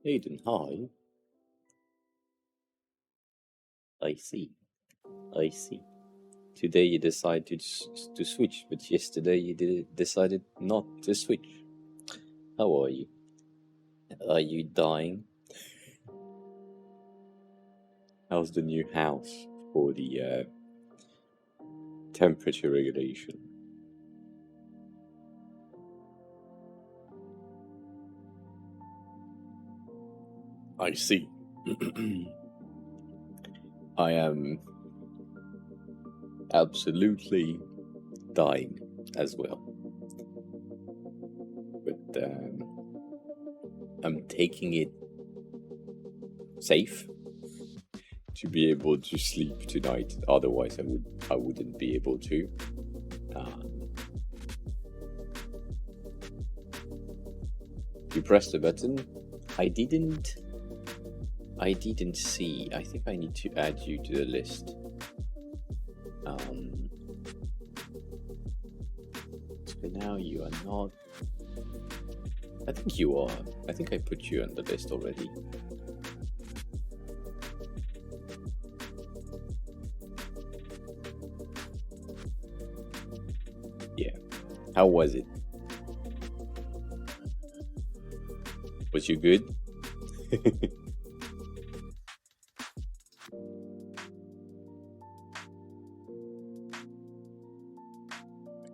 Aiden, hi. I see. I see. Today you decided to switch, but yesterday you decided not to switch. How are you? Are you dying? How's the new house for the temperature regulation? I see. I am absolutely dying as well. But I'm taking it safe to be able to sleep tonight. Otherwise, I wouldn't be able to. You pressed the button. I didn't see. I think I need to add you to the list. So now you are not. I think you are. I think I put you on the list already. Yeah. How was it? Was you good?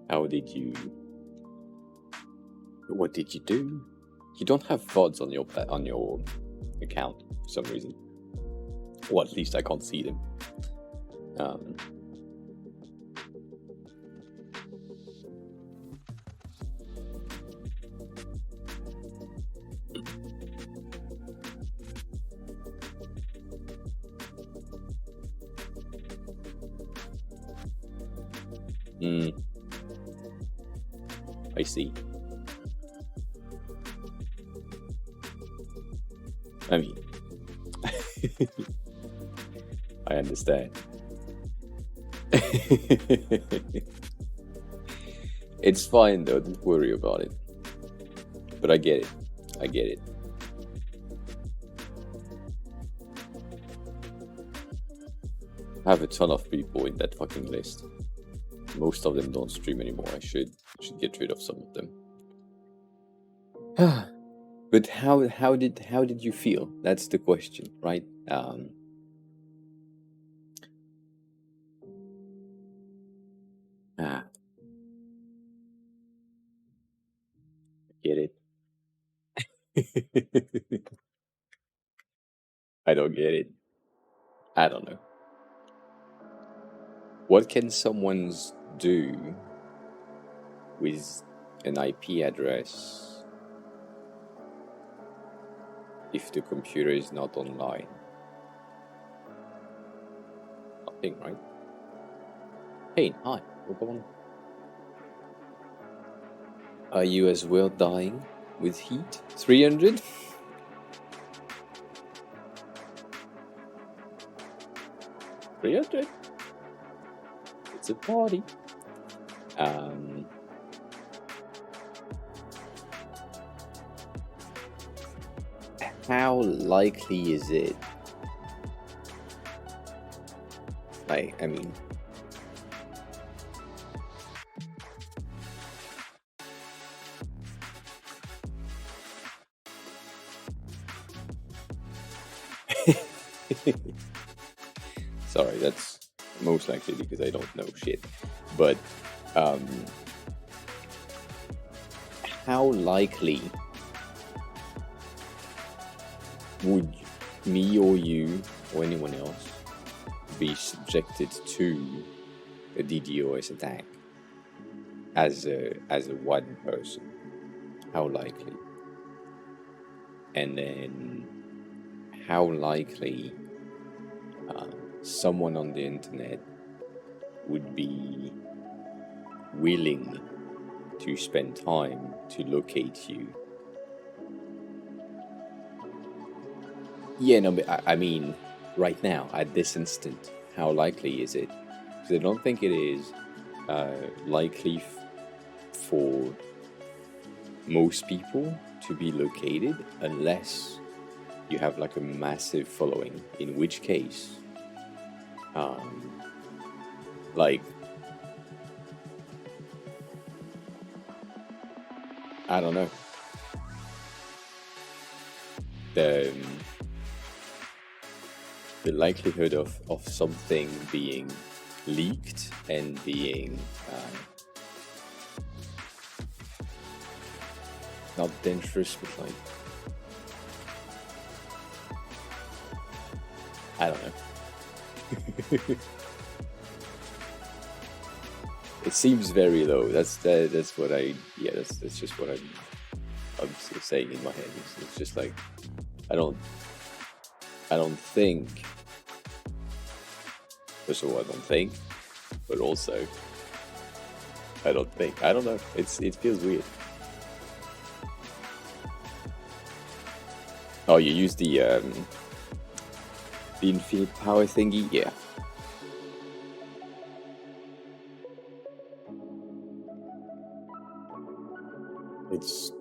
How did you? What did you do? You don't have VODs on your account for some reason. Or at least I can't see them. I see. I mean, I understand. It's fine though, don't worry about it. But I get it. I get it. I have a ton of people in that fucking list. Most of them don't stream anymore. I should get rid of some of them. But how did you feel? That's the question, right? Get it? I don't get it. I don't know. What can someone do with an IP address if the computer is not online? Nothing, right? Hey, hi, welcome on. Are you as well dying with heat? 300? It's a party. How likely is it? I mean, sorry, that's most likely because I don't know shit. But how likely would me or you or anyone else be subjected to a DDoS attack as a one person? How likely? And then how likely someone on the internet would be willing to spend time to locate you? Yeah, no, but I mean, right now, at this instant, how likely is it? Because I don't think it is likely for most people to be located unless you have like a massive following, in which case, like, I don't know, the likelihood of something being leaked and being not dangerous, but like, I don't know. It seems very low. That's what I, yeah, that's just what I'm still saying in my head. It's just like, I don't think, first of all, I don't think, but also, I don't think, I don't know, it feels weird. Oh, you use the infinite power thingy? Yeah. It's,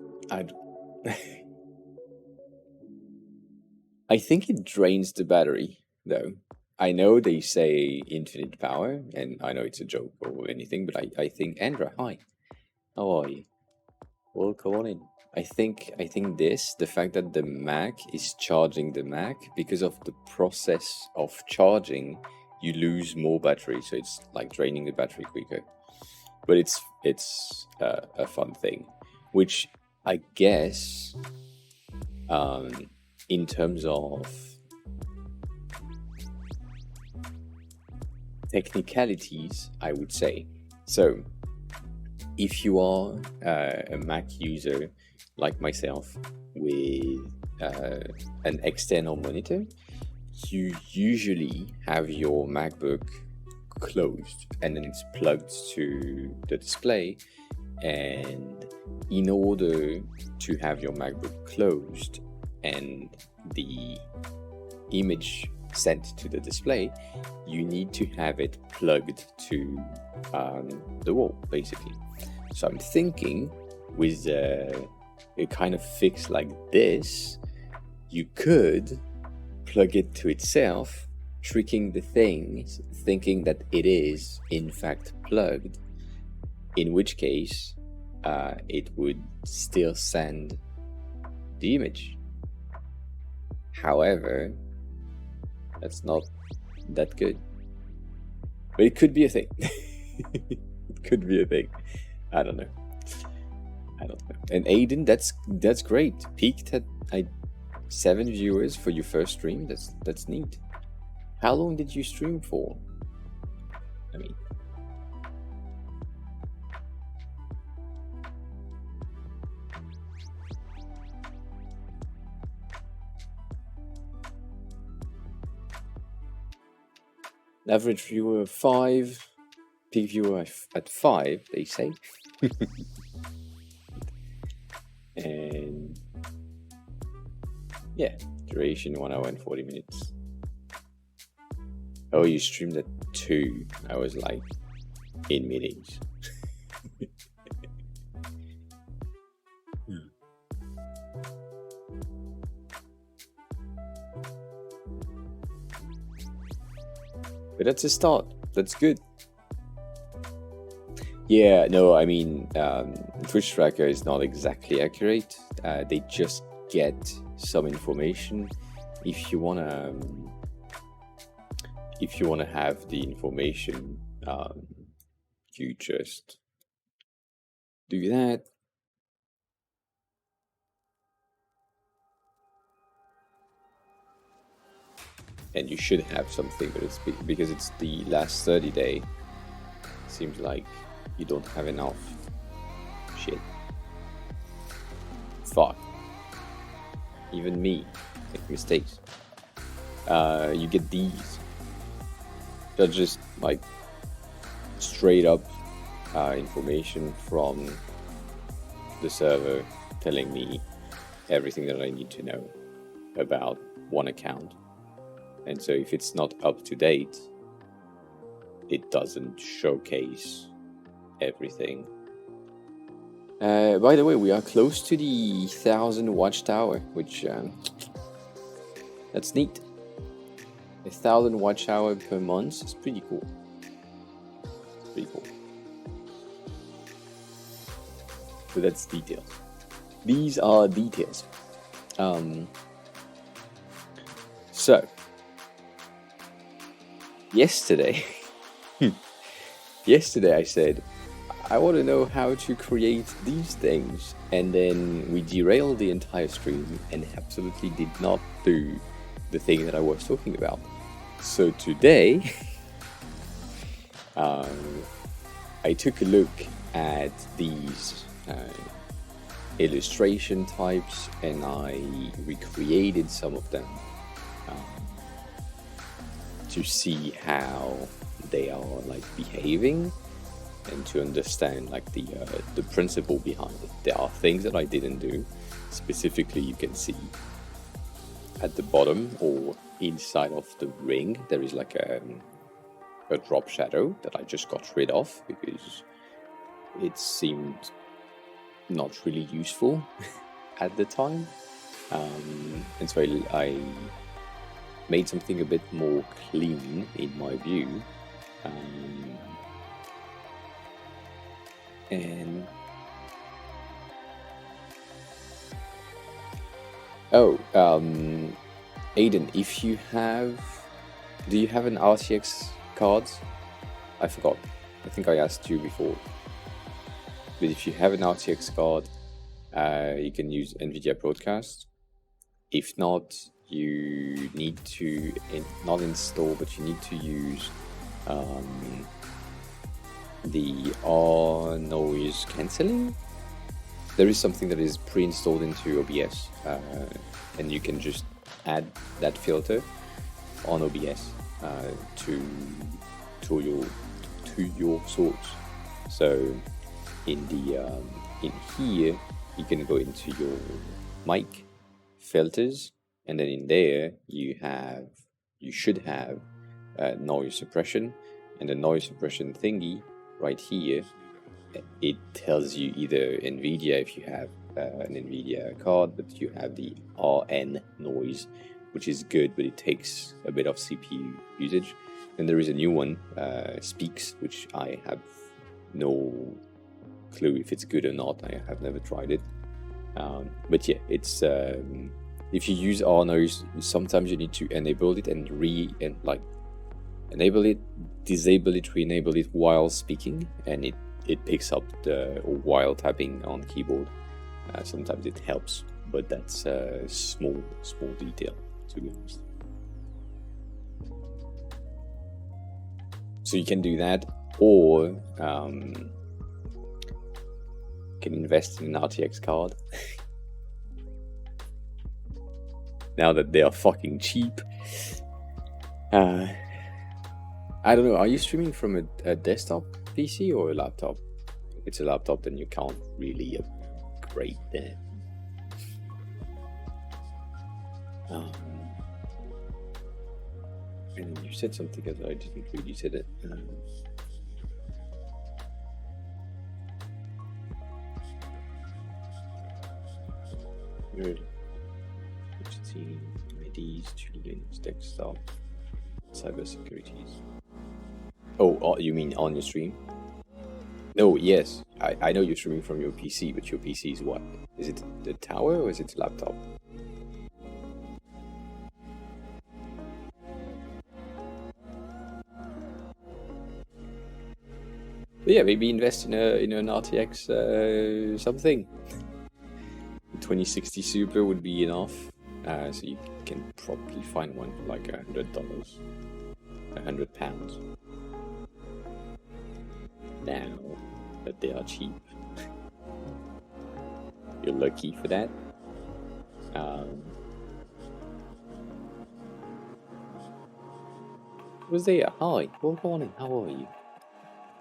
I think it drains the battery, though. I know they say infinite power, and I know it's a joke or anything, but I think, Andra, hi, how are you? Well, come on in. I think the fact that the Mac is charging the Mac, because of the process of charging, you lose more battery, so it's like draining the battery quicker. But it's a fun thing, which I guess, in terms of technicalities, I would say. So, if you are a Mac user like myself with an external monitor, you usually have your MacBook closed and then it's plugged to the display. And in order to have your MacBook closed and the image sent to the display, you need to have it plugged to the wall, basically. So I'm thinking with a kind of fix like this, you could plug it to itself, tricking the things, thinking that it is in fact plugged, in which case it would still send the image. However, that's not that good. But it could be a thing. It could be a thing. I don't know. And Aiden, that's great. Peaked at 7 viewers for your first stream. That's neat. How long did you stream for? I mean, Average viewer 5, peak viewer at 5, they say. And yeah, duration 1 hour and 40 minutes. Oh, you streamed at 2. I was like in meetings. But that's a start. That's good. Yeah, no, I mean, Twitch tracker is not exactly accurate. They just get some information. If you wanna have the information, you just do that. And you should have something, but it's because it's the last 30 day. Seems like you don't have enough. Shit. Fuck. Even me make mistakes. You get these. They're just like straight up information from the server telling me everything that I need to know about one account. And so if it's not up to date, it doesn't showcase everything. By the way, we are close to the 1,000 watchtower, which that's neat. 1,000 watchtower per month is pretty cool. Pretty cool. So that's details. These are details. So yesterday I said I want to know how to create these things, and then we derailed the entire stream and absolutely did not do the thing that I was talking about. So today I took a look at these illustration types and I recreated some of them to see how they are like behaving and to understand like the principle behind it. There are things that I didn't do. Specifically, you can see at the bottom or inside of the ring there is like a drop shadow that I just got rid of because it seemed not really useful at the time, and so I made something a bit more clean in my view, and Aiden, if you do you have an RTX card? I forgot. I think I asked you before. But if you have an RTX card, you can use NVIDIA Broadcast. If not, you need to not install, but you need to use the R noise cancelling. There is something that is pre-installed into OBS, and you can just add that filter on OBS to your source. So in here you can go into your mic filters, and then in there you should have noise suppression, and the noise suppression thingy right here, it tells you either NVIDIA if you have an NVIDIA card, but you have the RN noise, which is good, but it takes a bit of CPU usage. And there is a new one, Speaks, which I have no clue if it's good or not. I have never tried it. But yeah, it's if you use R noise, sometimes you need to enable it and enable it, disable it, re-enable it while speaking, and it picks up while tapping on keyboard. Sometimes it helps, but that's a small detail, to be honest. So you can do that, or can invest in an RTX card. Now that they are fucking cheap. I don't know. Are you streaming from a desktop PC or a laptop? If it's a laptop, then you can't really upgrade that. And you said something that I didn't read. You said it. Good. IDs, Linux, desktop, cybersecurities. Oh, you mean on your stream? No, yes. I know you're streaming from your PC, but your PC is what? Is it the tower or is it the laptop? But yeah, maybe invest in an RTX something. The 2060 Super would be enough, so you can probably find one for like $100, £100 now, but they are cheap. You're lucky for that. Was there? Hi, good morning. How are you?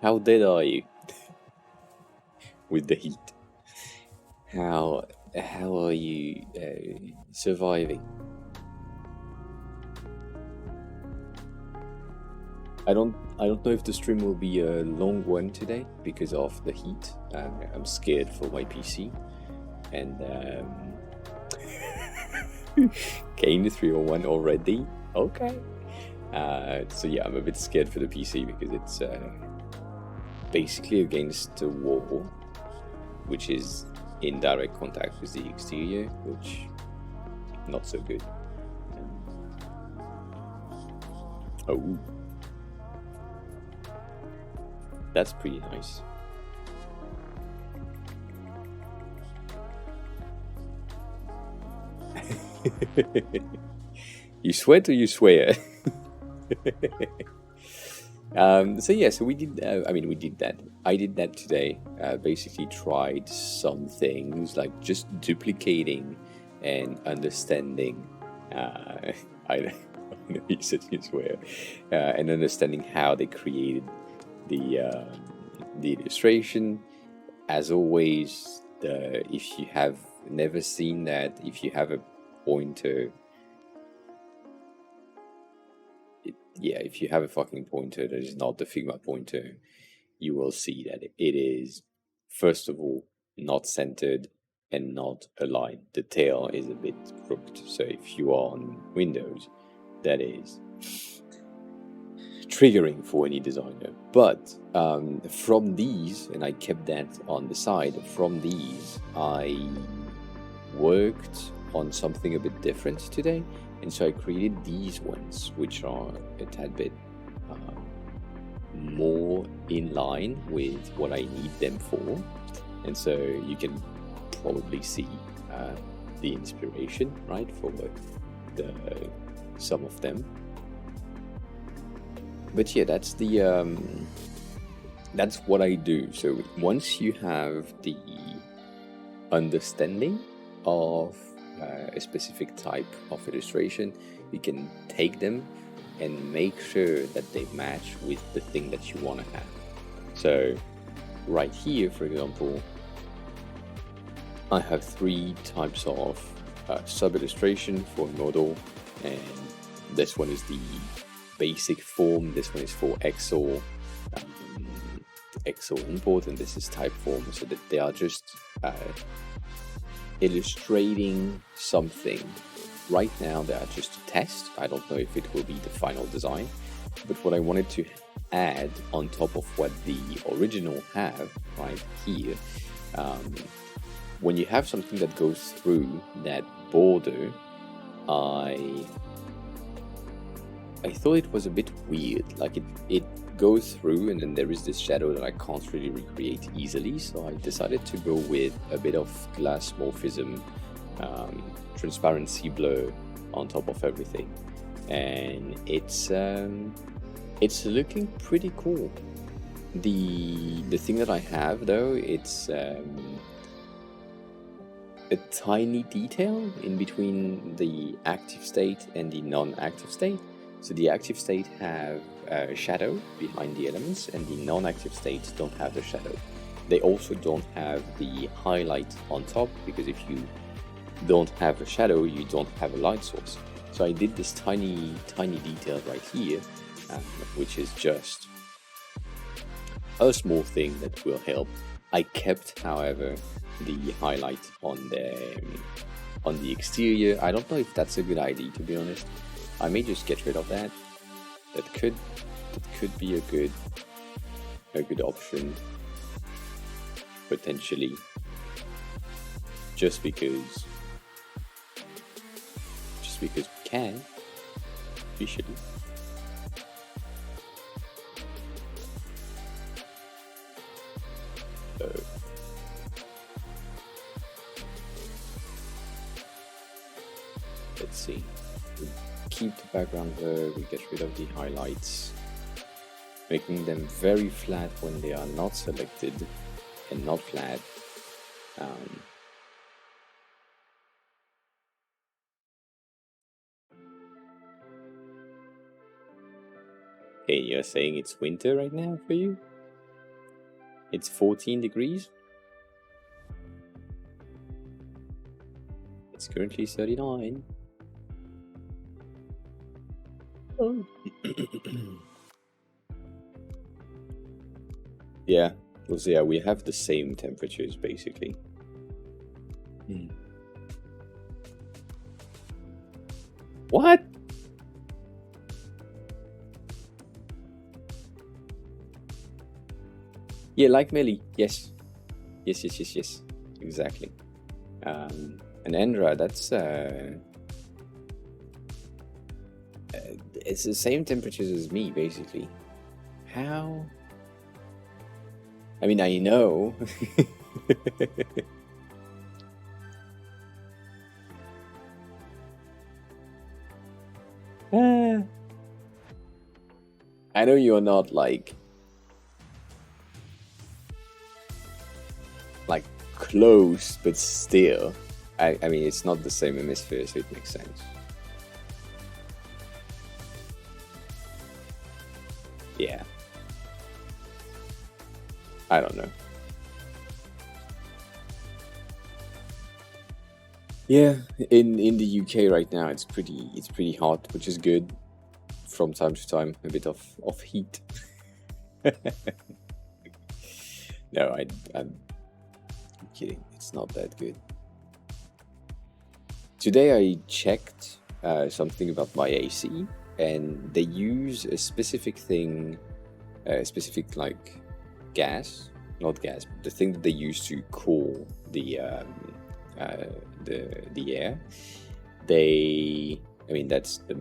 How dead are you? With the heat. How are you surviving? I don't know if the stream will be a long one today because of the heat. I'm scared for my PC, and Kane 301 already. Okay. So yeah, I'm a bit scared for the PC because it's basically against the wall, which is in direct contact with the exterior, which not so good. Oh, that's pretty nice. You sweat or you swear? So yeah, so we did. We did that. I did that today. Basically, tried some things like just duplicating and understanding. I know you said you swear, and understanding how they created the illustration. As always, if you have never seen that, if you have a pointer. If you have a fucking pointer that is not the Figma pointer, you will see that it is, first of all, not centered and not aligned. The tail is a bit crooked. So if you are on Windows, that is triggering for any designer. But from these, and I kept that on the side, from these, I worked on something a bit different today. And so I created these ones, which are a tad bit more in line with what I need them for. And so you can probably see the inspiration, right, for some of them. But yeah, that's what I do. So once you have the understanding of a specific type of illustration, you can take them and make sure that they match with the thing that you want to have. So right here, for example, I have 3 types of sub-illustration for model, and this one is the basic form, this one is for XOR import, and this is type form, so that they are just illustrating something. Right now they are just a test. I don't know if it will be the final design, but what I wanted to add on top of what the original have right here, when you have something that goes through that border, I thought it was a bit weird. Like it goes through and then there is this shadow that I can't really recreate easily, so I decided to go with a bit of glass morphism, transparency blur on top of everything, and it's looking pretty cool. The thing that I have though, it's a tiny detail in between the active state and the non-active state. So the active state have shadow behind the elements, and the non-active states don't have the shadow. They also don't have the highlight on top, because if you don't have a shadow, you don't have a light source. So I did this tiny detail right here, which is just a small thing that will help. I kept, however, the highlight on the exterior. I don't know if that's a good idea, to be honest. I may just get rid of that. That could be a good option, potentially, just because we can, officially. So let's see. We keep the background blur, we get rid of the highlights, making them very flat when they are not selected and not flat. Hey, you're saying it's winter right now for you? It's 14 degrees? It's currently 39. Oh. Yeah, we have the same temperatures basically. What? Yeah, like Melly. Yes. Exactly. And Endra, that's it's the same temperatures as me, basically. How? I mean, I know. I know you're not like close, but still. I mean, it's not the same hemisphere, so it makes sense. Yeah. I don't know. Yeah, in the UK right now, it's pretty hot, which is good. From time to time, a bit of heat. No, I'm kidding. It's not that good. Today I checked something about my AC, and they use a specific thing, specific like gas, not gas, but the thing that they use to cool the air. I mean, that's the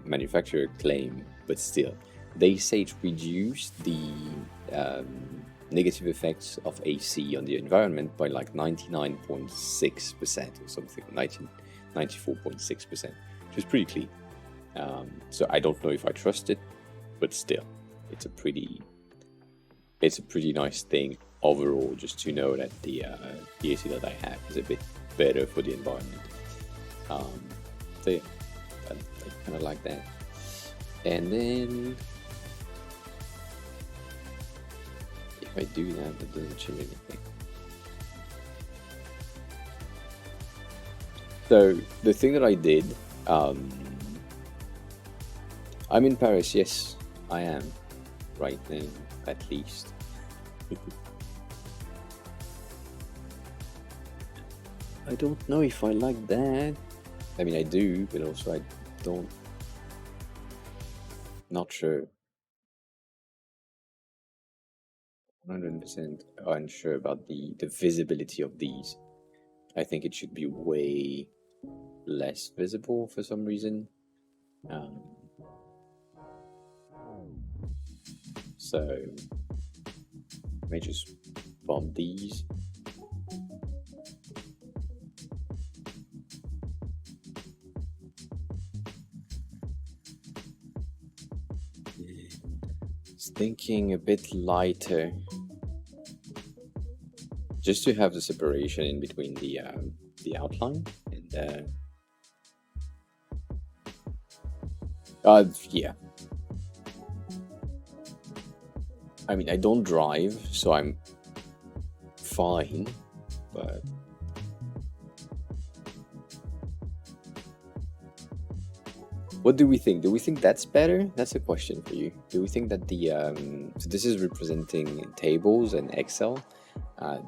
manufacturer claim, but still, they say it reduced the negative effects of AC on the environment by like 99.6% or something, 94.6%, which is pretty clean. So I don't know if I trust it, but still, it's a pretty nice thing overall, just to know that the AC that I have is a bit better for the environment. So yeah, I kind of like that. And then if I do that, that doesn't change anything. So the thing that I did, I'm in Paris. Yes, I am right now, at least. I don't know if I like that. I mean, I do, but also I don't. Not sure. 100% unsure about the visibility of these. I think it should be way less visible for some reason. So I may just bump these. Thinking a bit lighter, just to have the separation in between the outline and yeah. I mean, I don't drive, so I'm fine, but what do we think? Do we think that's better? That's a question for you. Do we think that the so this is representing tables and Excel?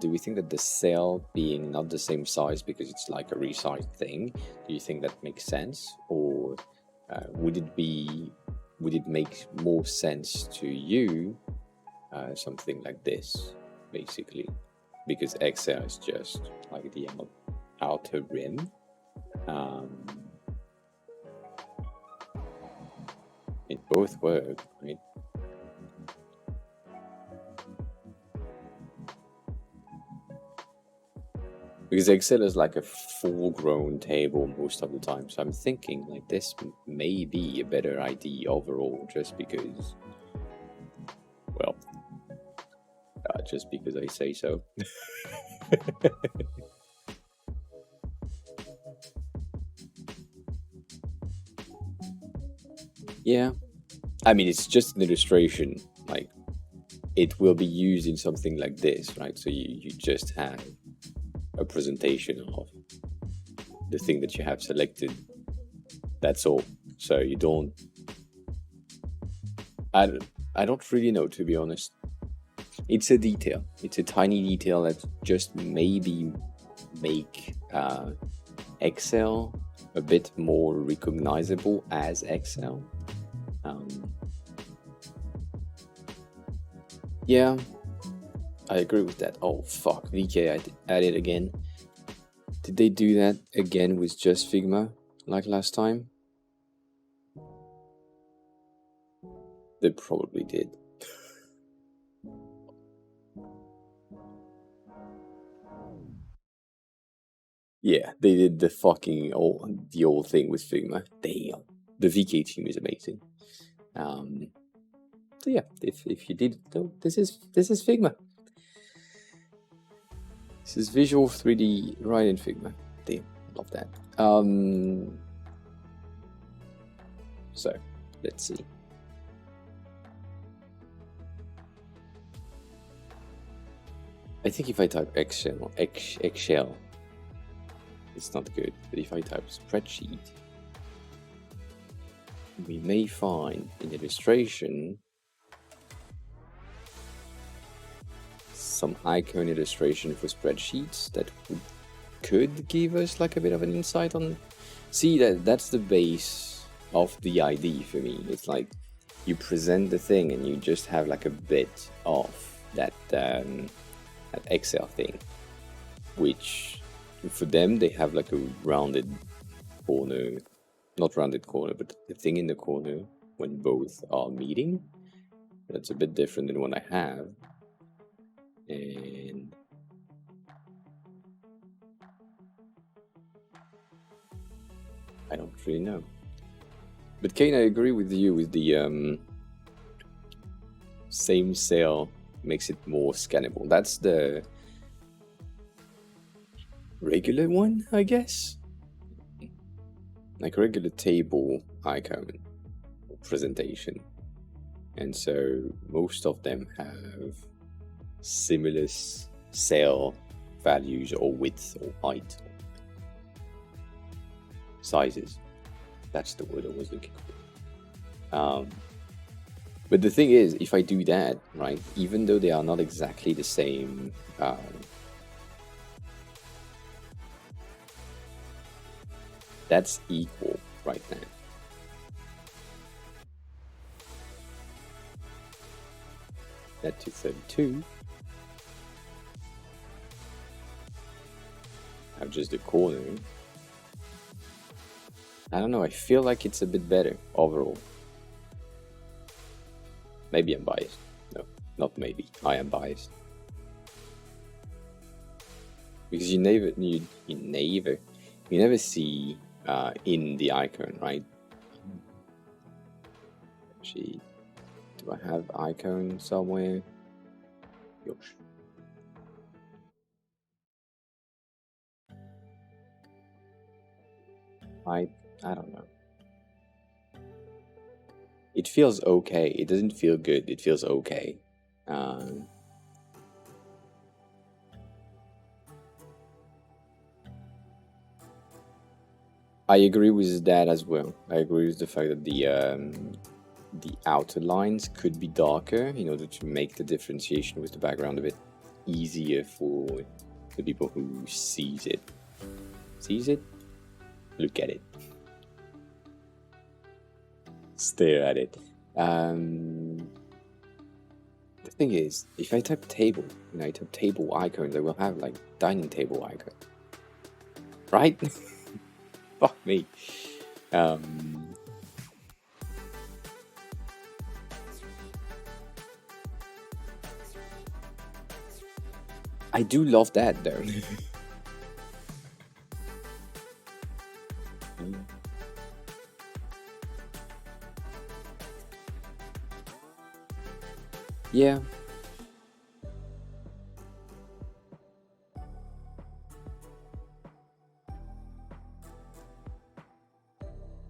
Do we think that the cell being not the same size because it's like a resized thing? Do you think that makes sense, or would it make more sense to you something like this, basically, because Excel is just like the outer rim. It both work, right? Because Excel is like a full-grown table most of the time, so I'm thinking like this may be a better idea overall, just because, well, just because I say so. Yeah, I mean, it's just an illustration, like it will be used in something like this, right? So you just have a presentation of the thing that you have selected. That's all. So you don't, I don't really know, to be honest. It's a detail. It's a tiny detail that just maybe make Excel a bit more recognizable as Excel. Yeah, I agree with that. Oh fuck, VK added again. Did they do that again with just Figma like last time? They probably did. Yeah, they did the fucking old thing with Figma. Damn, the VK team is amazing. So yeah, if you did, this is Figma. This is Visual 3D right in Figma. Damn, love that. So let's see. I think if I type Excel, it's not good. But if I type spreadsheet, we may find in illustration some icon illustration for spreadsheets that could give us like a bit of an insight on. See, that's the base of the ID for me. It's like you present the thing and you just have like a bit of that Excel thing, which for them they have like a rounded corner, not rounded corner, but the thing in the corner when both are meeting. That's a bit different than what I have. And I don't really know. But Kane, I agree with you with the same cell makes it more scannable. That's the regular one, I guess. Like a regular table icon presentation. And so most of them have similar cell values or width or height or sizes. That's the word I was looking for. But the thing is, if I do that, right, even though they are not exactly the same, that's equal right now. That to 32. Have just the corner. I don't know, I feel like it's a bit better overall. Maybe I'm biased. No, not maybe. I am biased. Because you never see in the icon, right? Actually, do I have icon somewhere? Yosh. I don't know. It feels okay. It doesn't feel good. It feels okay. I agree with that as well. I agree with the fact that the outer lines could be darker in order to make the differentiation with the background a bit easier for the people who sees it. Sees it? Look at it. Stare at it. The thing is, if I type table, and I type table icons, I will have like dining table icon. Right? Fuck me. I do love that though. Yeah.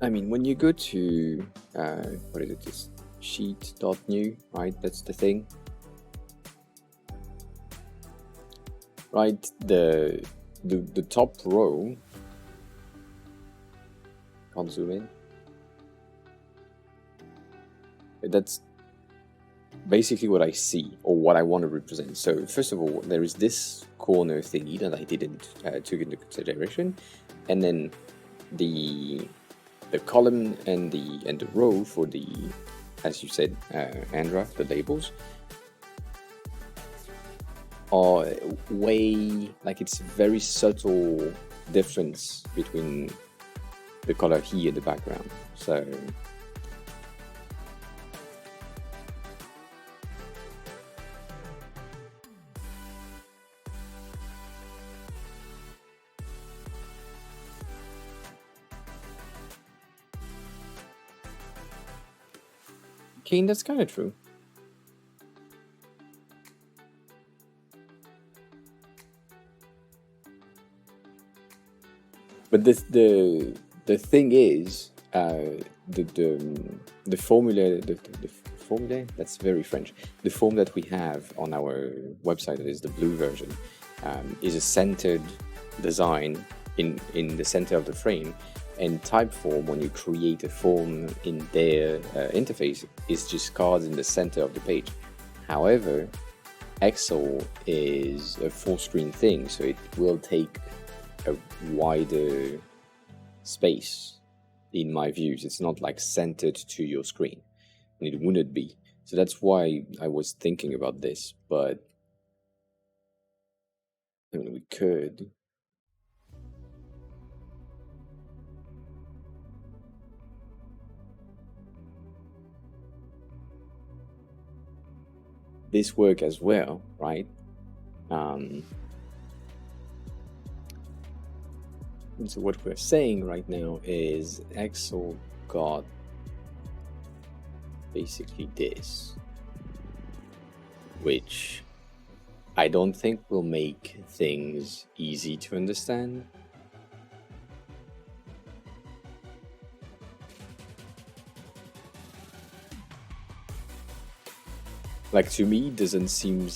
I mean, when you go to what is it? This sheet.new, right? That's the thing. Right, the top row. Can't zoom in. That's basically what I see, or what I want to represent. So first of all, there is this corner thingy that I didn't took into consideration, and then the column and the row for the, as you said, Andra, the labels are way, like, it's very subtle difference between the color here and the background. So Kane, that's kind of true. But the thing is, the formula, the formula, that's very French. The form that we have on our website, that is the blue version, is a centered design in the center of the frame. And Typeform, when you create a form in their interface, is just cards in the center of the page. However, Excel is a full screen thing, so it will take a wider space in my views. It's not like centered to your screen, and it wouldn't be. So that's why I was thinking about this, but I mean, we could. This work as well, right? So what we're saying right now is Excel got basically this, which I don't think will make things easy to understand. Like, to me, it doesn't seem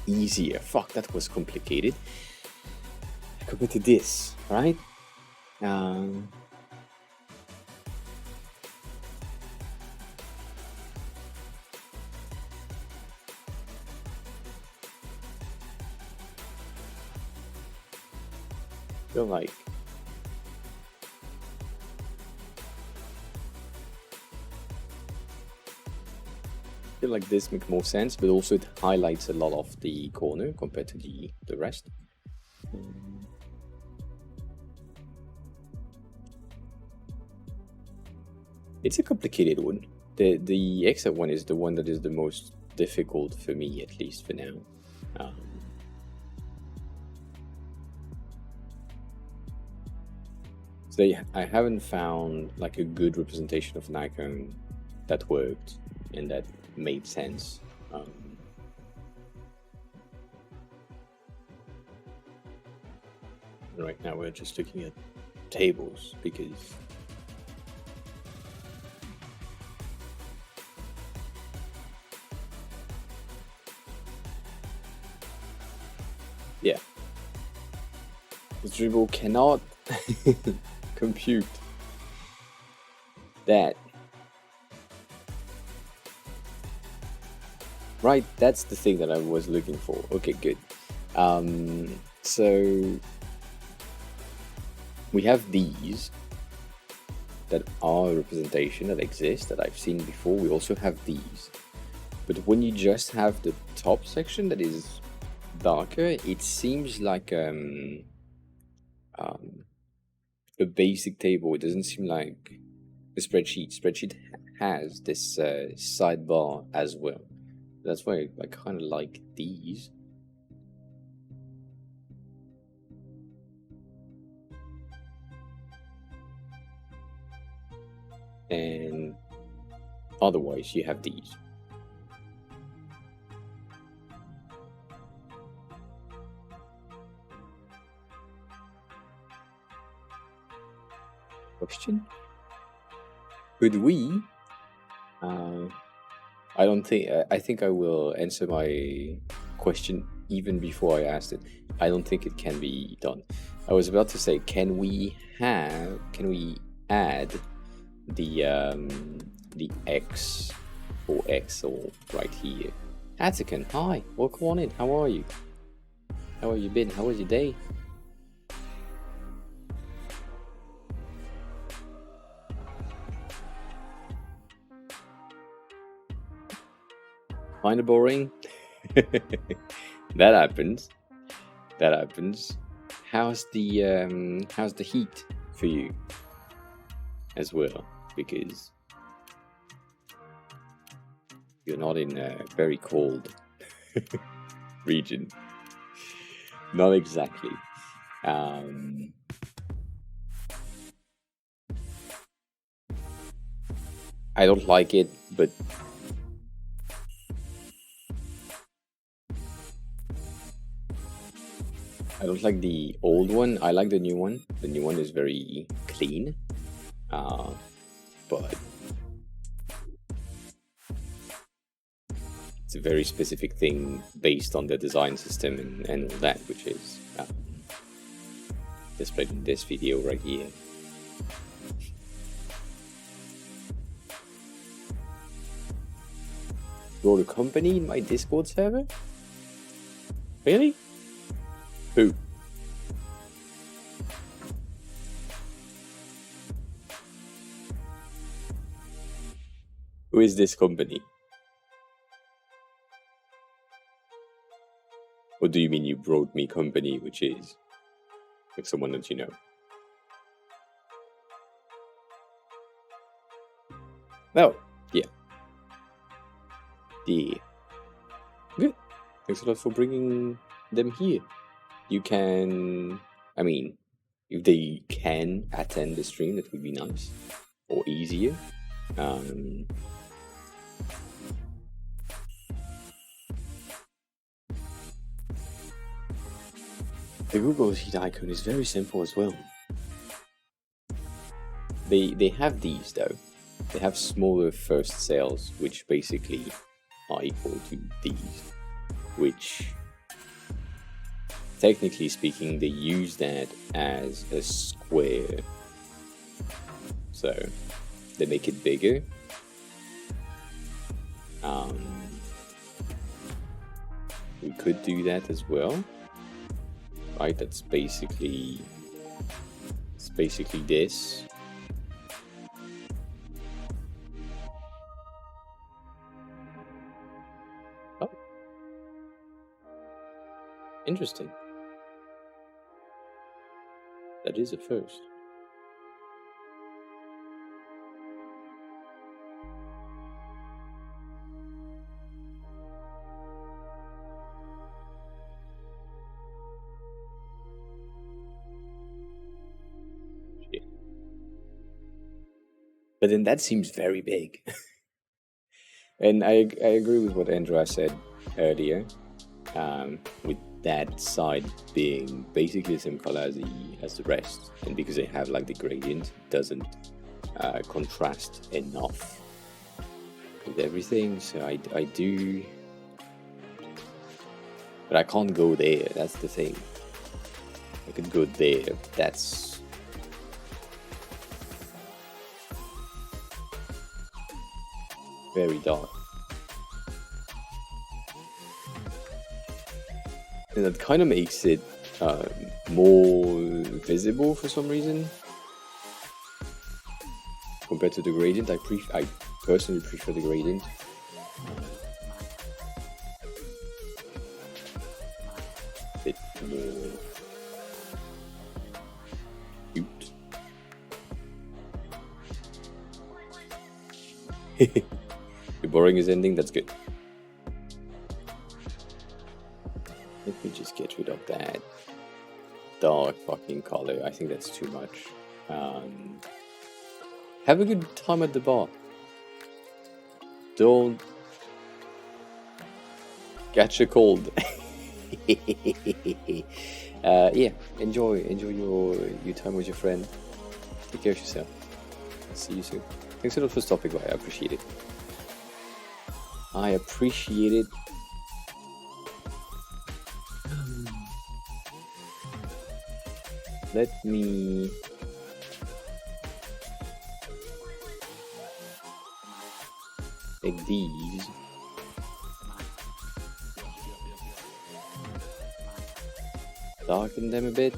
easier. Fuck, that was complicated. Compared to this, right? Feel like this makes more sense, but also it highlights a lot of the corner compared to the rest. It's a complicated one. The Excel one is the one that is the most difficult for me, at least for now. So I haven't found like a good representation of an icon that worked and that made sense. Right now we're just looking at tables because The dribble cannot compute that. Right, that's the thing that I was looking for. Okay, good. So we have these that are a representation that exist that I've seen before. We also have these, but when you just have the top section that is darker, it seems like a basic table. It doesn't seem like a spreadsheet. Spreadsheet has this sidebar as well. That's why I kind of like these. And otherwise you have these. Question? Could we? I don't think. I think I will answer my question even before I asked it. I don't think it can be done. I was about to say, can we add the X or XL right here? Attican, hi, welcome on in. How are you? How have you been? How was your day? Kinda boring. That happens. That happens. How's the heat for you as well? Because you're not in a very cold region. Not exactly. I don't like it, but I don't like the old one. I like the new one. The new one is very clean, but it's a very specific thing based on the design system and all that, which is displayed in this video right here. You're a company in my Discord server? Really? Who? Who is this company? Or do you mean you brought me company, which is like someone that you know? Oh, yeah. Yeah. Good. Thanks a lot for bringing them here. You can, I mean, if they can attend the stream, that would be nice or easier. The Google Sheet icon is very simple as well. They have these though. They have smaller first cells, which basically are equal to these, which technically speaking, they use that as a square. So they make it bigger. We could do that as well. Right, it's basically this. Oh, interesting. That is a first. But then that seems very big. And I agree with what Andrea said earlier, with that side being basically the same color as the rest, and because they have like the gradient, it doesn't contrast enough with everything. So I do, but I can't go there. That's the thing. I could go there. That's very dark. And that kind of makes it more visible for some reason compared to the gradient. I personally prefer the gradient. Bit more cute. The boring is ending. That's good. Let me just get rid of that dark fucking color. I think that's too much. Have a good time at the bar. Don't catch a cold. Yeah, enjoy your time with your friend. Take care of yourself. See you soon. Thanks a lot for stopping by. I appreciate it. I appreciate it. Let me take these. Darken them a bit.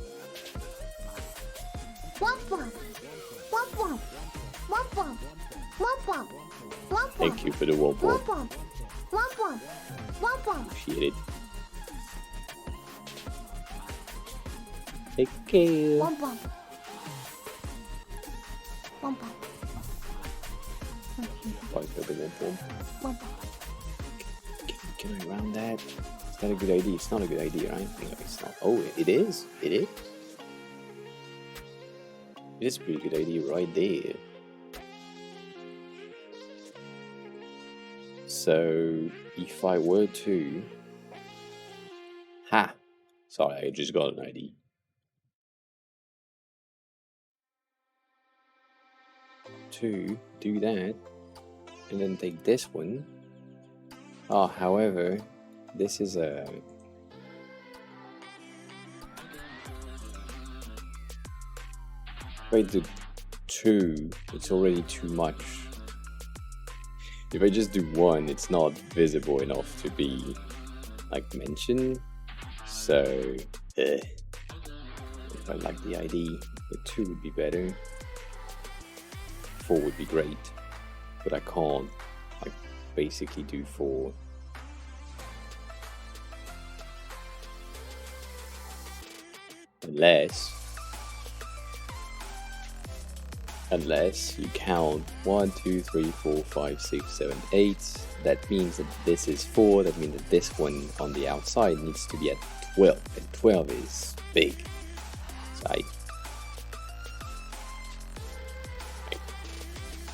Thank you for the womp womp. Appreciate it. Take care. Can I round that? Is that a good idea? It's not a good idea, right? No, it's not. Oh, it is? It is? It is a pretty good idea right there. So, if I were to... Ha! Sorry, I just got an idea. To do that, and then take this one. However, this is a... If I do 2, it's already too much. If I just do 1, it's not visible enough to be, like, mentioned. So, if I like the idea, the 2 would be better. 4 would be great, but I can't, like, basically do 4. Unless you count 1, 2, 3, 4, 5, 6, 7, 8. That means that this is 4. That means that this one on the outside needs to be at 12. And 12 is big. So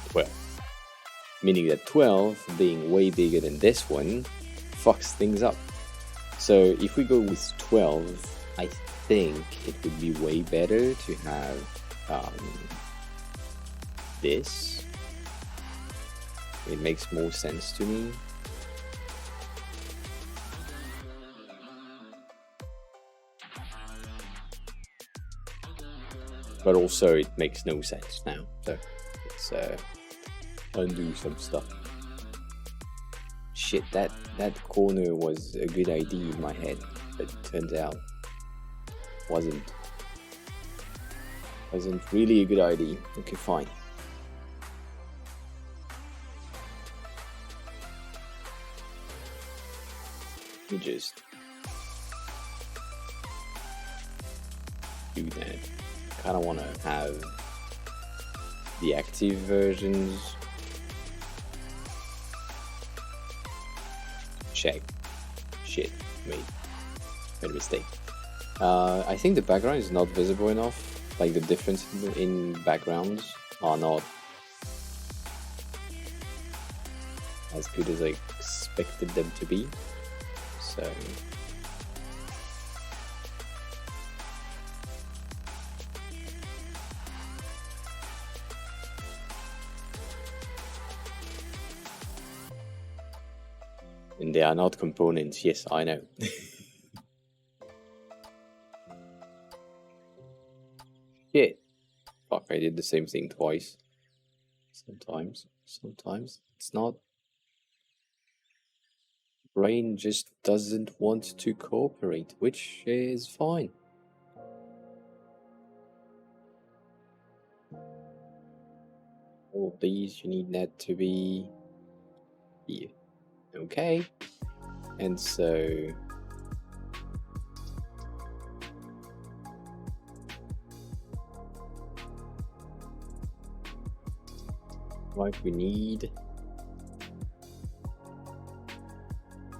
12. Meaning that 12 being way bigger than this one fucks things up. So if we go with 12, I think it would be way better to have this. It makes more sense to me. But also it makes no sense now. So let's undo some stuff. Shit, that corner was a good idea in my head, but it turns out wasn't really a good idea. Okay, fine. You just do that. Kind of want to have the active versions. Check. Shit. Made a mistake. I think the background is not visible enough. Like the difference in backgrounds are not as good as I expected them to be. So and they are not components. Yes, I know. Fuck, I did the same thing twice. Sometimes it's not. Brain just doesn't want to cooperate, which is fine. All these, you need that to be here. Okay. And so right, we need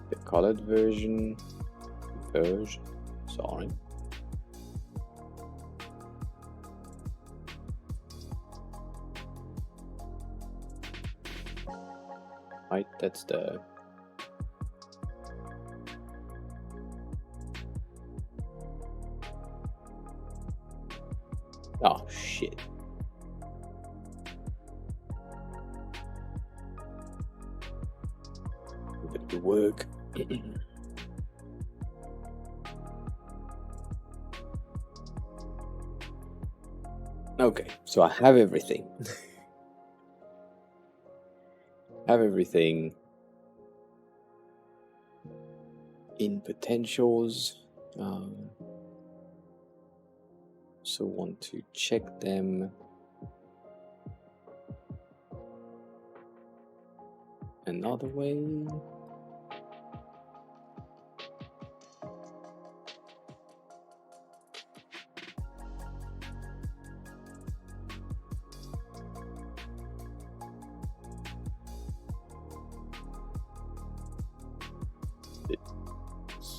the colored version. Sorry. Right, that's the oh shit. But the work. Okay, so I have everything. Have everything in potentials. So want to check them. Another way.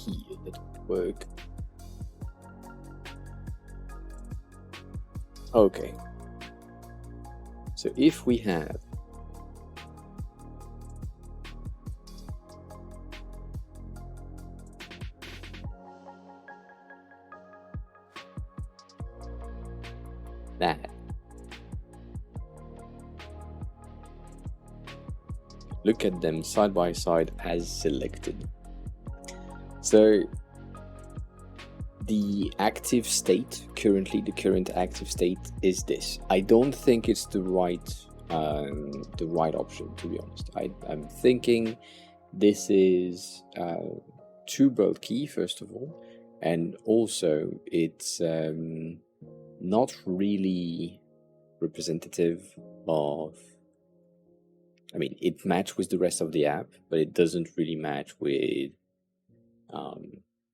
Here, that would work. Okay. So if we have that, look at them side by side as selected. So the active state currently, the current active state is this. I don't think it's the right option, to be honest. I'm thinking this is too bulky, first of all, and also it's not really representative of. I mean, it matches with the rest of the app, but it doesn't really match with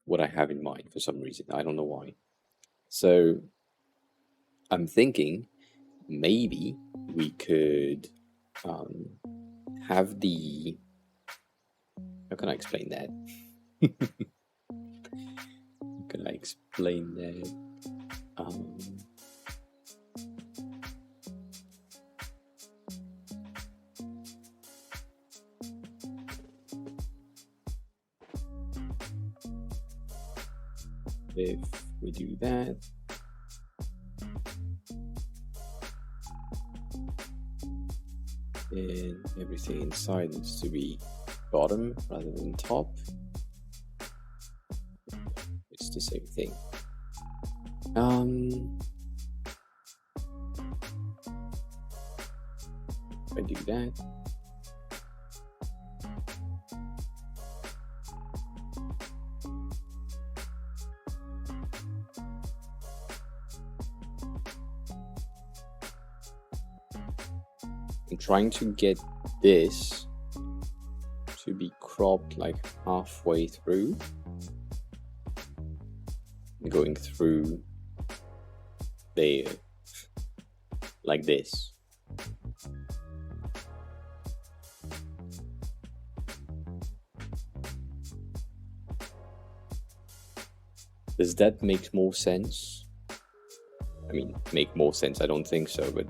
what I have in mind for some reason. I don't know why. So I'm thinking maybe we could have the. How can I explain that? How can I explain that? If we do that, and everything inside needs to be bottom rather than top, it's the same thing. If I do that, I'm trying to get this to be cropped like halfway through, going through there, like this. Does that make more sense? I mean, make more sense, I don't think so, but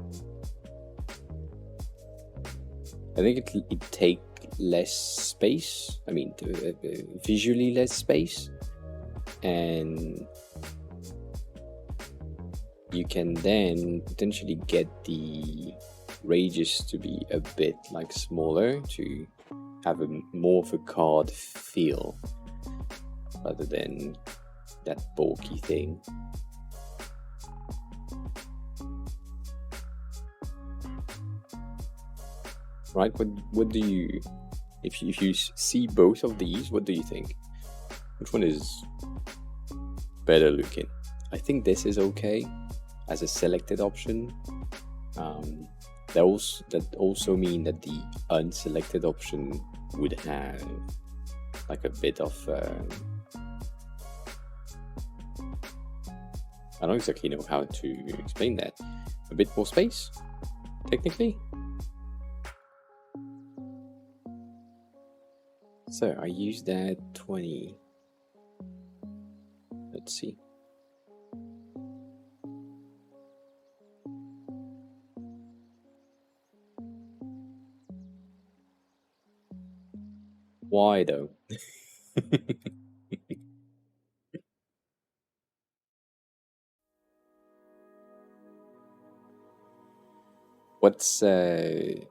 I think it take less space. I mean, visually less space, and you can then potentially get the radius to be a bit like smaller to have a more of a card feel rather than that bulky thing. right? What do you, if you see both of these, what do you think? Which one is better looking? I think this is okay as a selected option. That also mean that the unselected option would have like a bit of I don't exactly know how to explain that. A bit more space, technically. So I use that 20. Let's see. Why though? What's in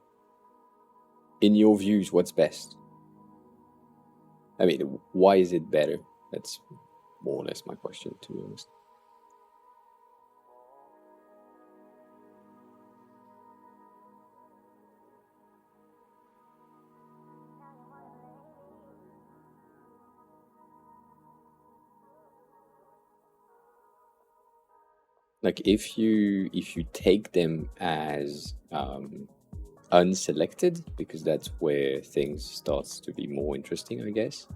your views, what's best? I mean, why is it better? That's more or less my question, to be honest. Like if you take them as unselected, because that's where things starts to be more interesting, I guess.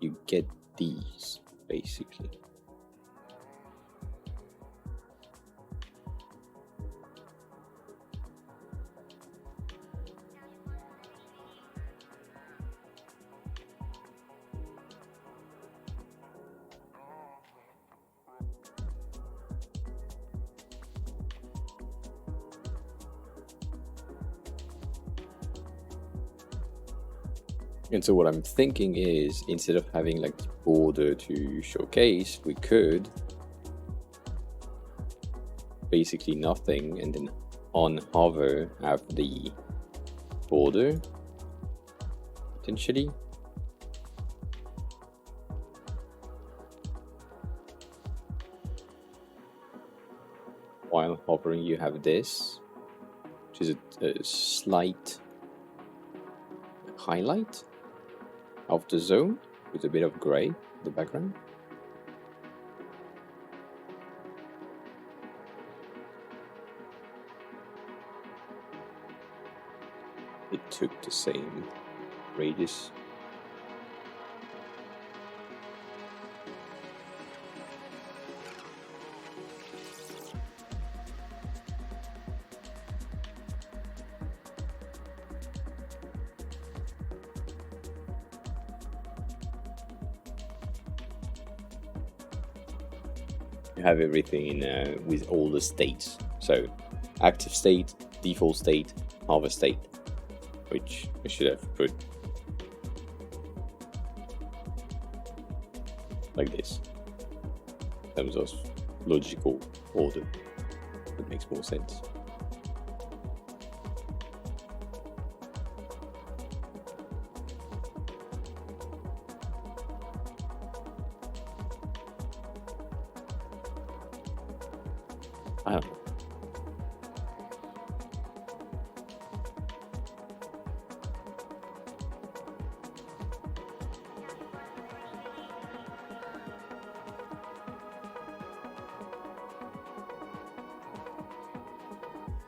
You get these basically. And so what I'm thinking is, instead of having like the border to showcase, we could basically nothing, and then on hover have the border potentially. While hovering, you have this, which is a slight highlight of the zone with a bit of gray in the background. It took the same radius. You have everything in with all the states. So active state, default state, hover state, which I should have put like this in terms of logical order. That makes more sense. I don't know.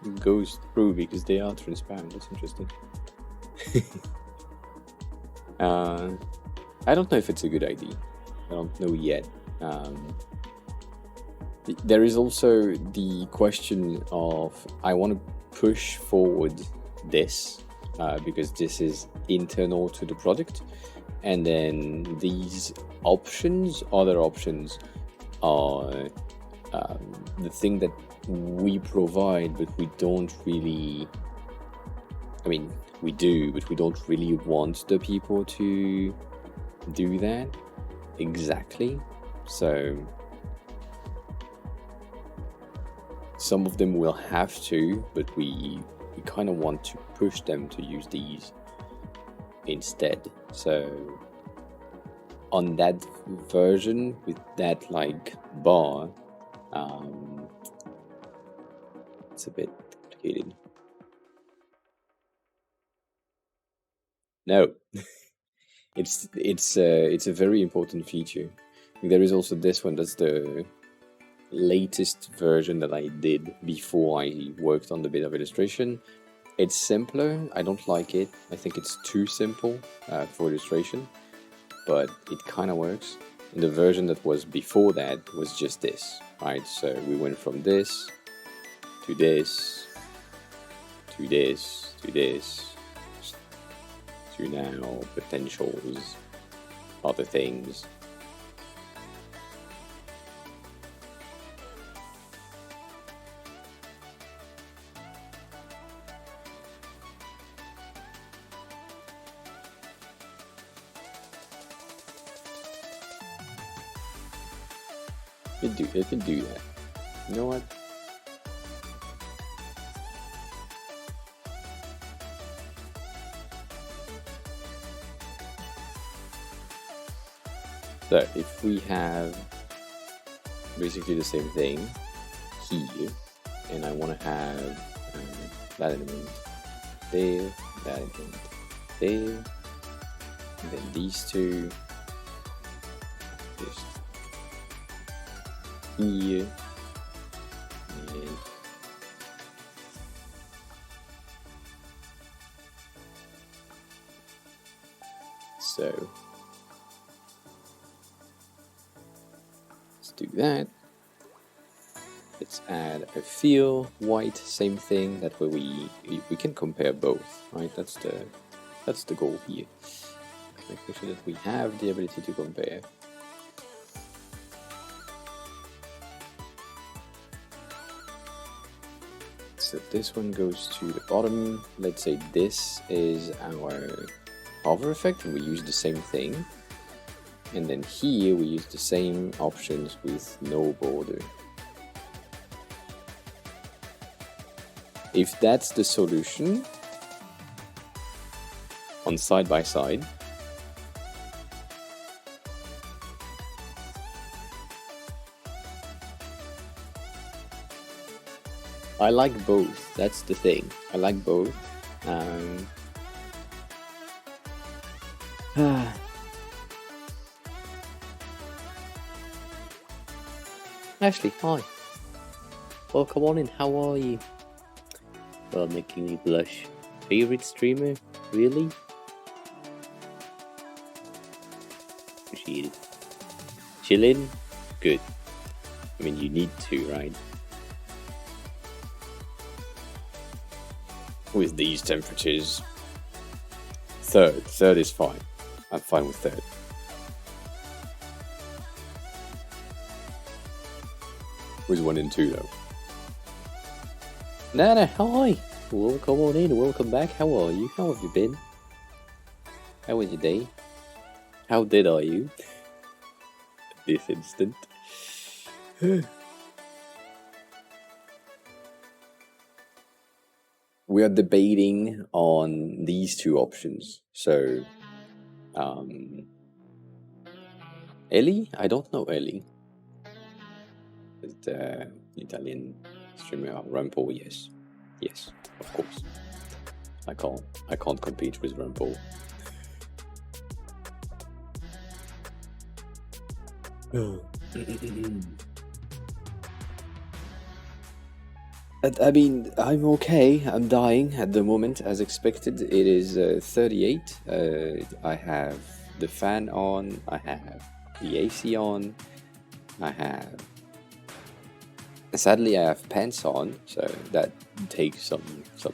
It goes through because they are transparent. That's interesting. I don't know if it's a good idea. I don't know yet. There is also the question of, I want to push forward this because this is internal to the product, and then these options, other options, are the thing that we provide, but we don't really, I mean, we do, but we don't really want the people to do that exactly. So some of them will have to, but we kind of want to push them to use these instead. So on that version with that like bar, it's a bit complicated. No. It's a very important feature. There is also this one. That's the latest version that I did before I worked on the bit of illustration. It's simpler. I don't like it. I think it's too simple for illustration, but it kind of works. And the version that was before that was just this, right? So we went from this to this to this to this to now potentials, other things. It can do that. You know what? So if we have basically the same thing here, and I want to have that element there, that element there, and then these two just here, and so let's do that. Let's add a fill white, same thing. That way we can compare both, right? That's the goal here. Making sure that we have the ability to compare. So this one goes to the bottom. Let's say this is our hover effect, and we use the same thing. And then here we use the same options with no border. If that's the solution on side by side, I like both. That's the thing. I like both. Ashley, hi. Welcome on in. How are you? Well, making me blush. Favorite streamer? Really? Appreciate it. Chillin'? Good. I mean, you need to, right? With these temperatures, third is fine. I'm fine with third. With 1 and 2 though. Nana, hi! Welcome on in, welcome back. How are you? How have you been? How was your day? How dead are you? At this instant. We are debating on these two options. So, Ellie? I don't know Ellie. The Italian streamer Rampol, yes. Yes, of course. I can't compete with Rampol. I mean, I'm okay. I'm dying at the moment, as expected. It is 38. I have the fan on. I have the AC on. Sadly, I have pants on, so that takes some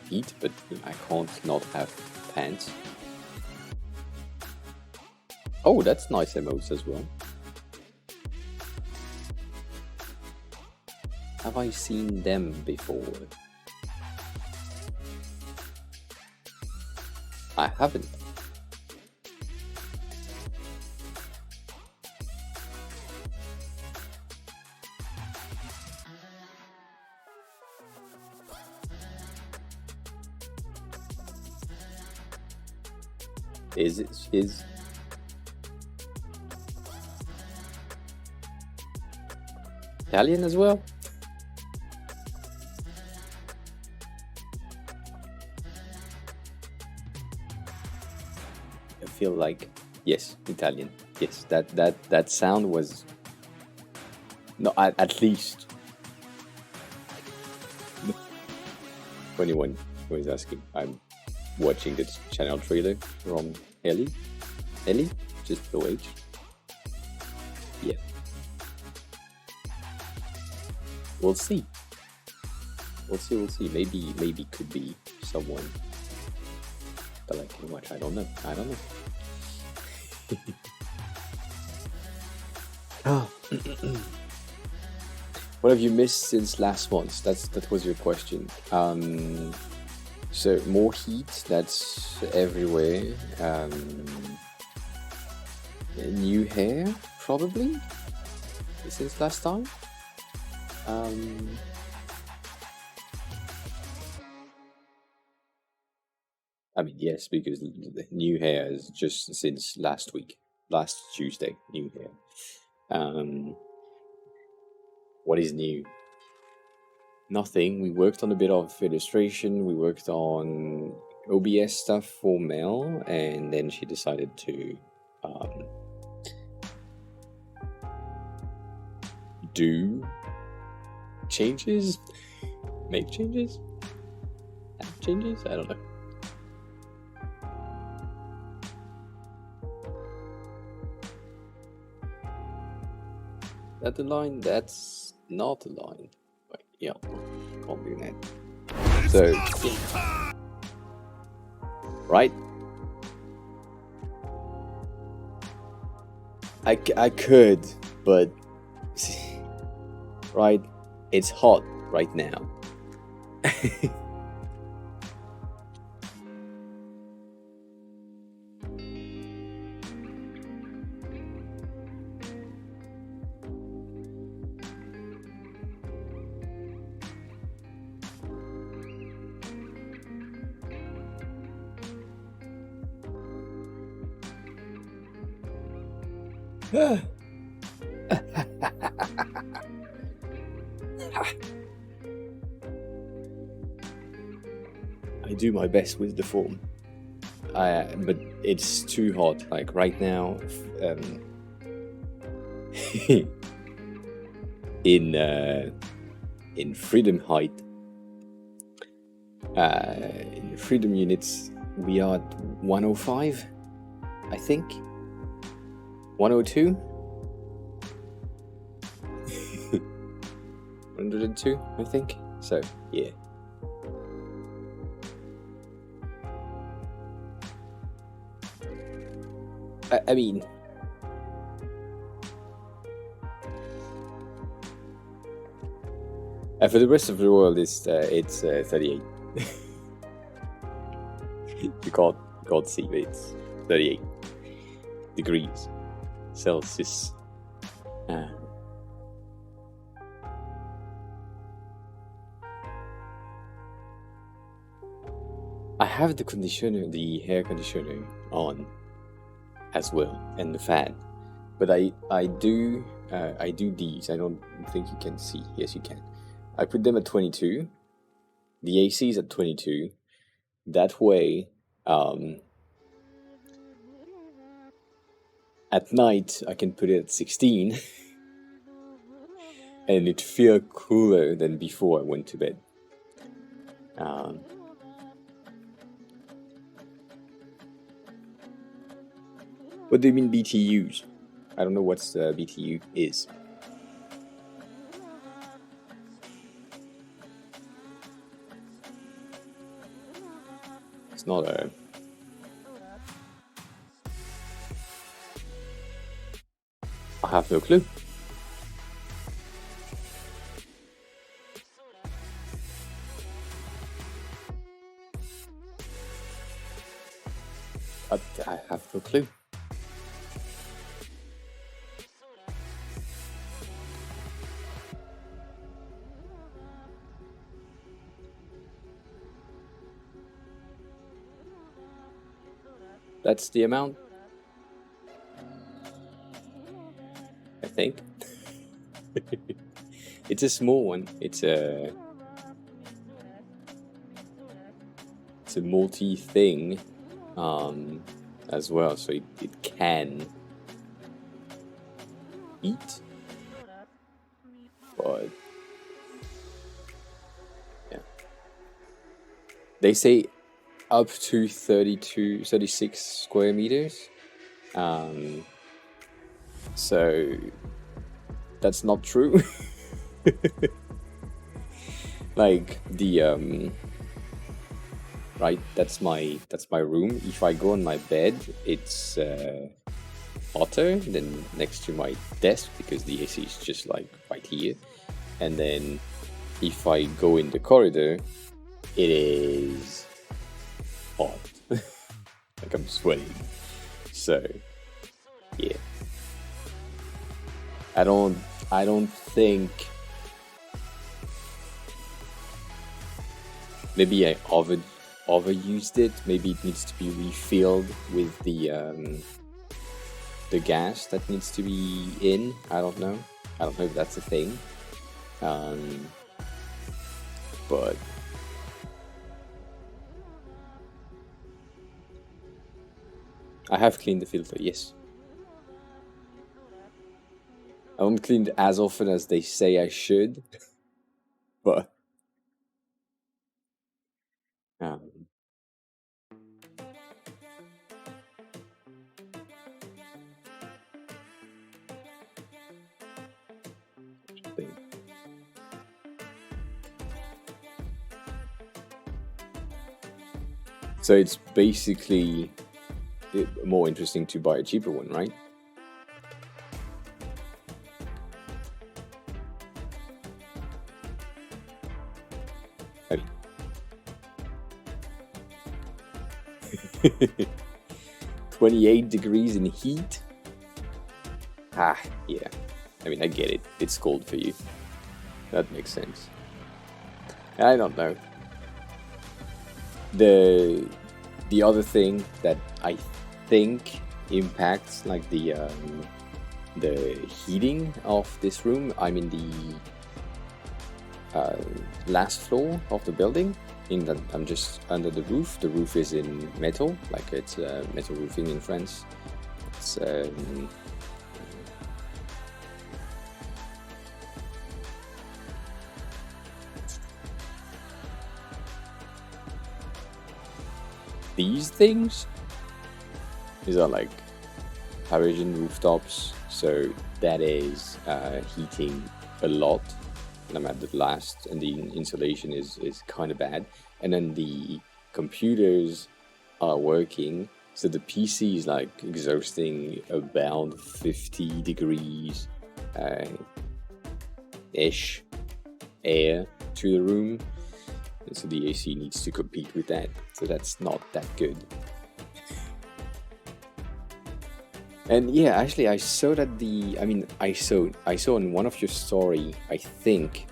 heat. But I can't not have pants. Oh, that's nice emotes as well. Have I seen them before? I haven't. Is Italian as well? feel like, yes, Italian. Yes, that sound was, no, at least. For anyone who is asking, I'm watching the channel trailer from Ellie, just OH. Yeah. We'll see. We'll see. Maybe could be someone that I can watch. I don't know. What have you missed since last month? That was your question. So more heat. That's everywhere. New hair, probably since last time. I mean, yes, because the new hair is just since last Tuesday, new hair. What is new? Nothing. We worked on a bit of illustration, we worked on OBS stuff for Mel, and then she decided to do changes? Make changes? Have changes? I don't know. That the line? That's not a line. Wait, yeah, can't do that. So, right? I could, but right? It's hot right now. I do my best with the form, but it's too hot. Like right now, in Freedom Height, in Freedom units, we are at 105, I think. 102. 102, I think. So yeah. I mean, for the rest of the world, it's 38. You can't see, but it's 38 degrees Celsius. I have the conditioner, the hair conditioner on as well, and the fan, but I do these. I don't think you can see. Yes, you can. I put them at 22. The AC is at 22. That way, at night I can put it at 16, and it feels cooler than before I went to bed. What do you mean BTUs? I don't know what BTU is. It's not a... I have no clue. I have no clue. That's the amount, I think. It's a small one. It's a multi thing. as well, so it can eat. But yeah, they say up to 36 square meters. So that's not true. Like the right, that's my room. If I go on my bed, it's hotter than next to my desk because the AC is just like right here. And then if I go in the corridor, it is hot. Like I'm sweating. So yeah, I don't think, maybe I overused it. Maybe it needs to be refilled with the gas that needs to be in. I don't know if that's a thing. But I have cleaned the filter, yes. I don't clean it as often as they say I should, but so it's basically more interesting to buy a cheaper one, right? Okay. 28 degrees in heat? Ah, yeah. I mean, I get it. It's cold for you. That makes sense. I don't know. The other thing that I think impacts like the heating of this room, I'm in the last floor of the building. In that I'm just under the roof. The roof is in metal, like it's metal roofing in France. It's these things. These are like Parisian rooftops, so that is heating a lot. And I'm at the last, and the insulation is kind of bad. And then the computers are working, so the PC is like exhausting about 50 degrees ish air to the room. And so the AC needs to compete with that. So that's not that good. And yeah, actually, I saw that I saw in one of your story, I think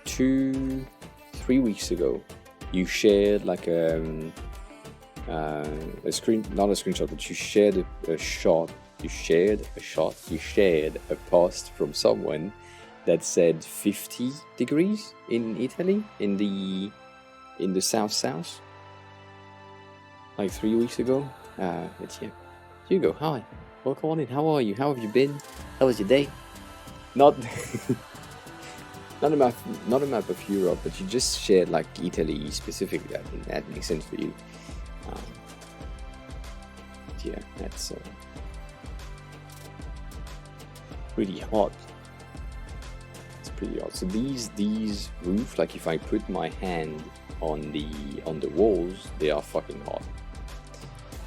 2-3 weeks ago, you shared like a screen, not a screenshot, but you shared a shot. You shared a post from someone that said 50 degrees in Italy, in the south, like 3 weeks ago. It's here. Hugo, hi. Welcome on in. How are you? How have you been? How was your day? Not a map of Europe, but you just shared like Italy specifically. I think that makes sense for you. Yeah, that's pretty hot. It's pretty hot. So these roofs, like if I put my hand on the walls, they are fucking hot.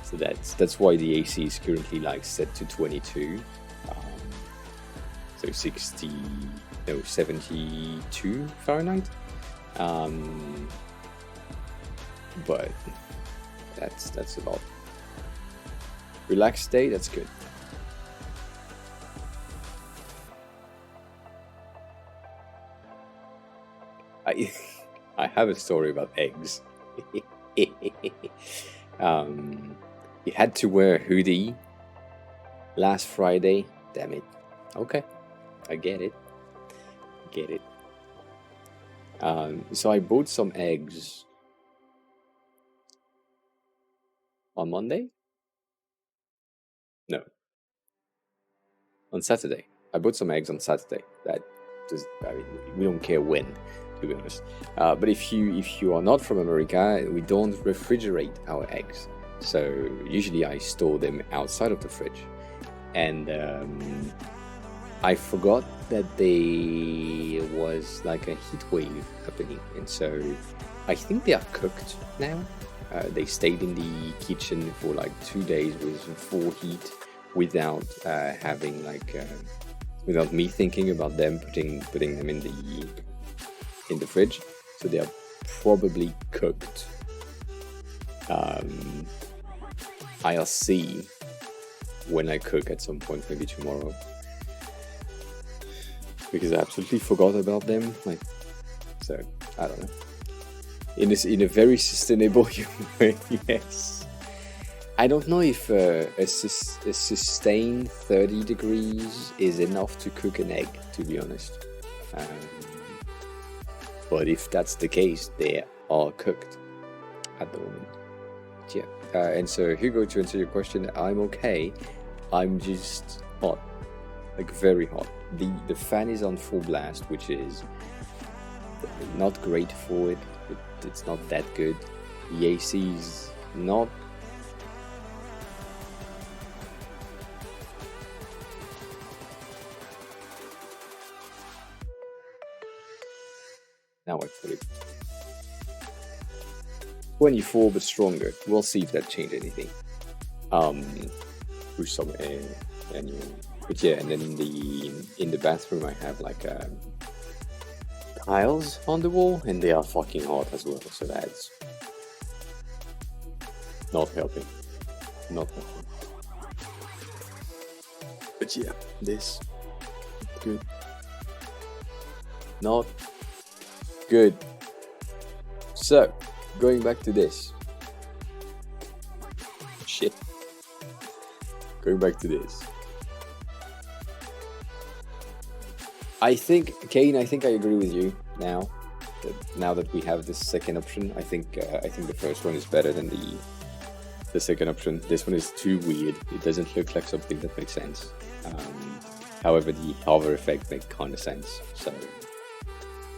So that's why the AC is currently like set to 22. So 72 Fahrenheit. But that's a lot. Relaxed day, that's good. I have a story about eggs. You had to wear a hoodie last Friday. Damn it. Okay, I get it. So I bought some eggs on Monday. on Saturday. I bought some eggs on Saturday. We don't care when, to be honest. But if you are not from America, we don't refrigerate our eggs. So usually I store them outside of the fridge. And I forgot that there was like a heat wave happening. And so I think they are cooked now. They stayed in the kitchen for like 2 days with full heat without having like without me thinking about them putting them in the fridge. So they are probably cooked. I'll see when I cook at some point, maybe tomorrow, because I absolutely forgot about them. Like, so I don't know. In a very sustainable way, yes. I don't know if a sustained 30 degrees is enough to cook an egg, to be honest. But if that's the case, they are cooked at the moment. Yeah. And so, Hugo, to answer your question, I'm okay. I'm just hot, like very hot. The fan is on full blast, which is not great for it. It's not that good. The AC is not. Now I put it 24, but stronger. We'll see if that changed anything. With some air anyway. But yeah, and then in the bathroom I have like tiles on the wall, and they are fucking hot as well. So that's not helping. Not helping. But yeah, this good. Not good. So, going back to this. Shit. Going back to this. I think, Kane, I agree with you now. Now that we have this second option, I think the first one is better than the second option. This one is too weird. It doesn't look like something that makes sense. However, the hover effect makes kind of sense. So,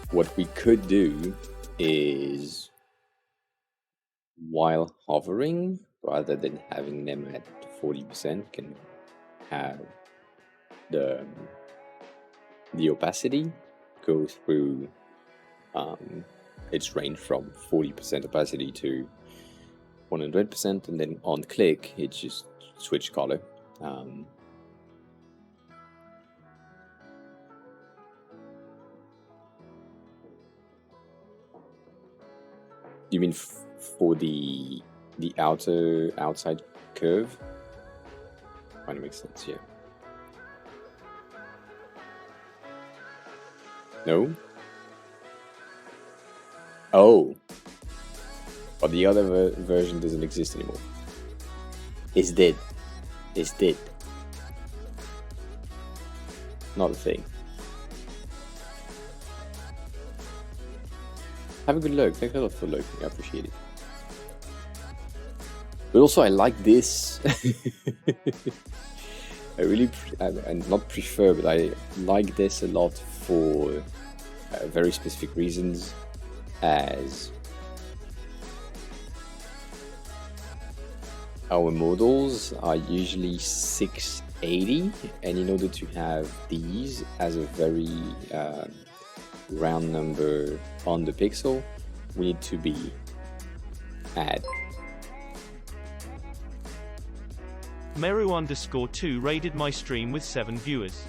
what we could do is, while hovering, rather than having them at 40%, can have the opacity go through its range from 40% opacity to 100%, and then on click it just switch color. You mean for the outside curve? Kind of makes sense, yeah. No? Oh. But the other version doesn't exist anymore. It's dead. It's dead. Not a thing. Have a good look. Thanks a lot for looking. I appreciate it. But also, I like this. I really, and not prefer, but I like this a lot for very specific reasons, as our models are usually 680, and in order to have these as a very round number on the pixel, we need to be at Meru_2 raided my stream with 7 viewers.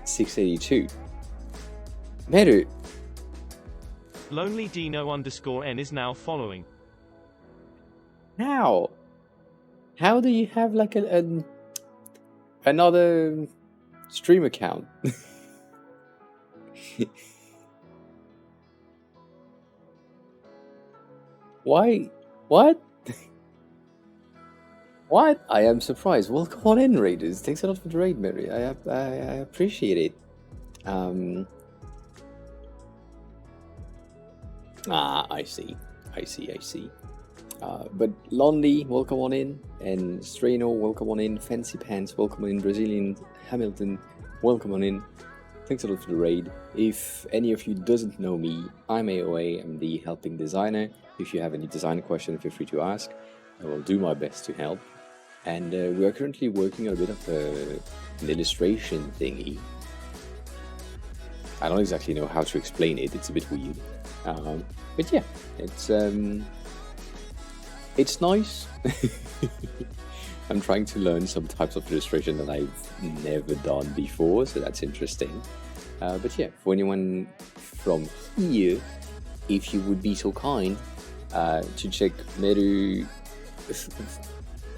682. Meru. Lonely Dino_N is now following. How? How do you have like another stream account? Why? What? What? I am surprised. Well, come on in, Raiders. Thanks a lot for the raid, Mary. I appreciate it. I see. But Lonely, welcome on in, and Strano, welcome on in, Fancy Pants, welcome on in, Brazilian Hamilton, welcome on in. Thanks a lot for the raid. If any of you doesn't know me, I'm AOA, I'm the helping designer. If you have any design question, feel free to ask. I will do my best to help. And we are currently working on a bit of an illustration thingy. I don't exactly know how to explain it, it's a bit weird. But yeah, it's nice. I'm trying to learn some types of illustration that I've never done before, so that's interesting. But yeah, for anyone from here, if you would be so kind to check Meru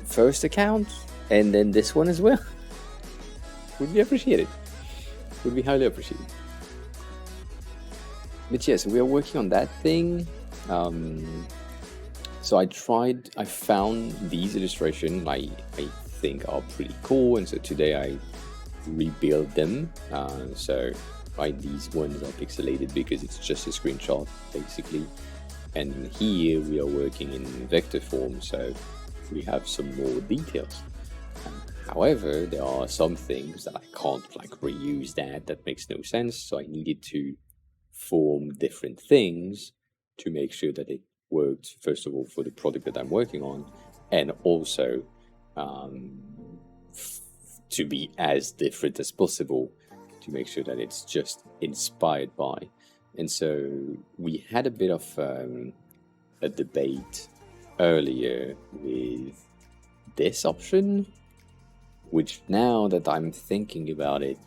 first account and then this one as well, would be appreciated. Would be highly appreciated. But yeah, so we are working on that thing. So I found these illustrations I think are pretty cool, and so today I rebuild them. So these ones are pixelated because it's just a screenshot basically, and here we are working in vector form, so we have some more details. However, there are some things that I can't like reuse that makes no sense, so I needed to form different things to make sure that it worked, first of all, for the product that I'm working on, and also to be as different as possible to make sure that it's just inspired by. And so we had a bit of a debate earlier with this option, which now that I'm thinking about it,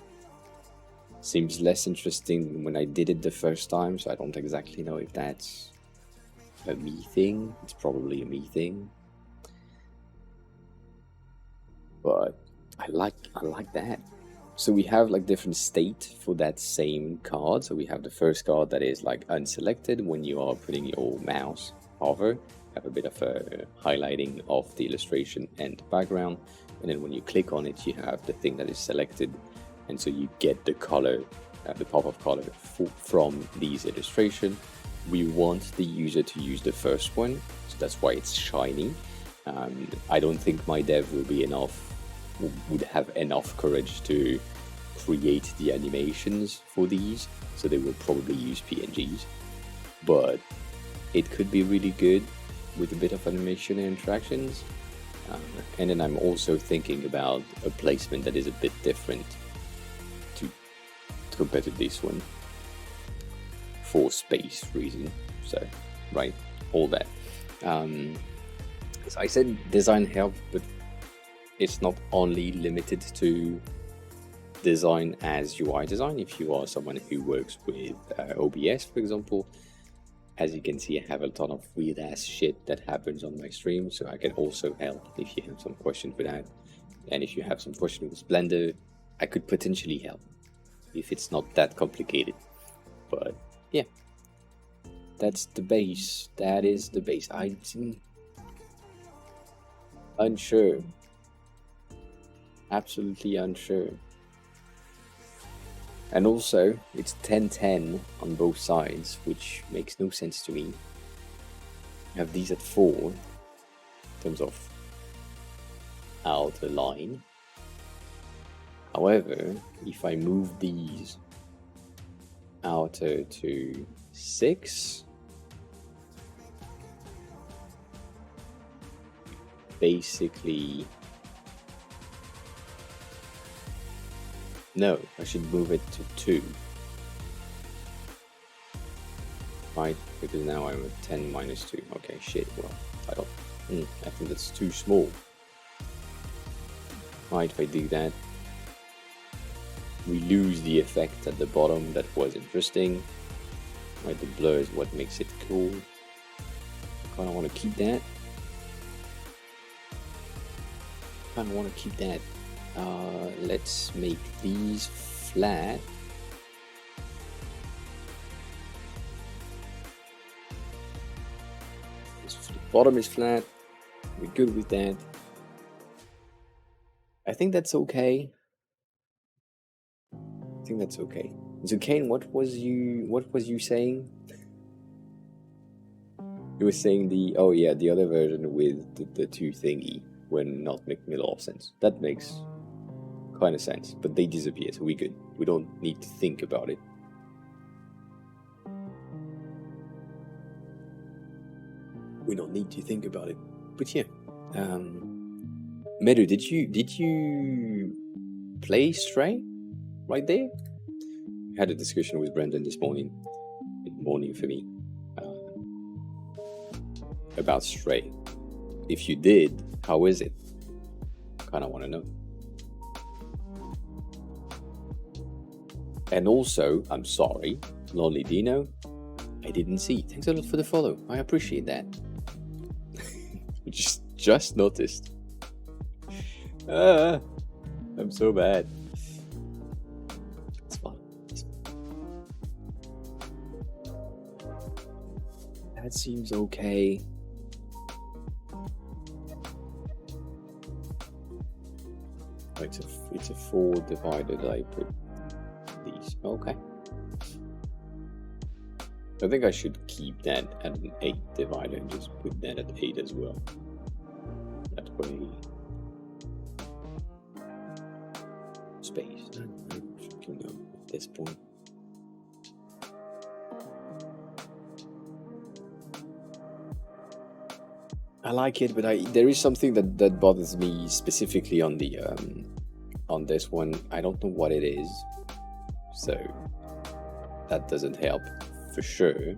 seems less interesting than when I did it the first time, so I don't exactly know if that's a me thing. It's probably a me thing. But I like that. So we have like different state for that same card. So we have the first card that is like unselected when you are putting your mouse over. Have a bit of a highlighting of the illustration and the background. And then when you click on it, you have the thing that is selected. And so you get the color, the pop-up color from these illustrations. We want the user to use the first one, so that's why it's shiny. I don't think my dev would have enough courage to create the animations for these, so they will probably use PNGs. But it could be really good with a bit of animation and interactions. And then I'm also thinking about a placement that is a bit different compared to this one, for space reason. So all that. So I said design help, but it's not only limited to design as UI design. If you are someone who works with OBS, for example, as you can see, I have a ton of weird ass shit that happens on my stream, so I can also help if you have some question for that. And if you have some question with Blender, I could potentially help if it's not that complicated. But yeah, that's the base. That is the base. I'm unsure. Absolutely unsure. And also, it's 10-10 on both sides, which makes no sense to me. I have these at 4 in terms of outer line. However, if I move these outer to 6, basically, no, I should move it to 2, right? Because now I'm at 10 minus 2. Okay, shit. Well, I think that's too small. Right, if I do that, we lose the effect at the bottom that was interesting. Right, the blur is what makes it cool. I kind of want to keep that. Let's make these flat. So the bottom is flat. We're good with that. I think that's okay. So Kane, what was you saying? You were saying the other version with the two thingy when not making a lot of sense. That makes kind of sense, but they disappear, so we're good. We don't need to think about it. We don't need to think about it. But yeah, Medu, did you play Stray right there? I had a discussion with Brendan this morning. Good morning for me. About Stray. If you did, how is it? Kind of want to know. And also, I'm sorry, Lonely Dino, I didn't see. Thanks a lot for the follow. I appreciate that. just noticed. I'm so bad. It's fine. That seems okay. It's a 4 divided. I put these. Okay. I think I should keep that at an 8 divided and just put that at 8 as well. That way. Space. I don't know at this point. I like it, but there is something that bothers me specifically on the on this one. I don't know what it is, so that doesn't help for sure.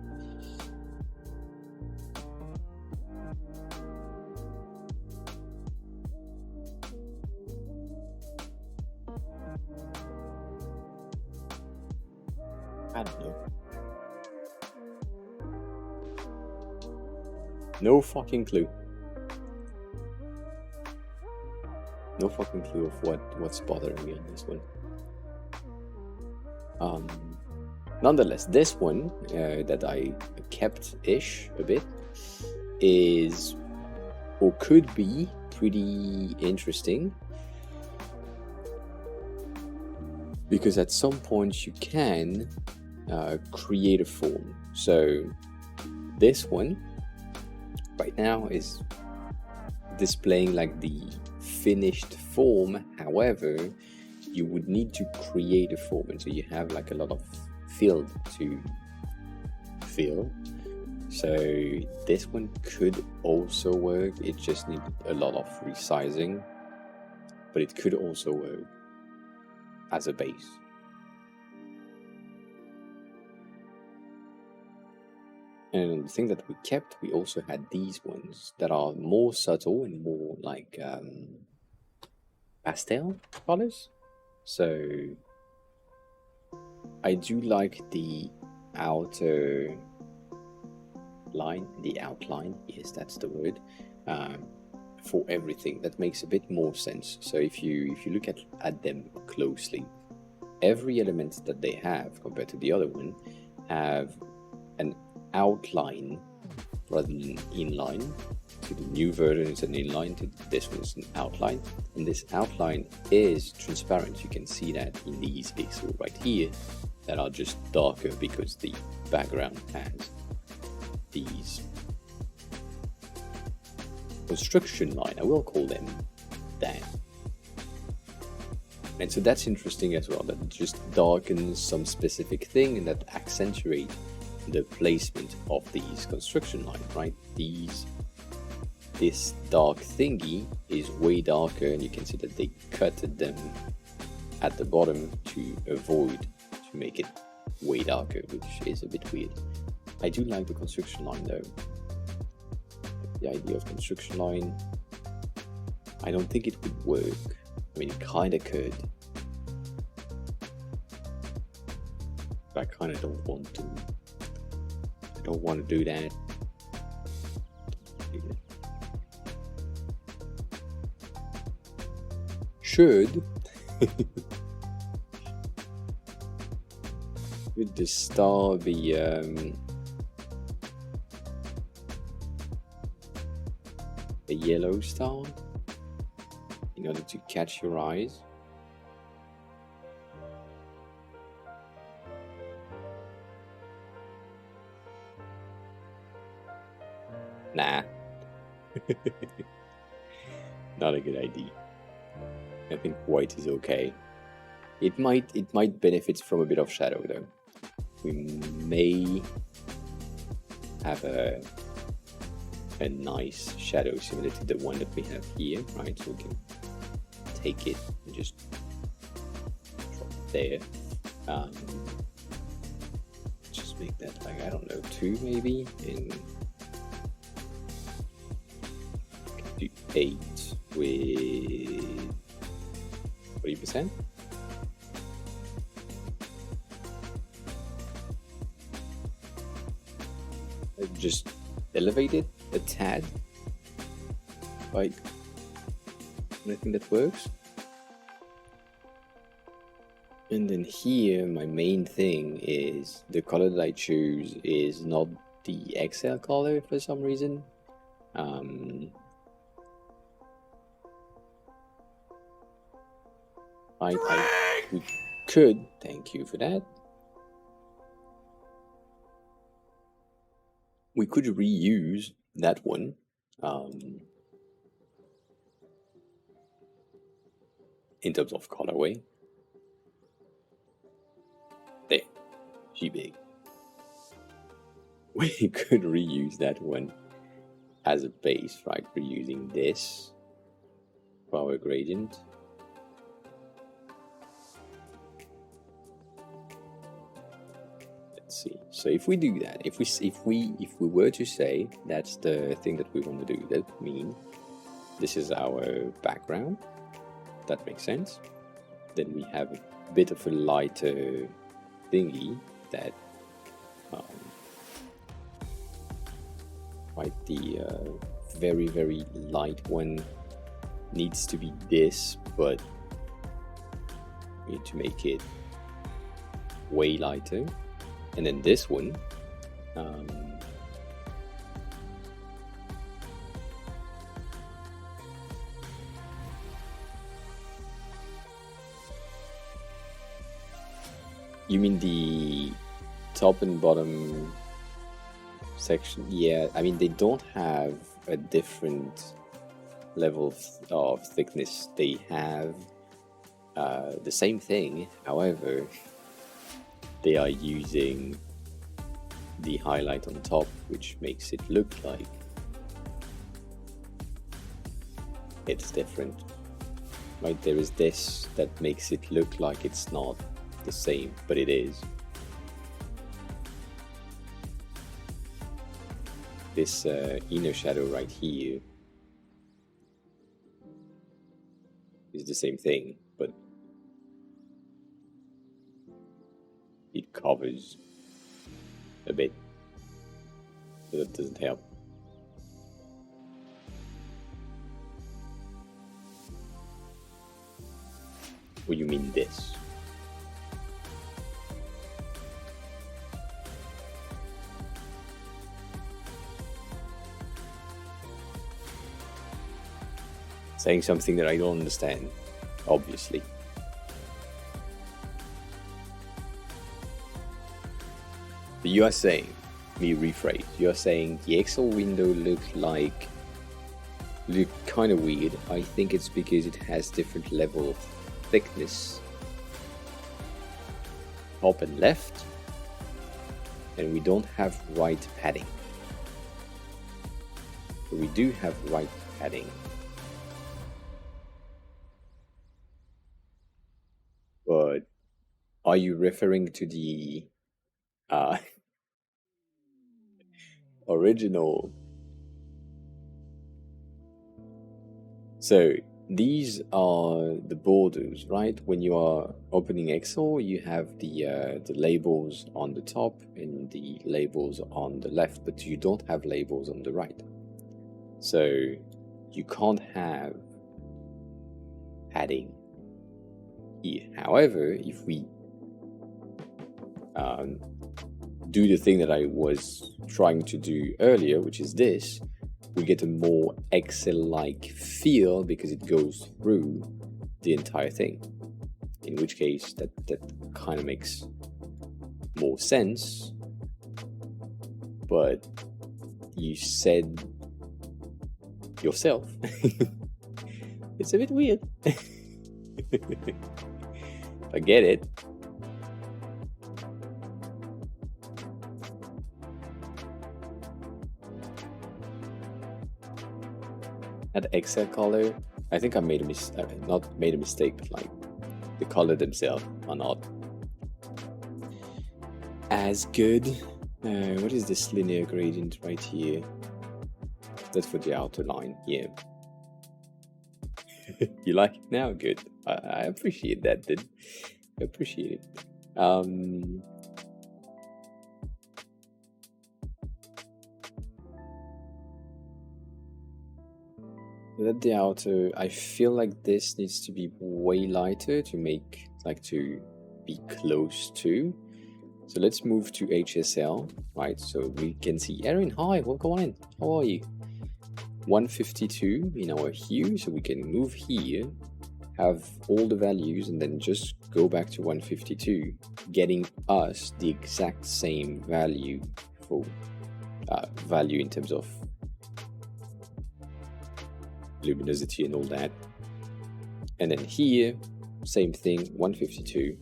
I don't know. No fucking clue. No fucking clue of what's bothering me on this one. Nonetheless, this one that I kept-ish a bit is, or could be, pretty interesting. Because at some point you can create a form. So this one right now is displaying like the finished form. However, you would need to create a form, and so you have like a lot of field to fill. So this one could also work. It just needs a lot of resizing, but it could also work as a base. And the thing that we kept, we also had these ones that are more subtle and more like pastel colors. So I do like the outer line, the outline, yes, that's the word, for everything. That makes a bit more sense. So if you look at them closely, every element that they have compared to the other one have an outline rather than inline. To the new version it's an inline, to this one it's an outline, and this outline is transparent. You can see that in these pixels right here that are just darker because the background has these construction line, I will call them that. And so that's interesting as well, that just darkens some specific thing and that accentuates the placement of these construction lines, right? This dark thingy is way darker, and you can see that they cut them at the bottom to avoid to make it way darker, which is a bit weird. I do like the construction line though. The idea of construction line, I don't think it would work. I mean, it kind of could. But I kind of don't want to. I don't want to do that. Should would the star be a yellow star in order to catch your eyes? Nah. Not a good idea. I think white is okay. It might benefit from a bit of shadow though. We may have a nice shadow similar to the one that we have here, right? So we can take it and just drop it there. Just make that like, I don't know, 2 maybe, and do 8 with 40%. Just elevate it a tad. Right. I think that works. And then here, my main thing is the color that I choose is not the Excel color for some reason. We could, thank you for that. We could reuse that one. In terms of colorway. There, she big. We could reuse that one as a base, right? We're using this for our gradient. Let's see. So if we do that, if we were to say that's the thing that we want to do, that means this is our background. That makes sense. Then we have a bit of a lighter thingy that right, the very, very light one needs to be this, but we need to make it way lighter. And then this one you mean the top and bottom section? Yeah, I mean, they don't have a different level of thickness. They have the same thing. However, they are using the highlight on top, which makes it look like it's different. Right, there is this that makes it look like it's not the same, but it is. This inner shadow right here is the same thing, but it covers a bit, so that doesn't help. What do you mean this? Saying something that I don't understand, obviously. But you are saying, let me rephrase, you are saying the Excel window look kind of weird. I think it's because it has different level of thickness, top and left, and we don't have right padding. But we do have right padding. But are you referring to the original? So these are the borders, right? When you are opening Excel, you have the labels on the top and the labels on the left, but you don't have labels on the right. So you can't have padding here. However, if we do the thing that I was trying to do earlier, which is this, we get a more Excel-like feel because it goes through the entire thing. In which case, that kind of makes more sense. But you said yourself. It's a bit weird. I get it. That Excel color, I think I made a not made a mistake, but like the color themselves are not as good. What is this linear gradient right here? That's for the outer line, yeah. You like it now? Good. I appreciate that, then. I appreciate it. At the outer, I feel like this needs to be way lighter to make, like, to be close to. So let's move to HSL, right? So we can see Erin. Hi, welcome on in. How are you? 152 in our hue, so we can move here, have all the values, and then just go back to 152, getting us the exact same value for value in terms of luminosity and all that. And then here, same thing, 152,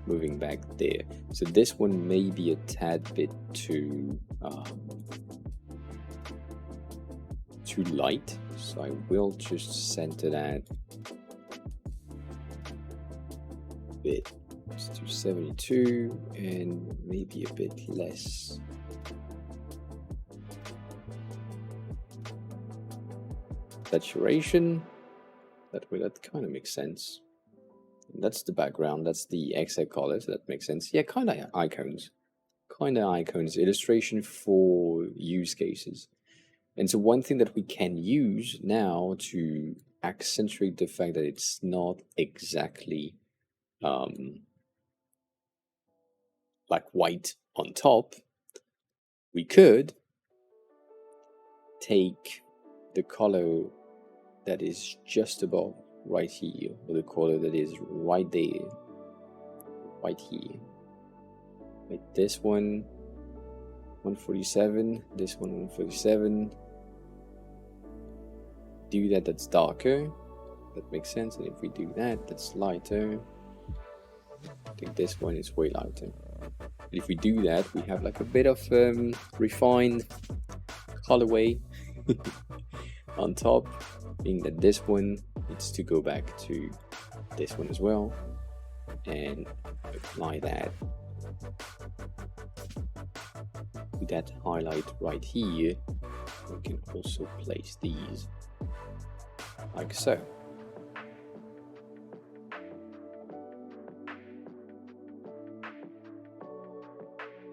moving back there. So this one may be a tad bit too light, so I will just center that a bit to 72 and maybe a bit less. Saturation, that kind of makes sense. And that's the background, that's the XA color, so that makes sense. Yeah, kind of icons, illustration for use cases. And so one thing that we can use now to accentuate the fact that it's not exactly like white on top, we could take the color that is just above right here, or the color that is right there, right here. Like this one, 147, this one, 147. Do that, that's darker. That makes sense. And if we do that, that's lighter. I think this one is way lighter. And if we do that, we have like a bit of refined colorway on top, meaning that this one needs to go back to this one as well, and apply that with that highlight right here. We can also place these like so.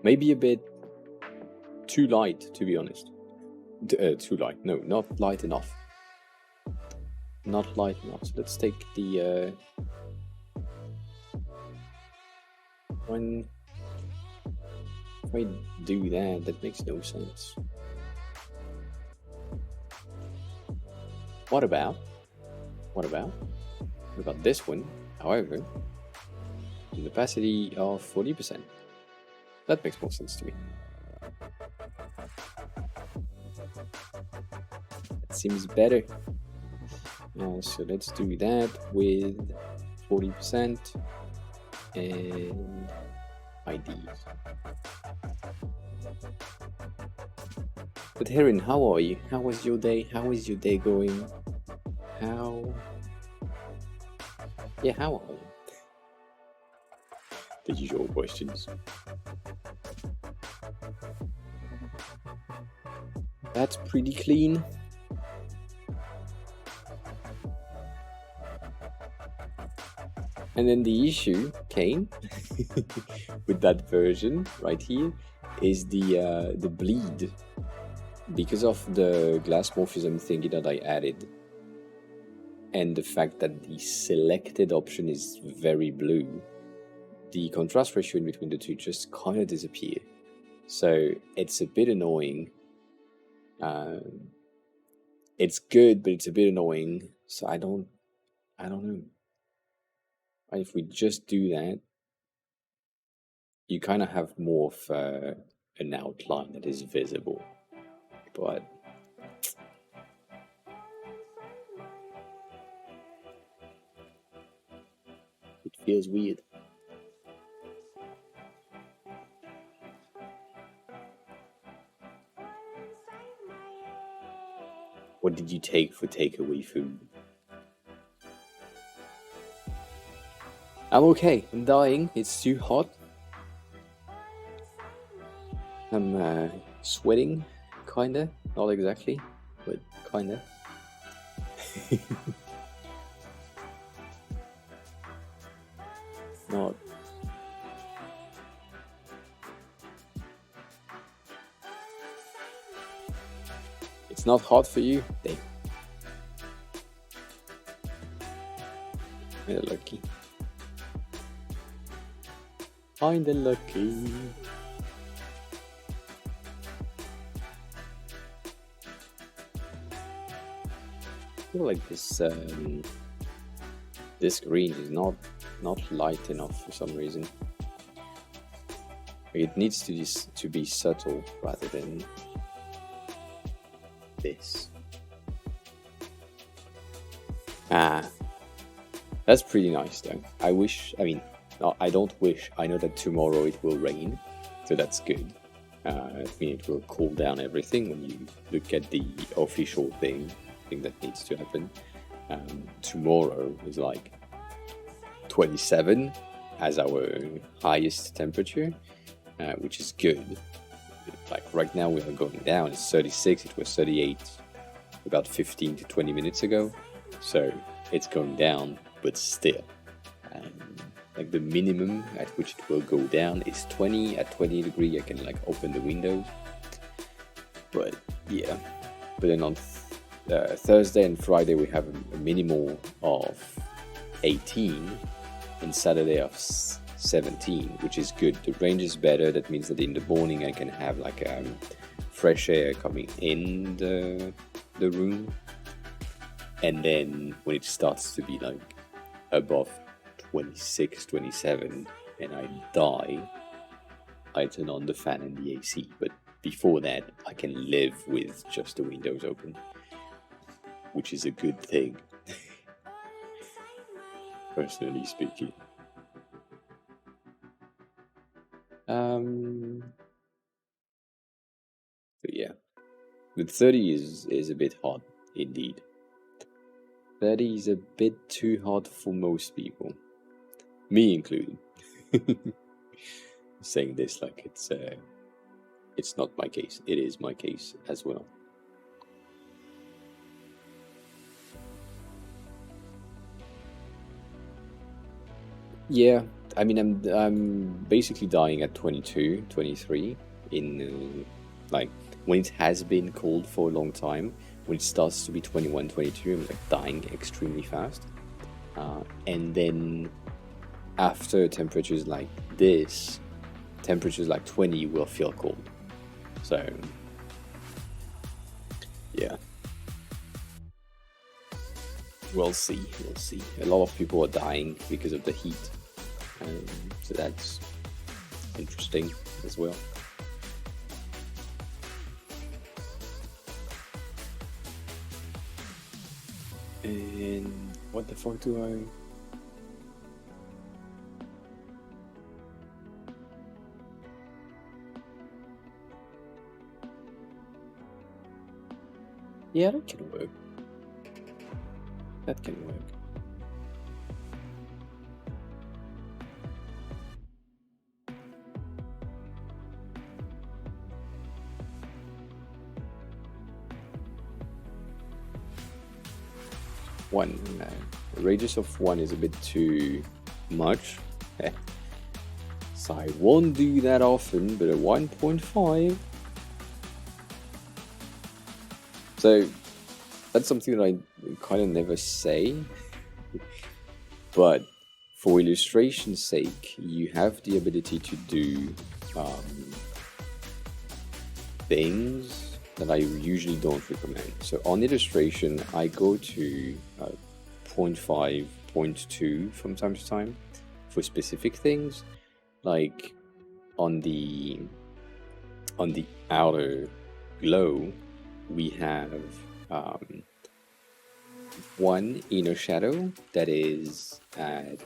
Maybe a bit too light, to be honest. Too light. No, not light enough. Not light enough. So let's take the one. If I do that, that makes no sense. What about this one? However, an opacity of 40%. That makes more sense to me. That seems better. So let's do that with 40% and IDs. But Heron, how are you? How was your day? How is your day going? How are you? The usual questions. That's pretty clean. And then the issue came with that version right here is the bleed. Because of the glass morphism thingy that I added, and the fact that the selected option is very blue, the contrast ratio in between the two just kind of disappear. So it's a bit annoying. It's good, but it's a bit annoying. So I don't know. If we just do that, you kind of have more of an outline that is visible. But Feels weird. What did you take for takeaway food? I'm okay. I'm dying. It's too hot. I'm sweating, kinda. Not exactly, but kinda. Not. It's not hot for you? Dang. Kinda lucky. Kinda lucky. I feel like this green is not light enough for some reason. It needs to be subtle rather than this. That's pretty nice though. I mean, no, I don't wish. I know that tomorrow it will rain, so that's good. I mean, it will cool down everything when you look at the official thing that needs to happen. Tomorrow is like 27 as our highest temperature, which is good. Like right now we are going down. It's 36. It was 38 about 15 to 20 minutes ago, so it's going down, but still. Like the minimum at which it will go down is 20. At 20 degrees I can like open the windows. But yeah, but then on Thursday and Friday we have a minimal of 18 and Saturday of 17, which is good. The range is better. That means that in the morning I can have like fresh air coming in the room, and then when it starts to be like above 26, 27 and I die, I turn on the fan and the AC. But before that I can live with just the windows open, which is a good thing. Personally speaking. So yeah, but 30 is a bit hot indeed. 30 is a bit too hot for most people, me included. Saying this like it's not my case. It is my case as well. Yeah, I mean, I'm basically dying at 22, 23 in like when it has been cold for a long time. When it starts to be 21, 22, I'm like dying extremely fast. And then after temperatures like this, temperatures like 20 will feel cold. So yeah, we'll see. A lot of people are dying because of the heat. So that's interesting as well. And what the fuck do I... Yeah, that can work. That can work. One, the radius of 1 is a bit too much. So I won't do that often, but a 1.5. So that's something that I kind of never say. But for illustration's sake, you have the ability to do things that I usually don't recommend. So on illustration, I go to 0.5, 0.2 from time to time for specific things, like on the outer glow, we have one inner shadow that is at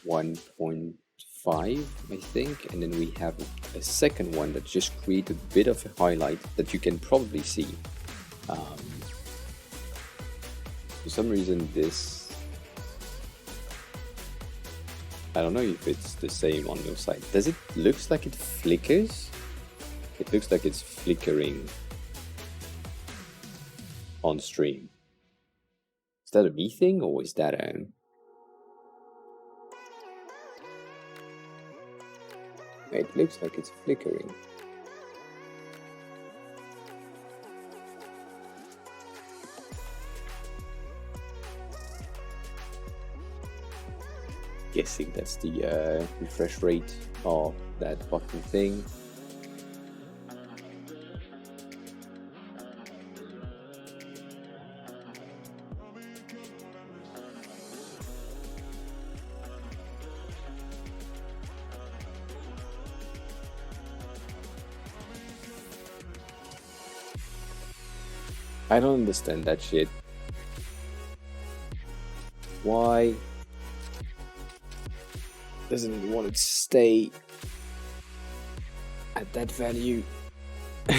1.5, I think, and then we have a second one that just creates a bit of a highlight that you can probably see. For some reason this, I don't know if it's the same on your side. Does it looks like it flickers? It looks like it's flickering on stream. Is that a me thing or is that a... It looks like it's flickering. Guessing that's the refresh rate of that fucking thing. I don't understand that shit. Why doesn't it want to stay at that value? I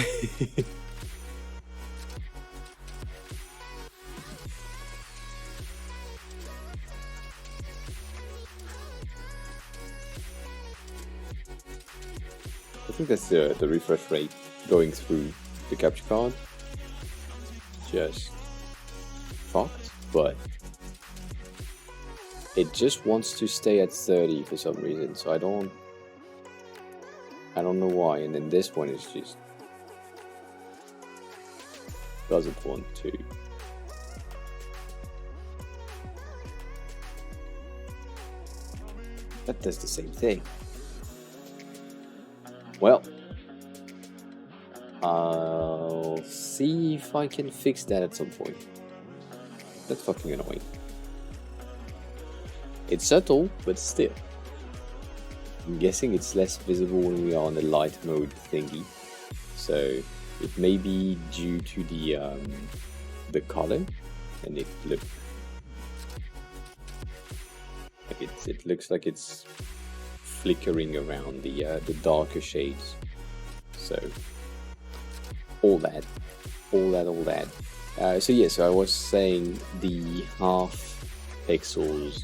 think that's the refresh rate going through the capture card. Just fucked, but it just wants to stay at 30 for some reason, so I don't know why. And then this one is just doesn't want to. That does the same thing. Well, I'll see if I can fix that at some point. That's fucking annoying. It's subtle, but still. I'm guessing it's less visible when we are on the light mode thingy. So it may be due to the color, and it looks like it's flickering around the darker shades. So all that. So yeah, so I was saying the half pixels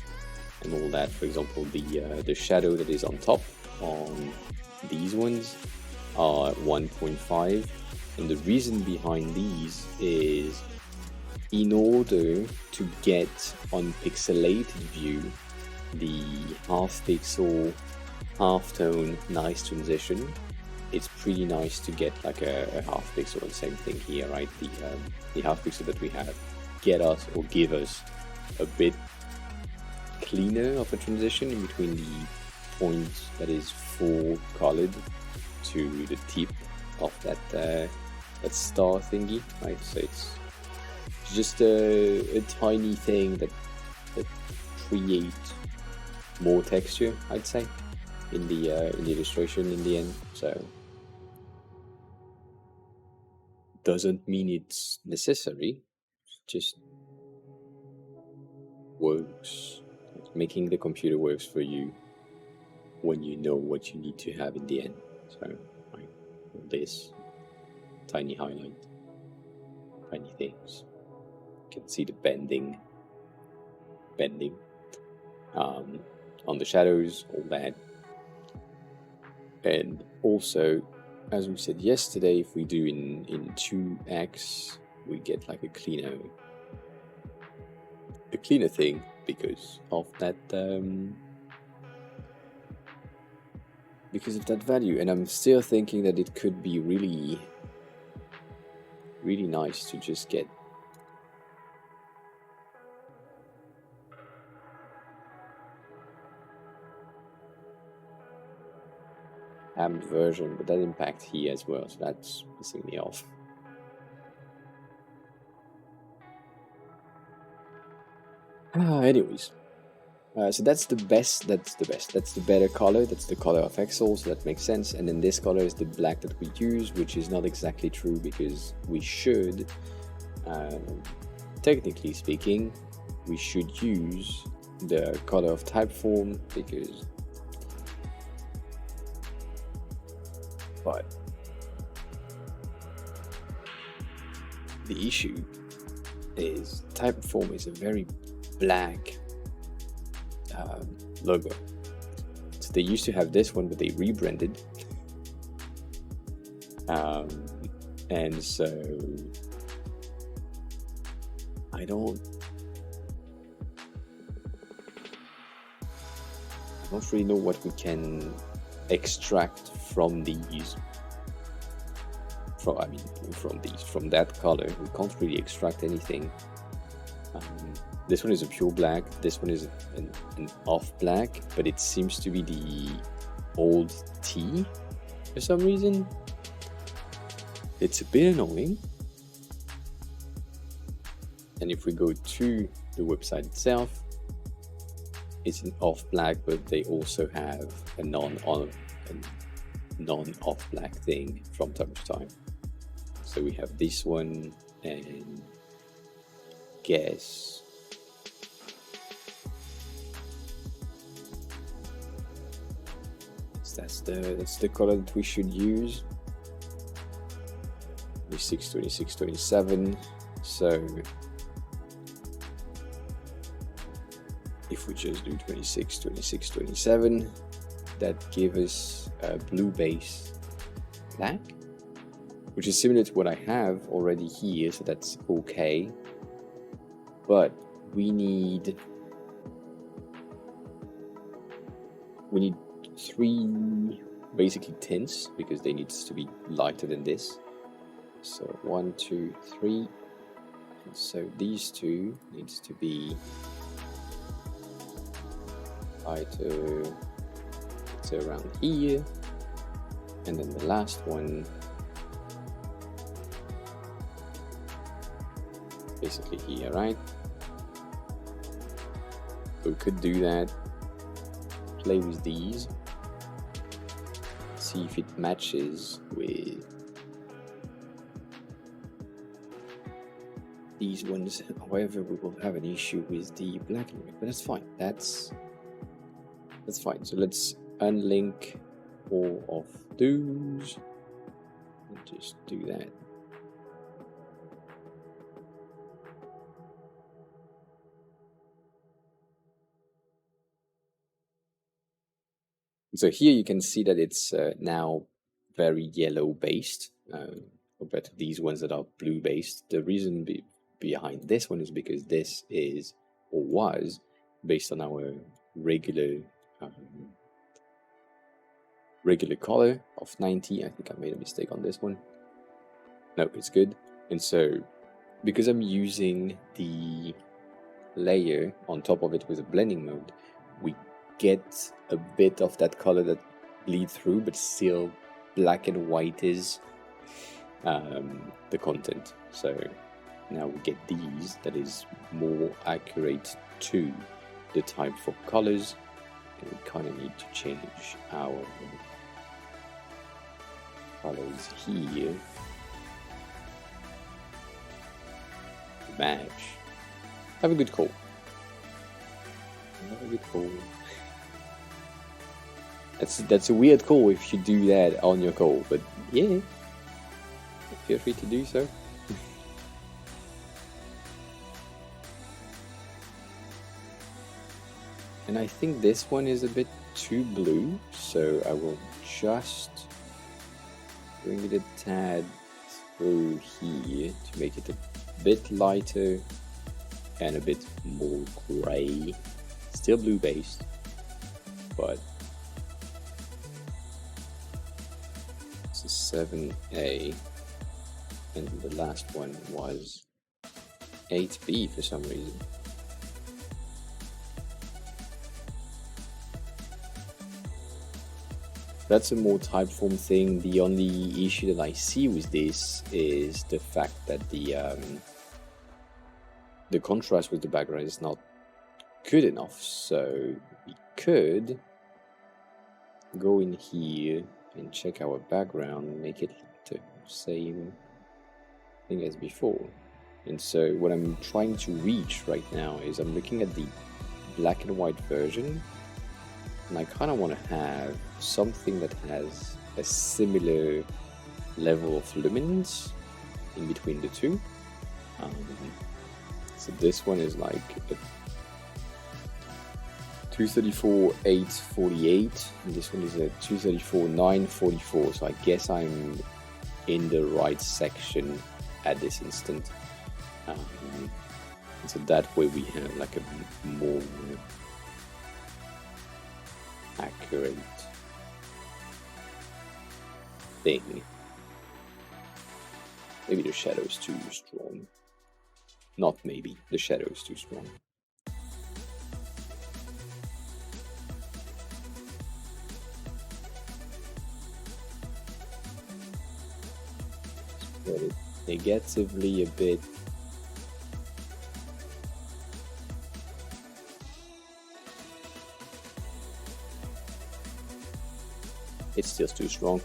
and all that. For example, the shadow that is on top on these ones are 1.5, and the reason behind these is in order to get on pixelated view the half pixel, half tone, nice transition. It's pretty nice to get like a half pixel, and same thing here, right? The half pixel that we have give us a bit cleaner of a transition in between the point that is full colored to the tip of that star thingy, right? So it's just a tiny thing that creates more texture, I'd say, in the illustration in the end. So doesn't mean it's necessary, just works. Making the computer works for you when you know what you need to have in the end. So right, this tiny highlight, tiny things. You can see the bending on the shadows, all that. And also, as we said yesterday, if we do in 2x, we get like a cleaner thing because of that value. And I'm still thinking that it could be really nice to just get AMP version, but that impacts here as well, so that's pissing me off. Anyways, so that's the better color, that's the color of Excel, so that makes sense. And then this color is the black that we use, which is not exactly true because we should, technically speaking, we should use the color of typeform because, but the issue is typeform is a very black logo. So they used to have this one, but they rebranded, and so I don't really know what we can extract from these. From that color, we can't really extract anything. This one is a pure black. This one is an off black, but it seems to be the old T for some reason. It's a bit annoying. And if we go to the website itself, it's an off black, but they also have a non-off black thing from time to time. So we have this one, and guess that's the color that we should use. 26, 26, 27. So if we just do 26, 26, 27, that gives us a blue base black, which is similar to what I have already here, so that's okay. But we need 3 basically tints because they need to be lighter than this. So 1, 2, 3, and so these two needs to be lighter. It's around here, and then the last one basically here, right? So we could do that. Play with these, see if it matches with these ones. However, we will have an issue with the black and white, but that's fine. That's fine. So let's unlink all of those and just do that. So here you can see that it's now very yellow based compared to these ones that are blue based. The reason behind this one is because this is or was based on our regular color of 90. I think I made a mistake on this one. No, it's good. And so because I'm using the layer on top of it with a blending mode, we get a bit of that color that bleed through, but still black and white is the content. So now we get these that is more accurate to the type for colors, and we kind of need to change our colors here to match. Have a good call. Have a good call. That's a weird call if you do that on your call, but yeah, feel free to do so. And I think this one is a bit too blue, so I will just bring it a tad through here to make it a bit lighter and a bit more grey. Still blue based, but this is 7A, and the last one was 8B for some reason. That's a more typeform thing. The only issue that I see with this is the fact that the contrast with the background is not good enough. So we could go in here and check our background, make it the same thing as before. And so what I'm trying to reach right now is I'm looking at the black and white version, and I kind of want to have something that has a similar level of luminance in between the two. So this one is like a 234/848, and this one is a 234/944. So I guess I'm in the right section at this instant. So that way we have like a more accurate thing. Maybe the shadow is too strong. Not maybe, the shadow is too strong. Spread it negatively a bit. It's still too strong.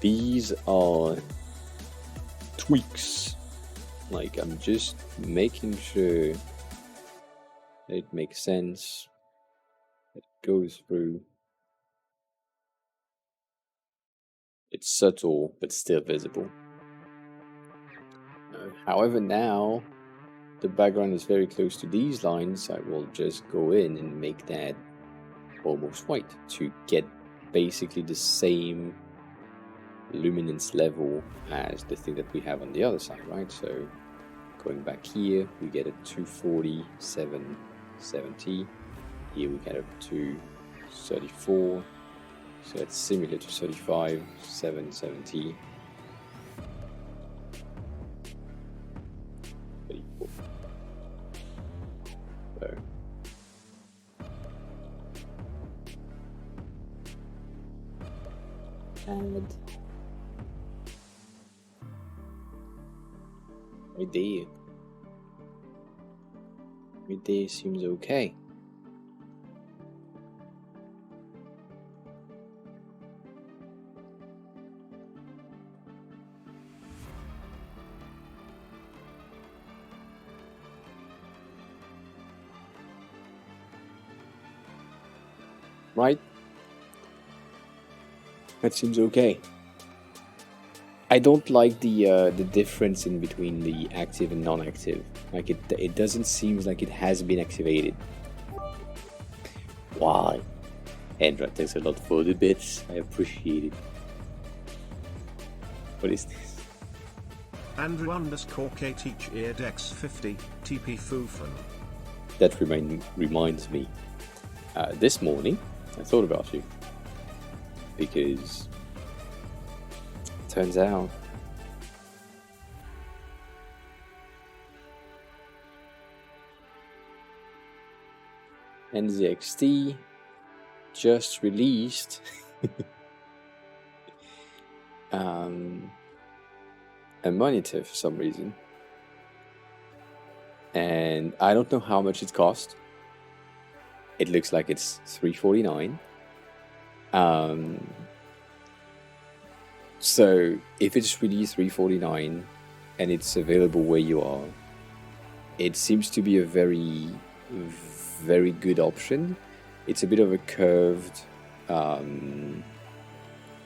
These are tweaks. Like, I'm just making sure that it makes sense, that it goes through. It's subtle, but still visible. However, now the background is very close to these lines. I will just go in and make that almost white to get basically the same luminance level as the thing that we have on the other side, right? So going back here, we get a 247/70. Here we get a 234. So it's similar to 35/770. 34. So add right there. Right there seems okay. Right? That seems okay. I don't like the difference in between the active and non-active. Like it doesn't seem like it has been activated. Why? Andra, thanks a lot for the bits. I appreciate it. What is this? Andrew_K teach eardex 50 TP Foofan. That reminds me. This morning, I thought about you because turns out NZXT just released a monitor for some reason, and I don't know how much it cost. It looks like it's $349. So if it's really $349 and it's available where you are, it seems to be a very, very good option. It's a bit of a curved,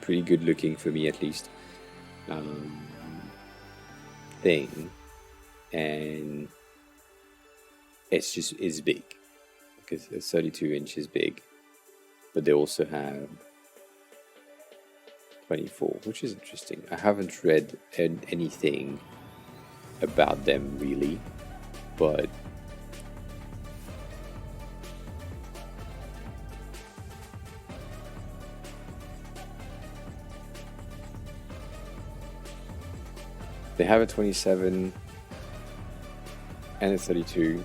pretty good looking for me at least, thing, and it's big because it's 32 inches big, but they also have 24, which is interesting. I haven't read anything about them really, but they have a 27 and a 32.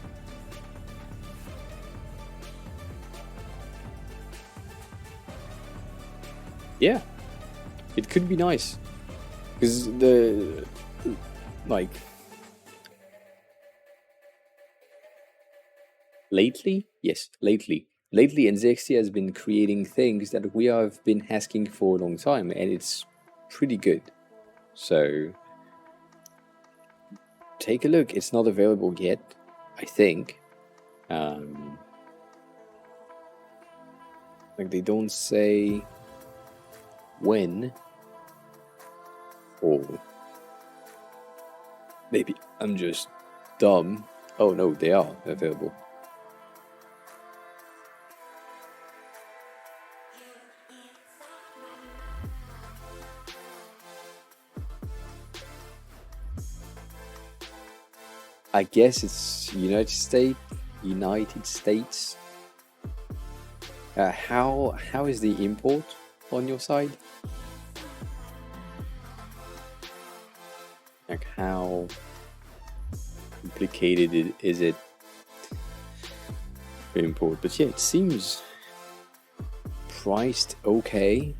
Yeah, it could be nice because lately NZXT has been creating things that we have been asking for a long time, and it's pretty good. So take a look. It's not available yet, I think, Like they don't say when, or maybe I'm just dumb. Oh no, they are available. I guess it's United States. How is the import on your side? Like how complicated is it to import? But yeah, it seems priced okay,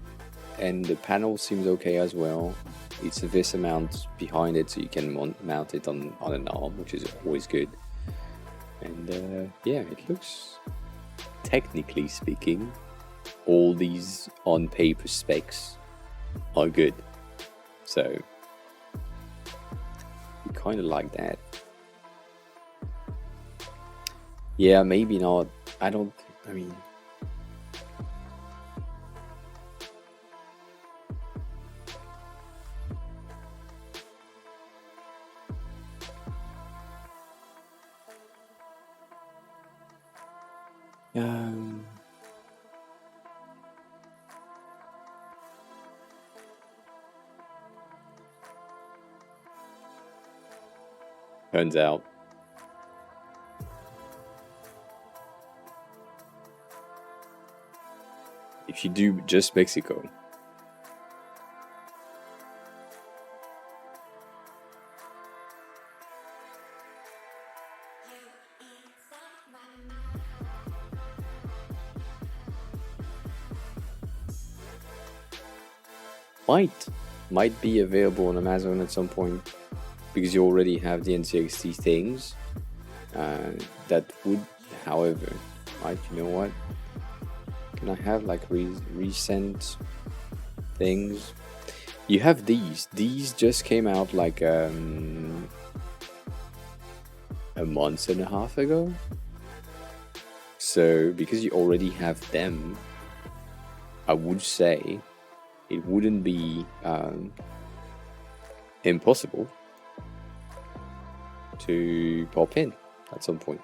and the panel seems okay as well. It's this amount behind it, so you can mount it on an arm, which is always good. And yeah, it looks, technically speaking, all these on paper specs are good. So you kind of like that. Yeah, maybe not. I mean, turns out if you do just Mexico, might be available on Amazon at some point, because you already have the NCXT things. That would, however, right? You know what? Can I have like recent things? You have these. These just came out like a month and a half ago. So because you already have them, I would say it wouldn't be impossible to pop in at some point.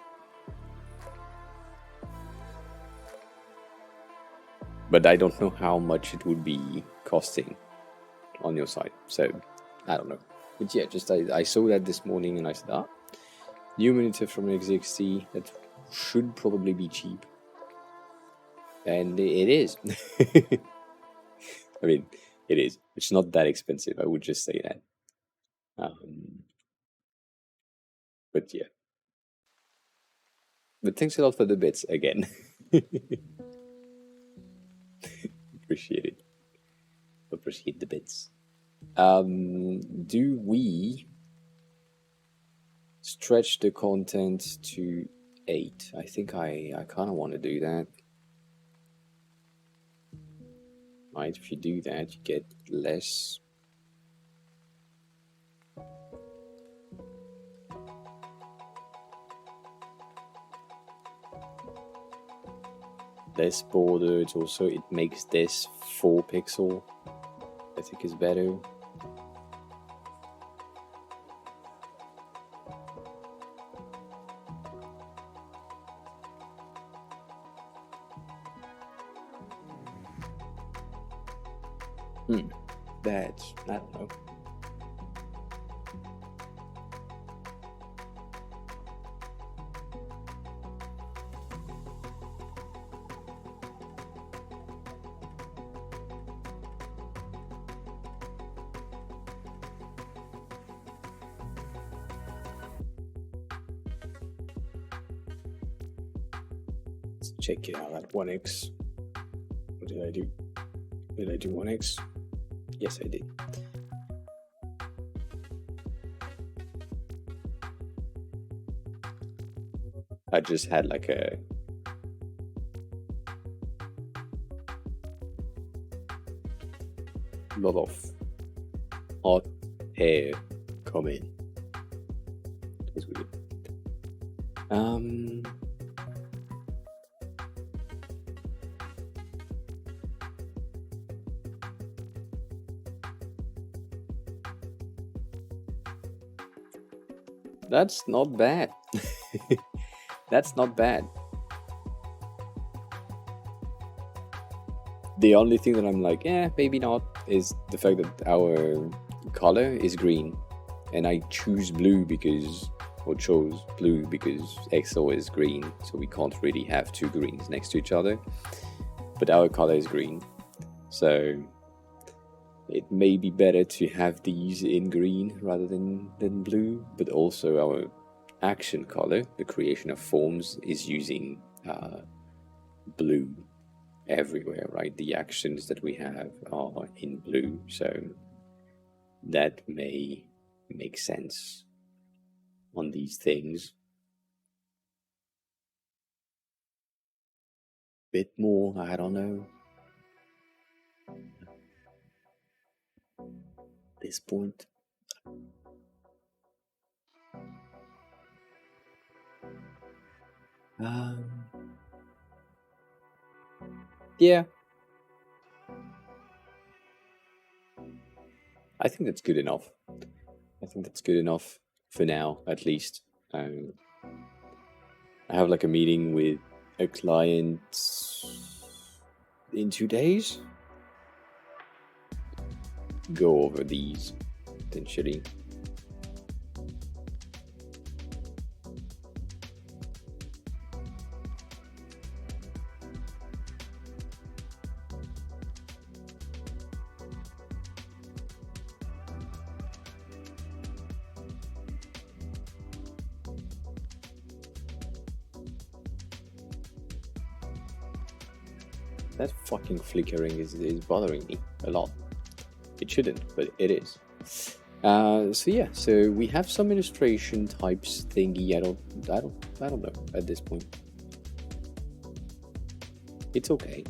But I don't know how much it would be costing on your side, so I don't know. But yeah, just I saw that this morning and I said, new monitor from NXT, that should probably be cheap. And it is. I mean, it is. It's not that expensive, I would just say that. But yeah. But thanks a lot for the bits again. Appreciate it. Appreciate the bits. Do we stretch the content to 8? I think I kind of want to do that. Right, if you do that, you get less. Less border. It also, it makes this 4 pixel. I think is better. That, I don't know. Let's check it out at 1x. What did I do? Did I do 1x? Yes, I did. I just had like a lot of hot air come in. It was weird. That's not bad. That's not bad. The only thing that I'm like, maybe not, is the fact that our color is green, and I choose blue because, or chose blue because EXO is green, so we can't really have two greens next to each other. But our color is green, so it may be better to have these in green rather than blue. But also our action color, the creation of forms, is using blue everywhere, right? The actions that we have are in blue, so that may make sense on these things. Bit more, I don't know. This point. Yeah. I think that's good enough. I think that's good enough for now, at least. I have like a meeting with a client in 2 days. Go over these, potentially. That fucking flickering is bothering me a lot. It shouldn't, but it is. So yeah, so we have some illustration types thingy. I don't know at this point. It's okay.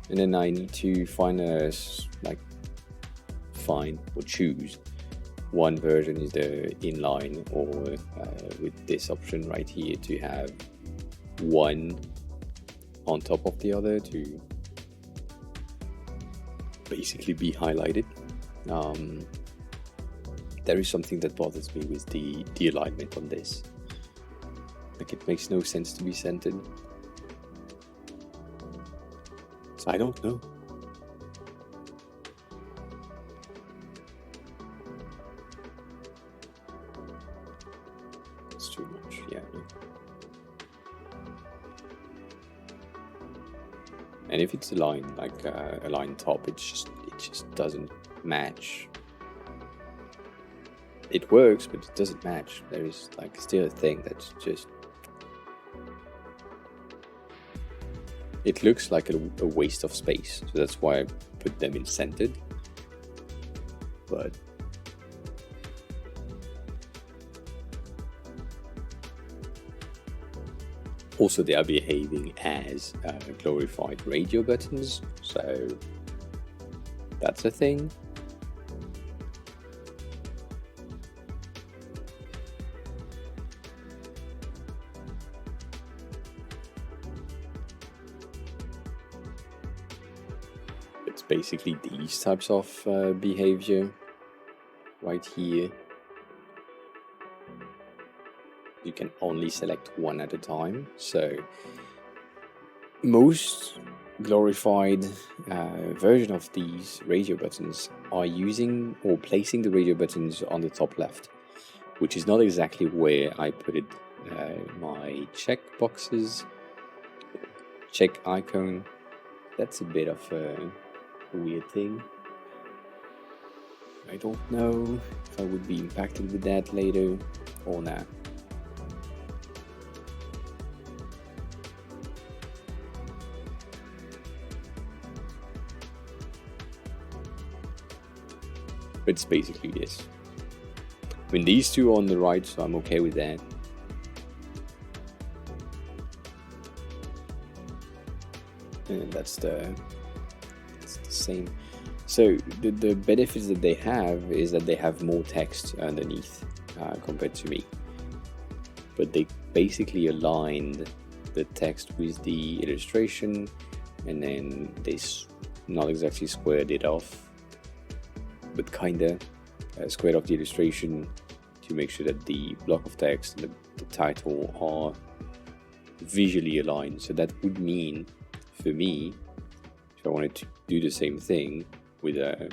And then I need to find or choose. One version is the inline, or with this option right here to have one on top of the other to basically be highlighted. There is something that bothers me with the alignment on this. Like, it makes no sense to be centered. So I don't know. It's too much, yeah. And if it's a line, like a line top, it just doesn't match. It works, but it doesn't match. There is like still a thing that's just... It looks like a waste of space, so that's why I put them in centered. But also they are behaving as glorified radio buttons, so that's a thing. It's basically these types of behavior right here. You can only select one at a time, so most glorified version of these radio buttons are using or placing the radio buttons on the top left, which is not exactly where I put it. My check boxes, check icon, that's a bit of a weird thing. I don't know if I would be impacted with that later or not. But it's basically this. I mean, these two are on the right, so I'm okay with that. And that's the same. So the benefits that they have is that they have more text underneath compared to me. But they basically aligned the text with the illustration, and then they not exactly squared it off, but kinda squared off the illustration to make sure that the block of text and the title are visually aligned. So that would mean, for me, if I wanted to do the same thing with an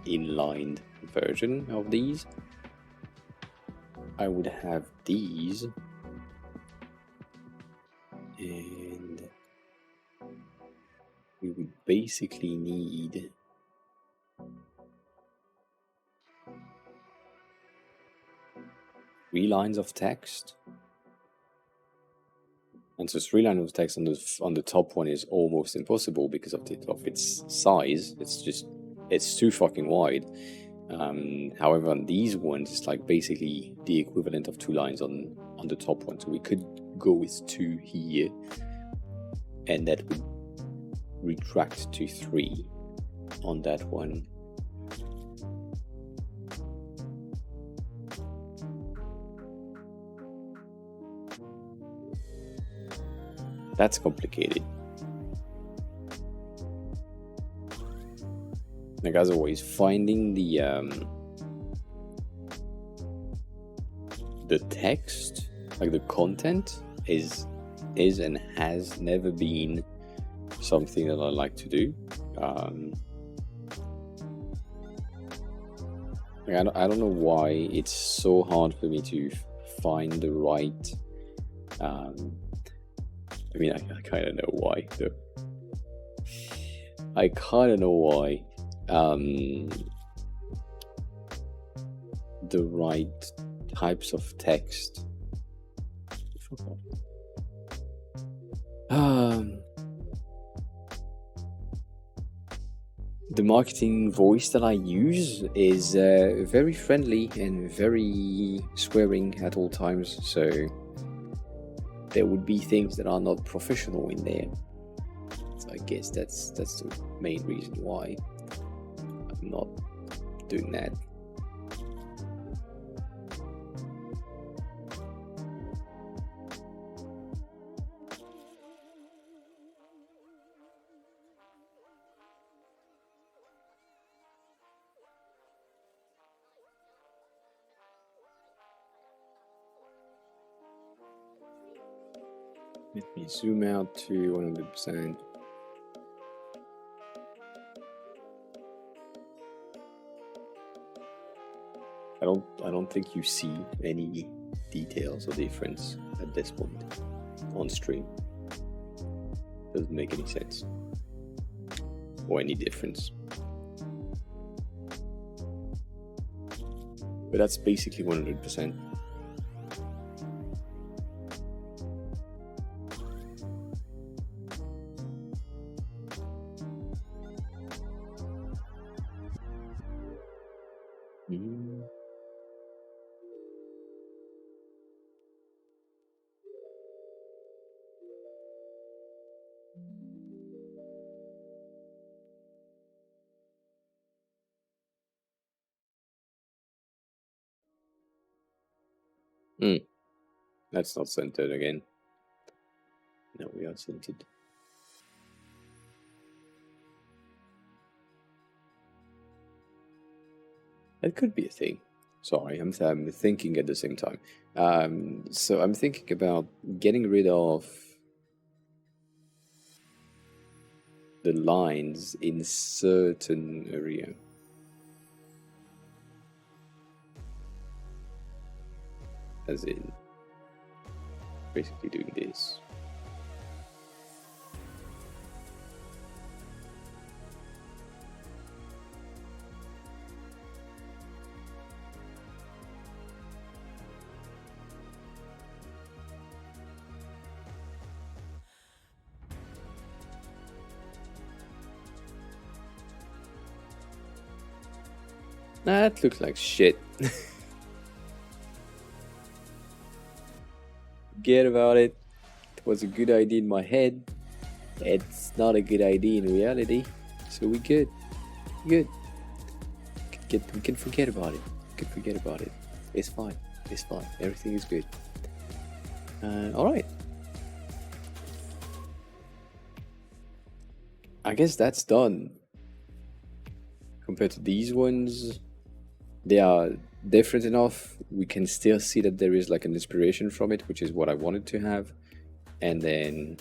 inlined version of these, I would have these, and we would basically need three lines of text. And so 3 lines of text on the top one is almost impossible because of its size. It's too fucking wide. However, on these ones, it's like basically the equivalent of 2 lines on the top one. So we could go with 2 here, and that would retract to 3 on that one. That's complicated. Like, as always, finding the text, like the content, is and has never been something that I like to do. Like, I don't know why it's so hard for me to find the right. I mean, I kind of know why, though. I kind of know why. The right types of text. The marketing voice that I use is very friendly and very swearing at all times, so there would be things that are not professional in there. So I guess that's the main reason why I'm not doing that. Let me zoom out to 100%. I don't think you see any details or difference at this point on stream. Doesn't make any sense or any difference. But that's basically 100%. That's not centered again. No, we are centered. That could be a thing. Sorry, I'm thinking at the same time. So I'm thinking about getting rid of the lines in certain area. As in, basically doing this. That looks like shit. Forget about it. It was a good idea in my head. It's not a good idea in reality. So we good. Good. We can forget about it. We can forget about it. It's fine. It's fine. Everything is good. Alright. I guess that's done. Compared to these ones, they are different enough. We can still see that there is like an inspiration from it, which is what I wanted to have. And then,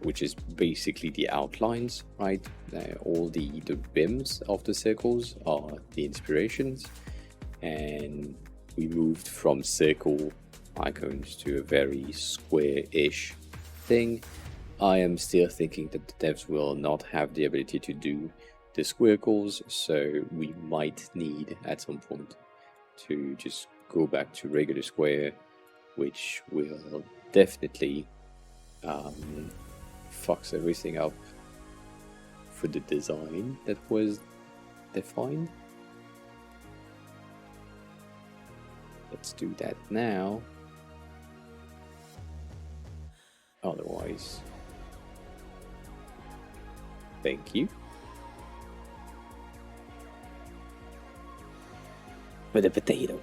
which is basically the outlines, right? All the rims of the circles are the inspirations. And we moved from circle icons to a very square-ish thing. I am still thinking that the devs will not have the ability to do the squircles, so we might need at some point to just go back to regular square, which will definitely fucks everything up for the design that was defined. Let's do that now. Otherwise, thank you. With a potato.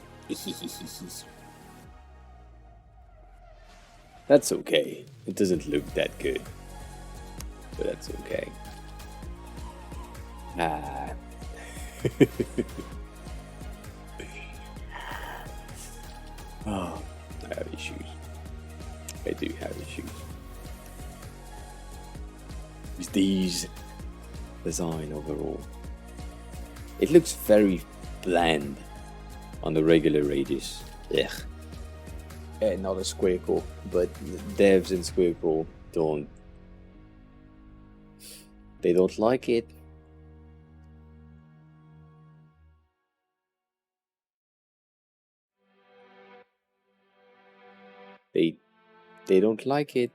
That's okay. It doesn't look that good. But that's okay. Ah. Oh, I have issues. I do have issues. With these design overall. It looks very bland on the regular radius. Ugh. And not a squircle, but devs in squircle they don't like it. They don't like it.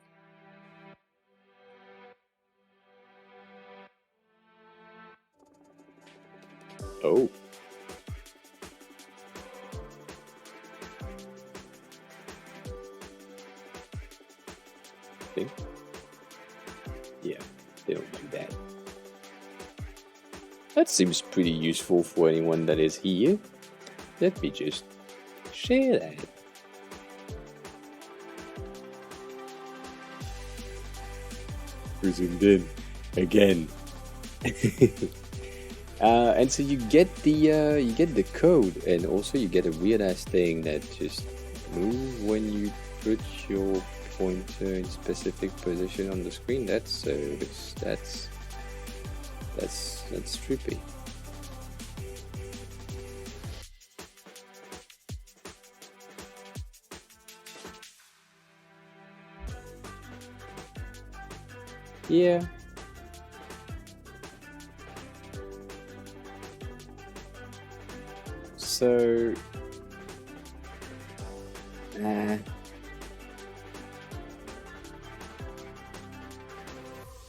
Oh. See? Yeah, they don't like that. That seems pretty useful for anyone that is here. Let me just share that. Zoomed in again. And so you get the code, and also you get a weird ass thing that just moves when you put your pointer in specific position on the screen. That's trippy. Yeah. So,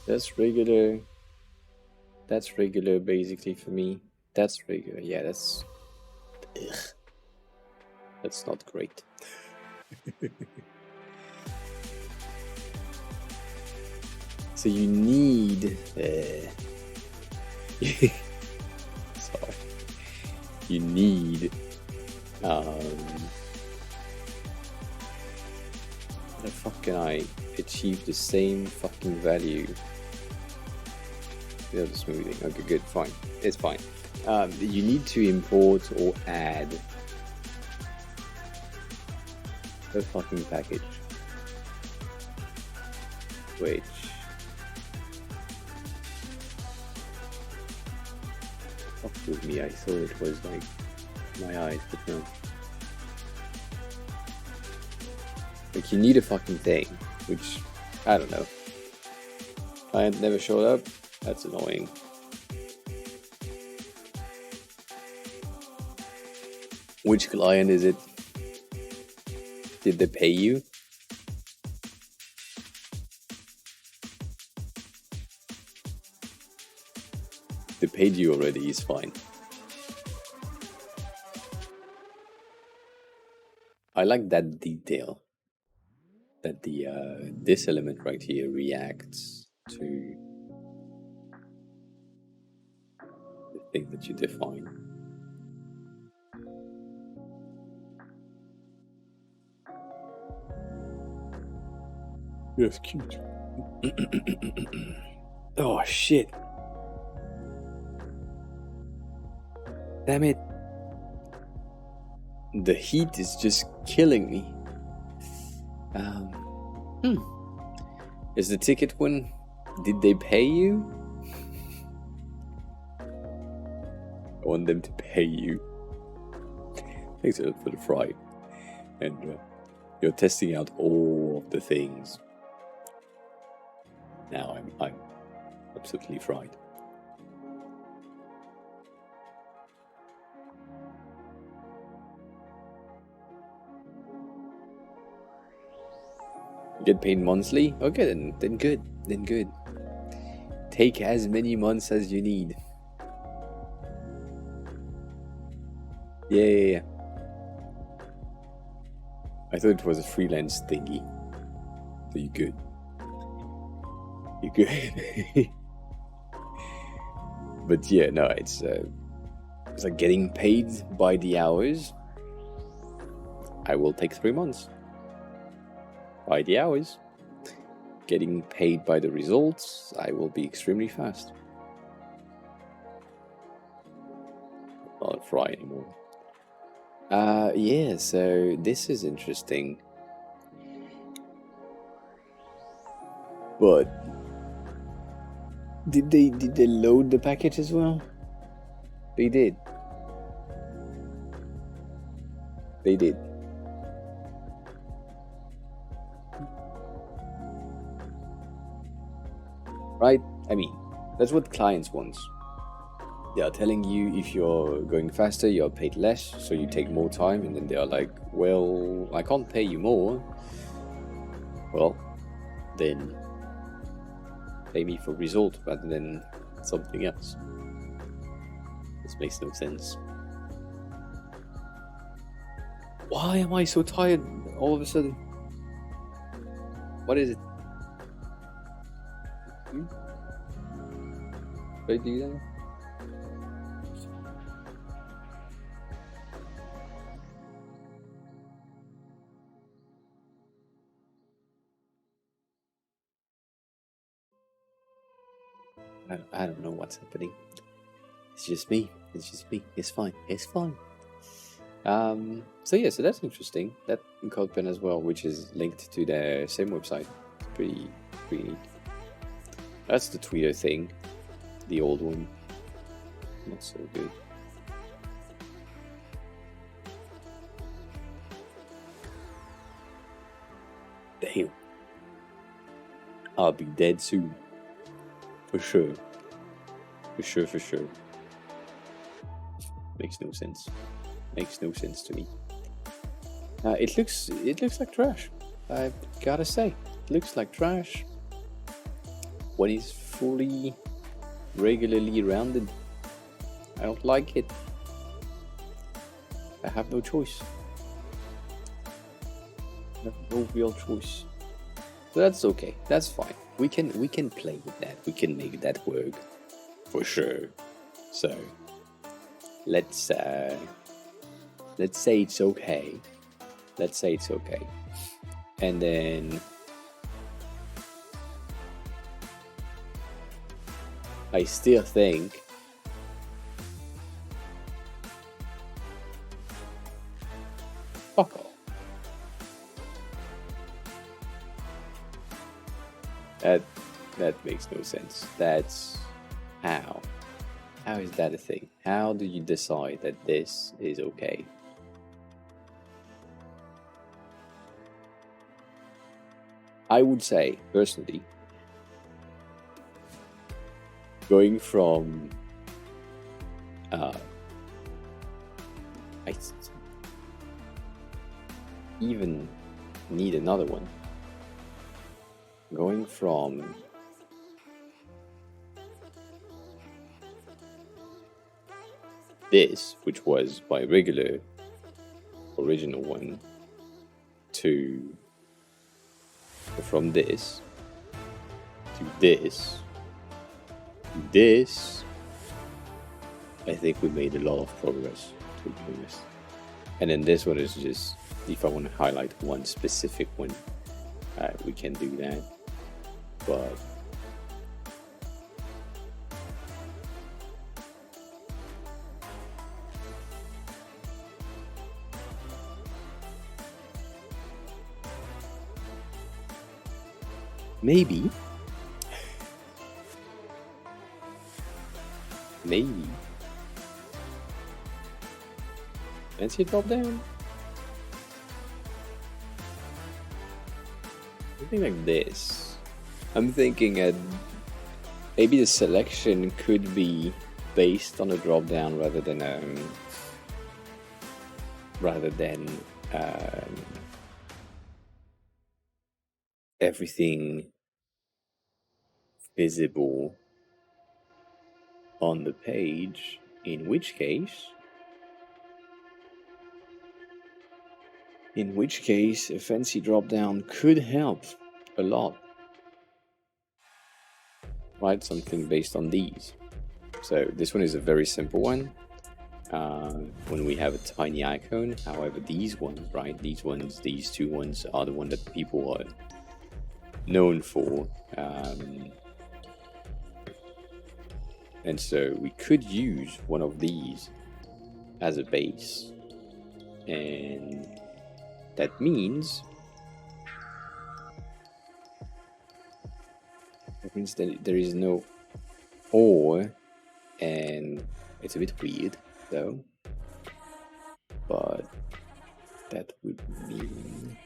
that's regular. That's regular, basically, for me. That's regular. Yeah, that's. Ugh. That's not great. So you need. Sorry. You need. How the fuck can I achieve the same fucking value? The smoothing. Okay, good, fine. It's fine. You need to import or add a fucking package, which fucked with me. I thought it was like my eyes, but no. Like, you need a fucking thing, which I don't know. Client never showed up. That's annoying. Which client is it? Did they pay you? They paid you already, it's fine. I like that detail. That the this element right here reacts to the thing that you define. Yes, cute. Oh shit. Damn it. The heat is just killing me. Is the ticket one? Did they pay you? I want them to pay you. Thanks a lot for the fry. And you're testing out all of the things. Now I'm absolutely fried. Get paid monthly? Okay, then good. Then good. Take as many months as you need. Yeah. I thought it was a freelance thingy. So you good. You good. But yeah, no, it's like getting paid by the hours. I will take 3 months. By the hours. Getting paid by the results, I will be extremely fast. Not a fry anymore. Yeah, so this is interesting. But did they load the package as well? They did. They did. Right? I mean, that's what clients want. They are telling you if you're going faster, you're paid less, so you take more time, and then they are like, well, I can't pay you more. Well, then pay me for result rather than something else. This makes no sense. Why am I so tired all of a sudden? What is it? Should I do that? I don't know what's happening. It's just me. It's just me. It's fine. It's fine. So yeah, so that's interesting. That code pen as well, which is linked to their same website. It's pretty neat. That's the Twitter thing. The old one. Not so good. Damn. I'll be dead soon. For sure. For sure. Makes no sense. Makes no sense to me. It looks like trash. I gotta say, it looks like trash. When it's fully regularly rounded, I don't like it. I have no choice. I have no real choice. So that's okay. That's fine. We can play with that. We can make that work for sure. So let's say it's okay. Let's say it's okay. And then I still think fuck off. That makes no sense. That's how. How is that a thing? How do you decide that this is okay? I would say, personally, going from I even need another one. Going from this, which was my regular original one, to from this to this to this, I think we made a lot of progress, to be honest. And then this one is just, if I want to highlight one specific one, we can do that. But maybe fancy drop down. Something like this. I'm thinking maybe the selection could be based on a drop down rather than everything visible on the page, in which case a fancy drop down could help a lot. Right, something based on these. So this one is a very simple one. When we have a tiny icon, however, these ones, right? These two ones are the one that people are known for. And so we could use one of these as a base, and that means that there is no or, and it's a bit weird though, but that would mean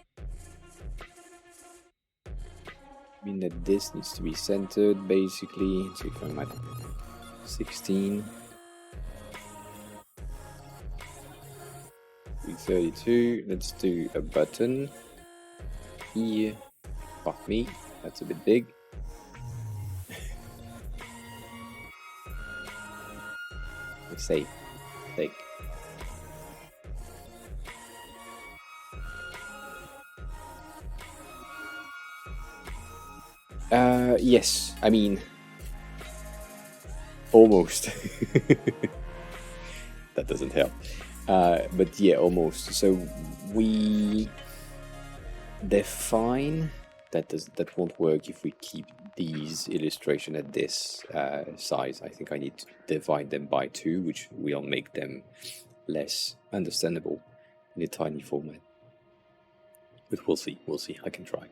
that this needs to be centered basically. So if I'm at 16, 32, let's do a button here. Fuck me, that's a bit big. Let's say take. Yes, I mean almost. That doesn't help. But yeah, almost. So we define that won't work if we keep these illustration at this size. I think I need to divide them by 2, which will make them less understandable in a tiny format. But we'll see. I can try.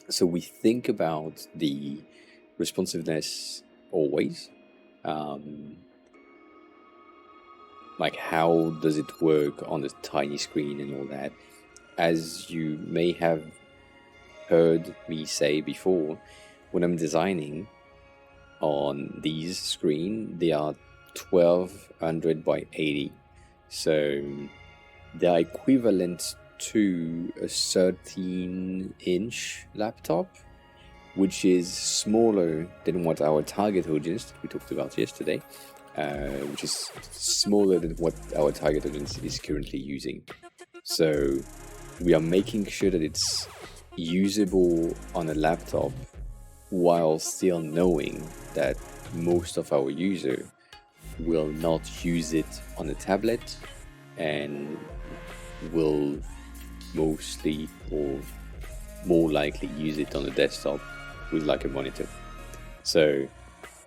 So we think about the responsiveness always. Like how does it work on a tiny screen and all that. As you may have heard me say before, when I'm designing on these screen, they are 1200 by 80. So they are equivalent to a 13-inch laptop, which is smaller than what our target audience we talked about yesterday, which is smaller than what our target audience is currently using. So we are making sure that it's usable on a laptop while still knowing that most of our users will not use it on a tablet and will mostly or more likely use it on a desktop with like a monitor. So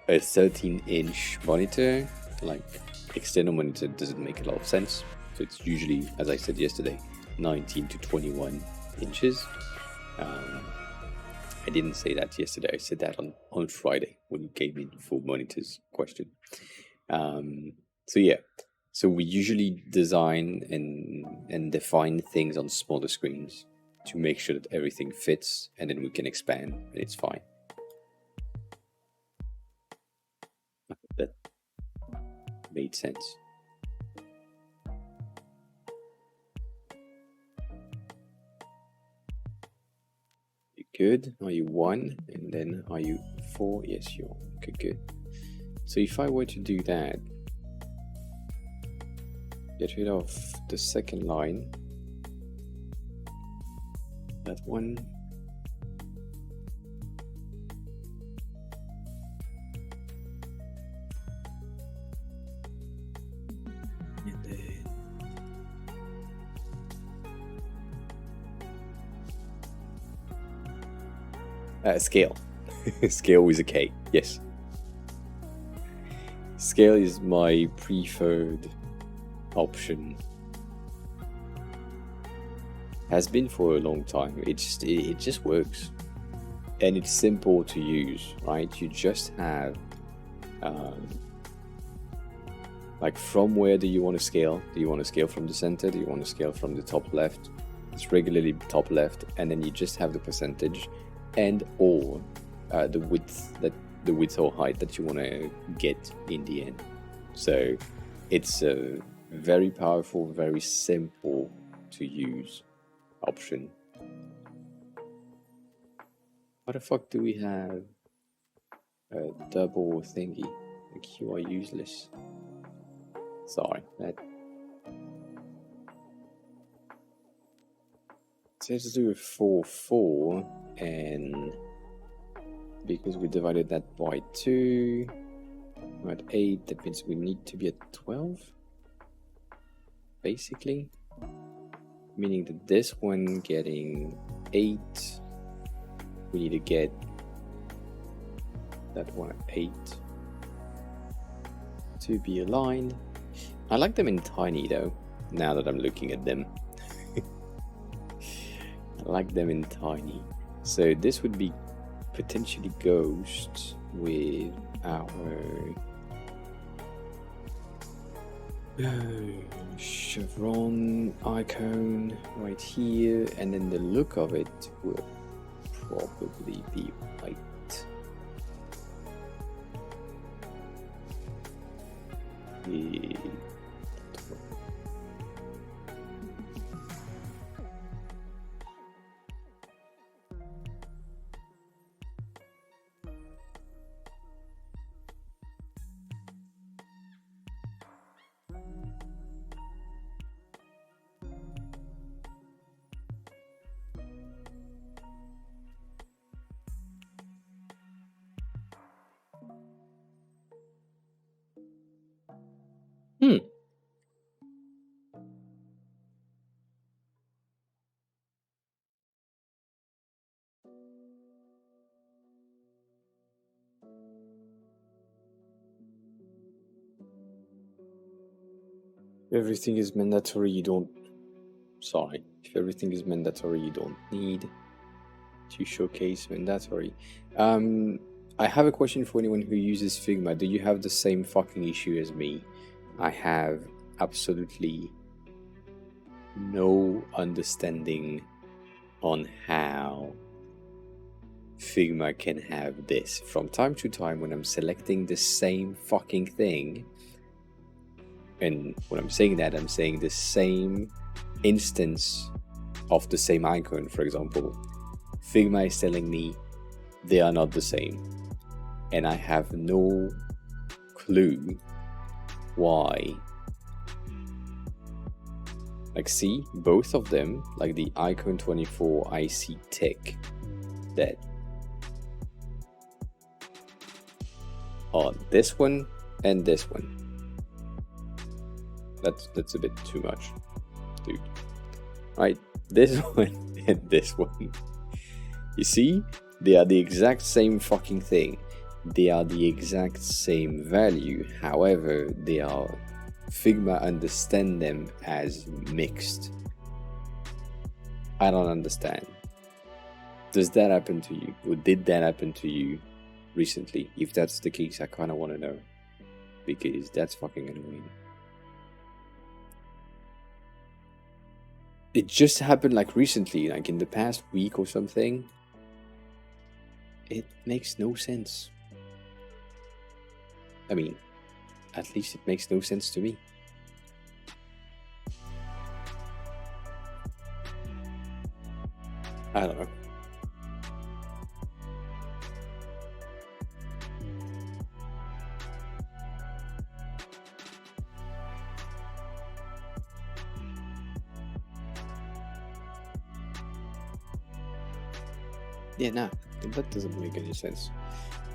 a 13-inch monitor, like external monitor, doesn't make a lot of sense. So it's usually, as I said yesterday, 19 to 21 inches. I didn't say that yesterday. I said that on Friday when you gave me the full monitors question. So yeah, so we usually design and define things on smaller screens to make sure that everything fits, and then we can expand and it's fine. I hope that made sense. You good? Are you 1? And then are you 4? Yes, you're okay, good. So if I were to do that, get rid of the second line, that one, and then scale. Scale with a K, yes. Scale is my preferred option. Has been for a long time. It just works, and it's simple to use, right? You just have like, from where do you want to scale? Do you want to scale from the center? Do you want to scale from the top left? It's regularly top left, and then you just have the percentage and or the width or height that you want to get in the end. So it's a very powerful, very simple to use option. Why the fuck do we have a double thingy? Like, you are useless. Sorry, that. So let's do a 4, and because we divided that by 2, we're at 8, that means we need to be at 12, basically. Meaning that this one getting 8, we need to get that one at 8 to be aligned. I like them in tiny though, now that I'm looking at them. I like them in tiny. So this would be potentially Ghost with our chevron icon right here, and then the look of it will probably be white. Everything is mandatory, you don't... Sorry. If everything is mandatory, you don't need to showcase mandatory. I have a question for anyone who uses Figma. Do you have the same fucking issue as me? I have absolutely no understanding on how Figma can have this. From time to time, when I'm selecting the same fucking thing, and when I'm saying that, I'm saying the same instance of the same icon, for example, Figma is telling me they are not the same, and I have no clue why. Like, see, both of them, like the icon 24, I see tick that on this one and this one. That's a bit too much, dude. Right, this one and this one. You see, they are the exact same fucking thing. They are the exact same value. However, they are... Figma understand them as mixed. I don't understand. Does that happen to you? Or did that happen to you recently? If that's the case, I kind of want to know. Because that's fucking annoying. It just happened like recently, like in the past week or something. It makes no sense. I mean, at least it makes no sense to me. I don't know. Yeah, nah, that doesn't make any sense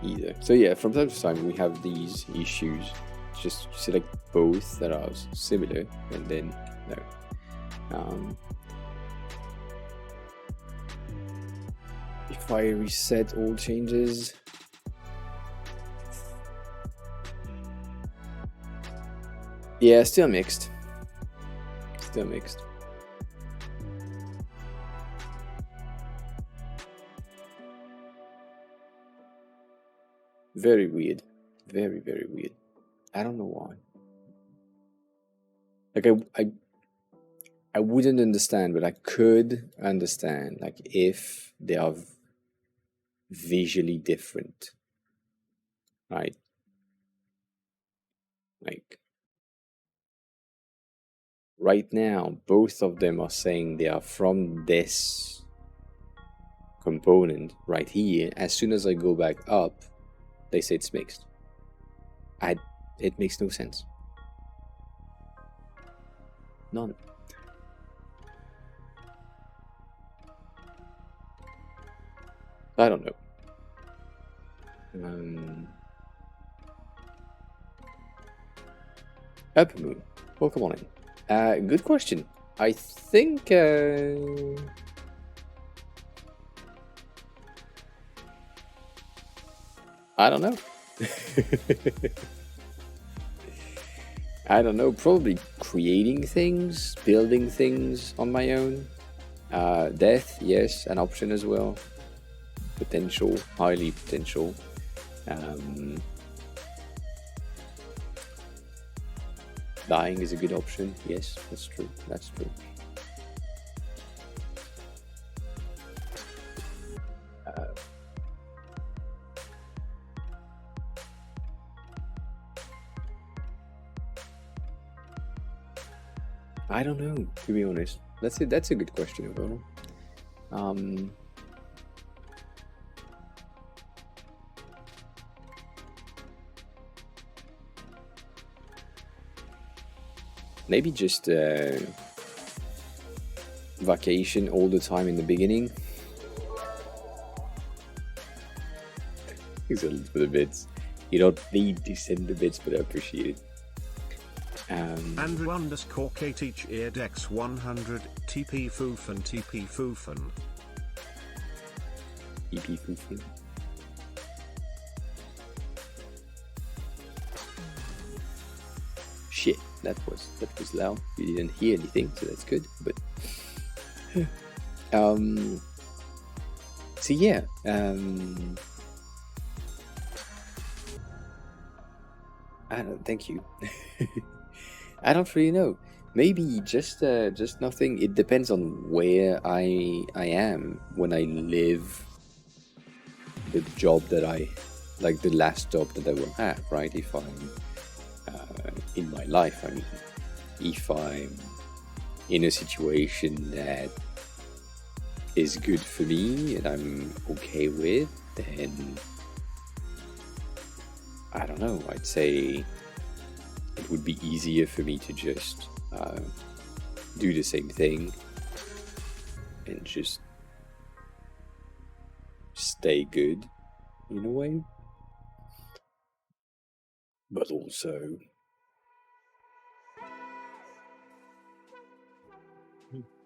either. So yeah, from time to time we have these issues. Just select both that are similar, and then no. If I reset all changes, yeah, still mixed. Still mixed. Very weird. Very, very weird. I don't know why. Like I wouldn't understand, but I could understand, like, if they are visually different, right? Like, right now, both of them are saying they are from this component right here. As soon as I go back up, they say it's mixed. It makes no sense. None. I don't know. Upper Moon, welcome on in. Good question. I think I don't know. I don't know. Probably creating things, building things on my own. Death, yes, an option as well. Potential, highly potential. Dying is a good option. Yes, that's true. That's true. I don't know, to be honest. That's a good question, Overall. Maybe just vacation all the time in the beginning. Thanks a lot for the bits. You don't need to send the bits, but I appreciate it. Andrew underscore K teach eardex 100 TP Foofan TP Foofan. TP Foofan. Shit, that was loud. You didn't hear anything, so that's good. But so yeah, I don't. Thank you. I don't really know. Maybe just nothing. It depends on where I am when I live the job that I like, the last job that I will have, right? If I'm in my life, I mean, if I'm in a situation that is good for me and I'm okay with, then I don't know. I'd say it would be easier for me to just do the same thing and just stay good in a way. But also,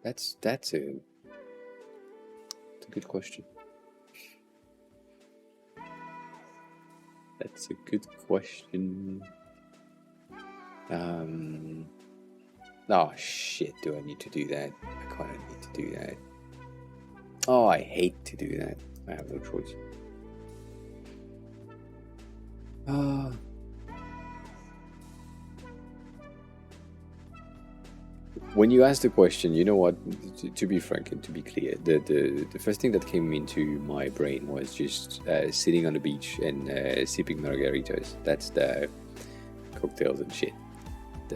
that's a good question. That's a good question. Oh shit, do I need to do that? I kind of need to do that. Oh, I hate to do that. I have no choice. When you asked the question, you know what, to be frank and to be clear, the first thing that came into my brain was just sitting on the beach and sipping margaritas. That's the cocktails and shit.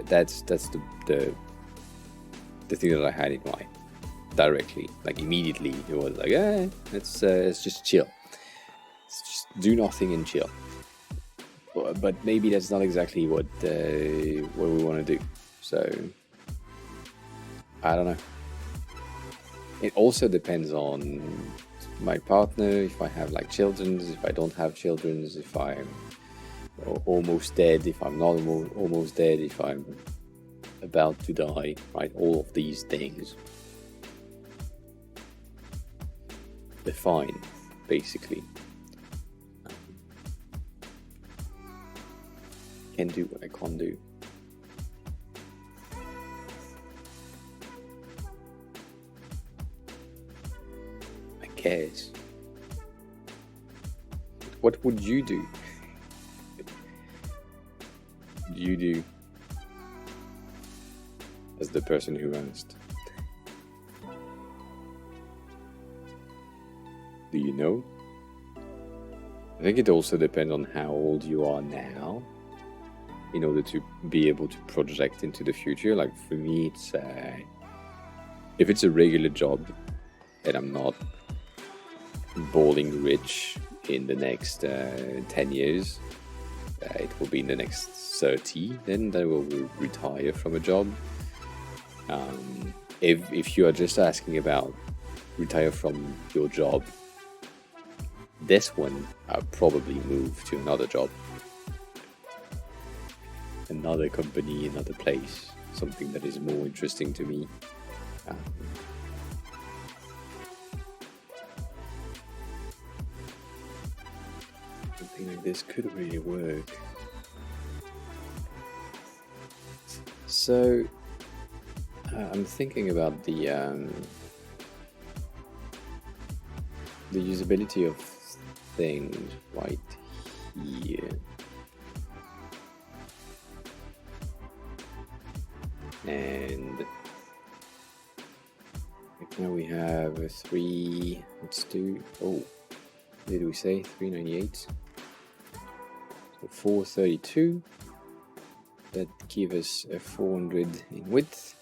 That's the thing that I had in mind directly. Like immediately, it was like, let's just chill. Let's just do nothing and chill. But maybe that's not exactly what we want to do. So I don't know. It also depends on my partner, if I have like children, if I don't have children, if I'm almost dead, if I'm not almost dead, if I'm about to die, right? All of these things define, basically. Can do what I can't do. I guess. What would you do? you do as the person who asked? Do you know? I think it also depends on how old you are now in order to be able to project into the future. Like for me, it's if it's a regular job and I'm not balling rich in the next 10 years, it will be in the next 30, then I will retire from a job. If you are just asking about retire from your job, this one I'll probably move to another job, another company, another place, something that is more interesting to me. Something like this could really work. So I'm thinking about the usability of things right here. And right now we have a 3, let's do, oh, did we say 398? So 432, that gives us a 400 in width.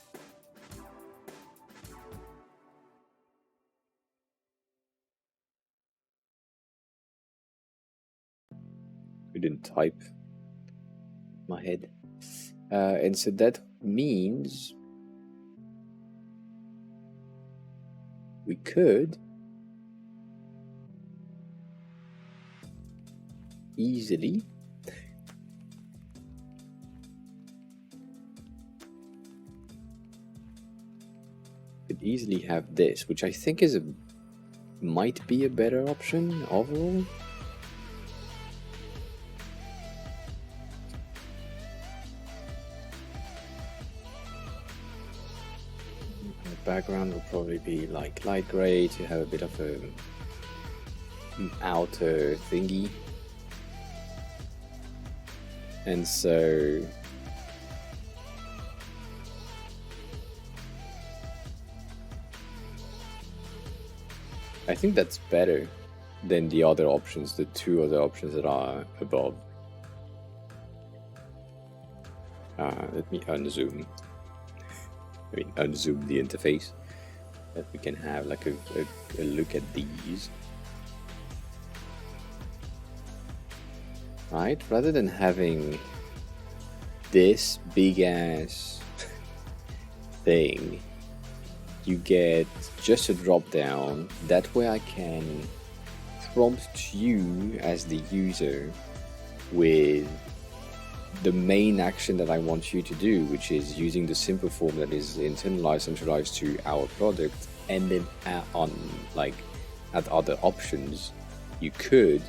We didn't type my head. And so that means we could easily have this, which I think is might be a better option overall. Background will probably be like light gray to have a bit of an outer thingy, and so I think that's better than the other options, the two other options that are above. Let me unzoom. I mean, unzoom the interface, that we can have like a look at these. Right? Rather than having this big ass thing, you get just a drop down. That way I can prompt you as the user with the main action that I want you to do, which is using the simple form that is internalized, centralized to our product, and then add other options. You could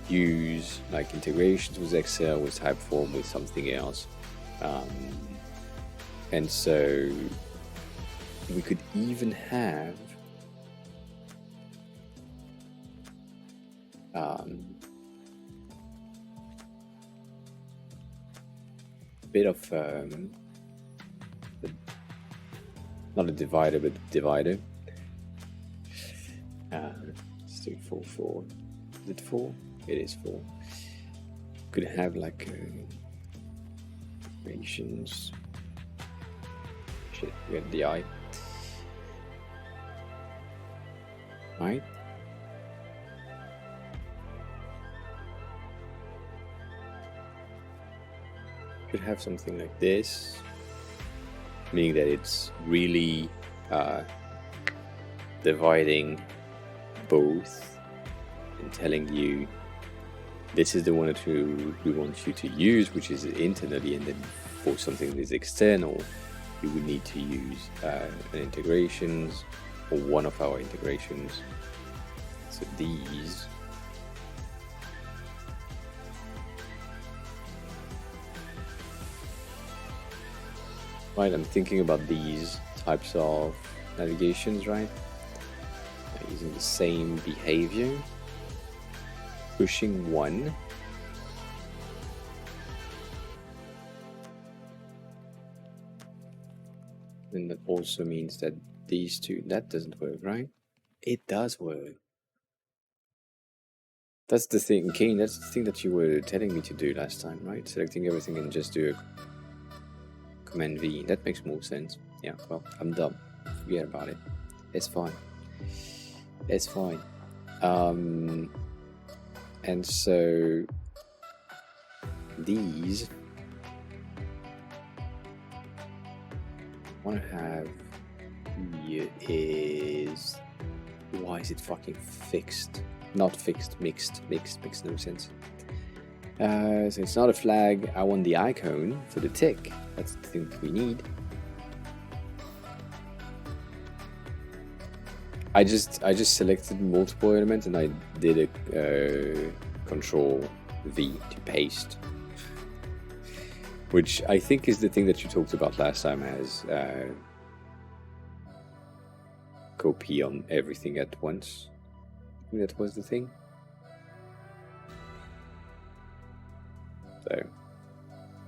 use like integrations with Excel, with Typeform, with something else, and so we could even have bit of not a divider, but a divider. Let's do 4. Is it 4? It is 4. Could have like operations. Shit, we had the eye. Right. Could have something like this, meaning that it's really dividing both and telling you this is the one that we want you to use, which is internally, and then for something that is external, you would need to use an integrations or one of our integrations. So these. Right, I'm thinking about these types of navigations, right? Using the same behavior, pushing one, And that also means that these two, that doesn't work, right? It does work. That's the thing, Kane, that's the thing that you were telling me to do last time, right? Selecting everything and just do a Command V. That makes more sense. Yeah, well, I'm dumb. Forget about it. It's fine. It's fine. And so these I want to have here is, why is it fucking fixed? Not fixed, mixed. Mixed makes no sense. So it's not a flag. I want the icon for the tick. That's the thing that we need. I just selected multiple elements and I did a Control V to paste, which I think is the thing that you talked about last time as copy on everything at once. I think that was the thing. So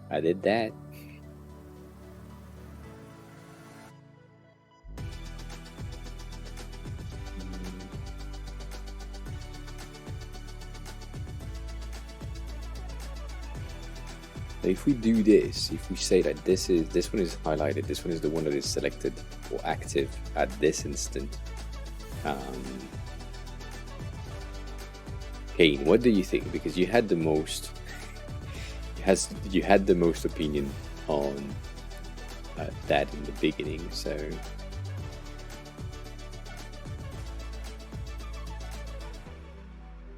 I did that. If we do this, if we say that this one is highlighted, this one is the one that is selected or active at this instant. Kane, what do you think? Because you had the most, you had the most opinion on that in the beginning. So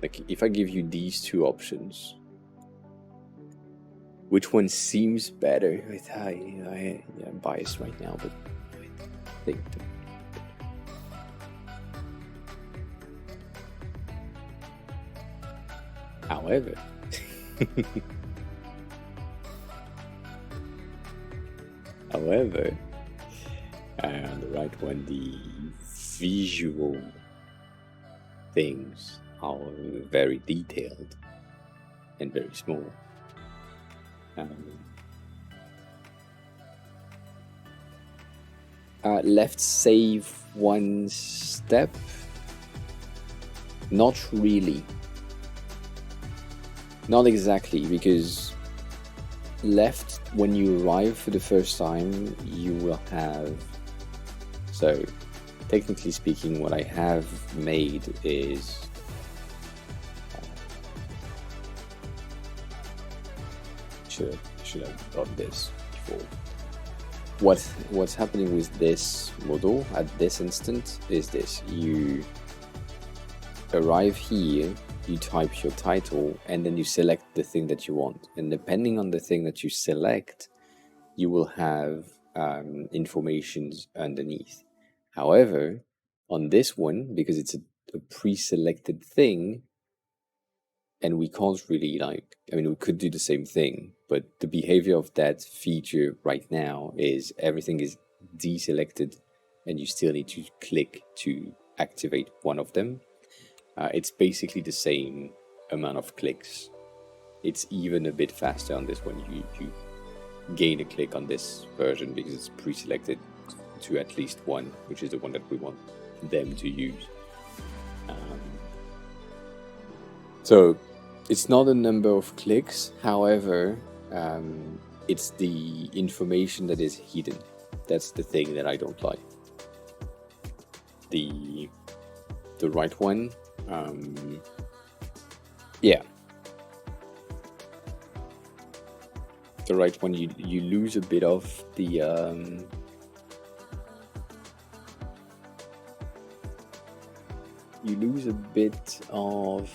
like, if I give you these two options, which one seems better? I'm biased right now, but I think. However, on the right one, the visual things are very detailed and very small. Left save one step? Not really. Not exactly, because left, when you arrive for the first time, you will have... So, technically speaking, what I have made is... should have done this before. What's happening with this model at this instant is this: you arrive here, you type your title, and then you select the thing that you want. And depending on the thing that you select, you will have informations underneath. However, on this one, because it's a pre-selected thing, and we can't really, like, I mean, we could do the same thing, but the behavior of that feature right now is everything is deselected and you still need to click to activate one of them. It's basically the same amount of clicks. It's even a bit faster on this one. You gain a click on this version because it's pre-selected to at least one, which is the one that we want them to use. So it's not a number of clicks, however, it's the information that is hidden. That's the thing that I don't like. The right one, yeah. The right one, you lose a bit of the you lose a bit of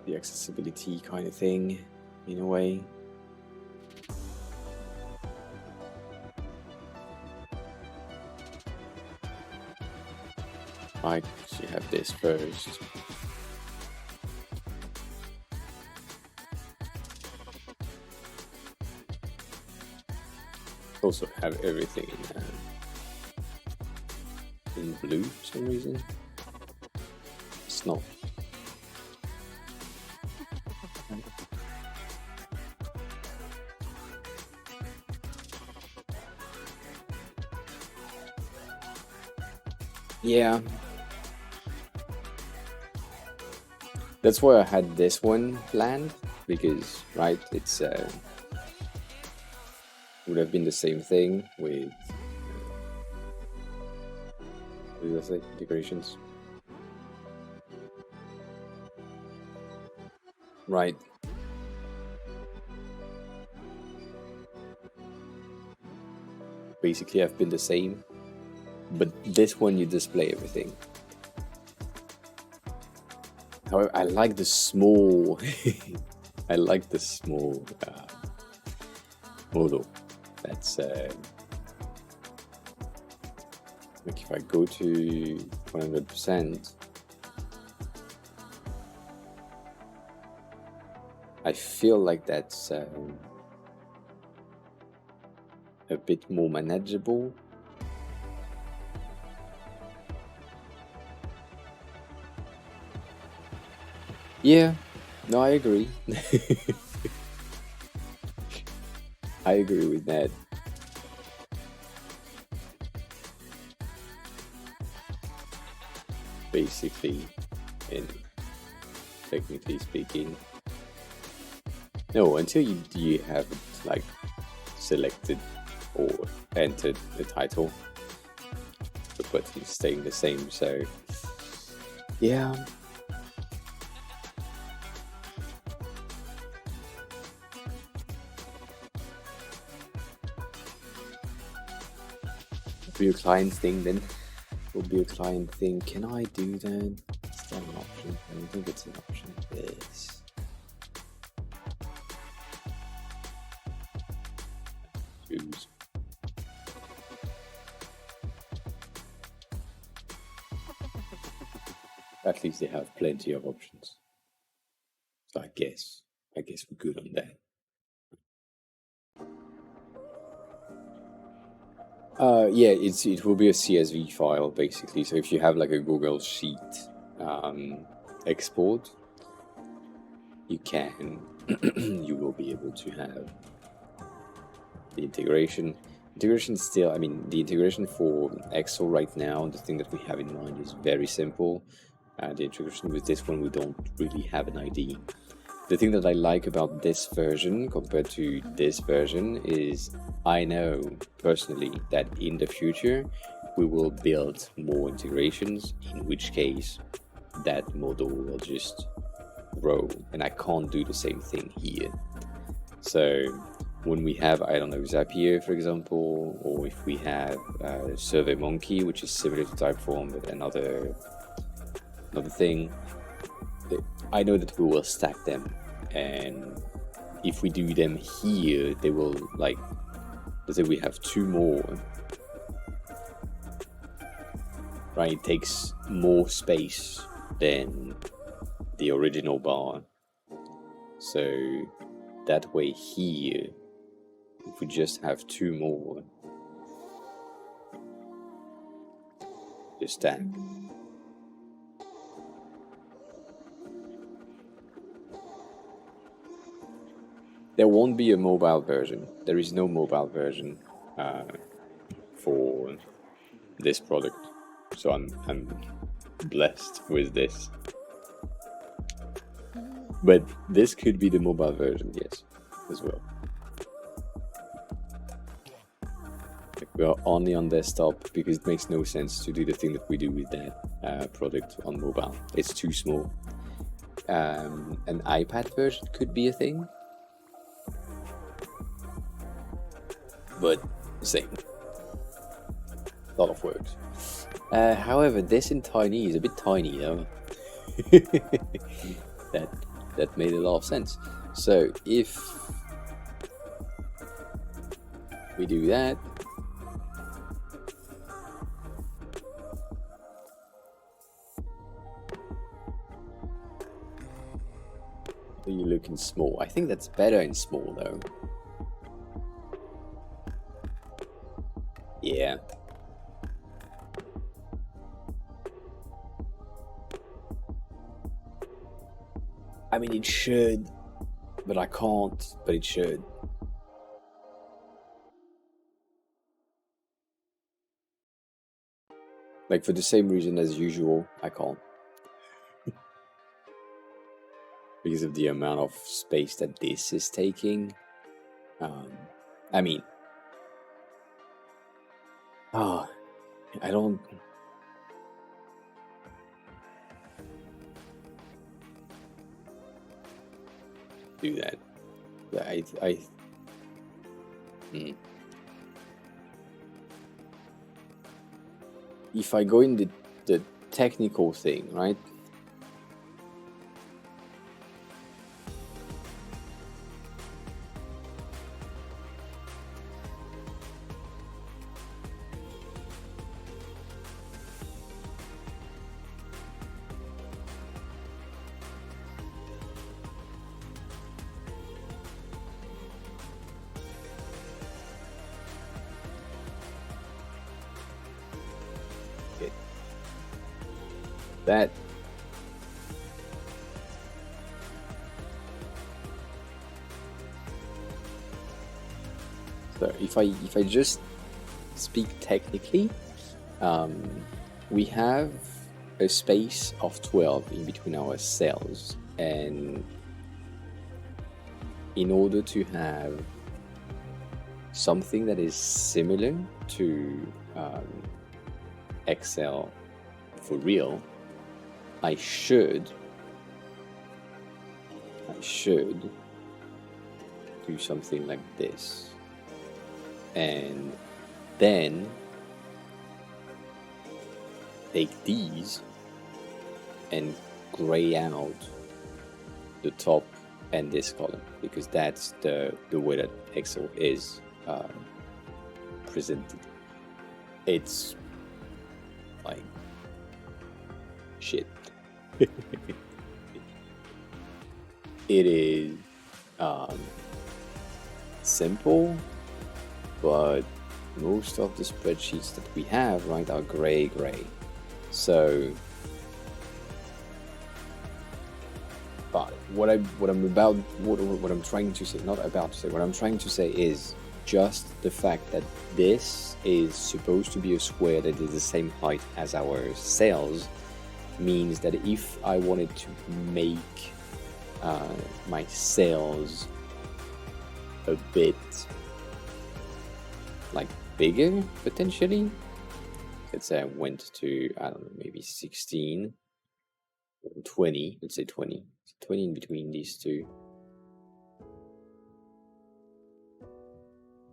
the accessibility kind of thing, in a way. Right, so you have this first. Also have everything in blue for some reason. It's not. Yeah. That's why I had this one planned, because, right, it's would have been the same thing with let's say decorations. Right. Basically, I've been the same, but this one you display everything. However, I like the small. I like the small model. That's like if I go to 100%, I feel like that's a bit more manageable. Yeah, no, I agree. I agree with that. Basically, and technically speaking, no, until you have like selected or entered the title, the button is staying the same. So, yeah. Be a client thing then. Will be a client thing. Can I do that? Is that an option? I don't think it's an option. Yes. Choose. At least they have plenty of options. So I guess we're good on that. Yeah, it will be a CSV file basically. So if you have like a Google Sheet export, you can you will be able to have the integration. Integration still, I mean, the integration for Excel right now, the thing that we have in mind is very simple. The integration with this one, we don't really have an ID. The thing that I like about this version compared to this version is I know personally that in the future we will build more integrations, in which case that model will just grow, and I can't do the same thing here. So when we have, I don't know, Zapier, for example, or if we have SurveyMonkey, which is similar to Typeform but another thing, I know that we will stack them, and if we do them here, they will, like, let's say we have two more, right? It takes more space than the original bar, so that way here, if we just have two more, just stack. There won't be a mobile version. There is no mobile version for this product, so I'm blessed with this. But this could be the mobile version, yes, as well. Like, we are only on desktop because it makes no sense to do the thing that we do with that product on mobile. It's too small. An iPad version could be a thing. But same. A lot of works. However, this in tiny is a bit tiny though. that made a lot of sense. So if we do that, you're looking small. I think that's better in small though. Yeah. I mean, it should, but I can't, but it should. Like, for the same reason as usual, I can't. Because of the amount of space that this is taking. I mean, I don't. Do that. If I go in the technical thing, right? That so if I just speak technically, we have a space of 12 in between our cells, and in order to have something that is similar to Excel for real, I should do something like this, and then take these and gray out the top and this column, because that's the way that Excel is presented. It's like shit. It is simple, but most of the spreadsheets that we have, right, are gray. So, but what I'm trying to say, not about to say, what I'm trying to say is just the fact that this is supposed to be a square that is the same height as our cells means that if I wanted to make my cells a bit like bigger potentially, let's say I went to, I don't know, maybe 16 or 20, let's say 20 in between these two,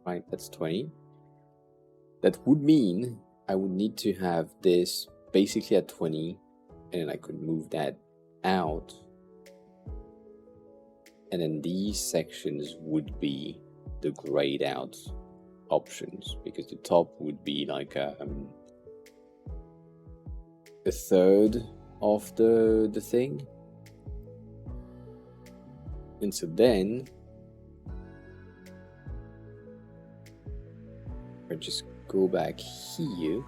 right? That's 20. That would mean I would need to have this basically at 20, and then I could move that out, and then these sections would be the grayed out options, because the top would be like a third of the thing. And so then I just go back here,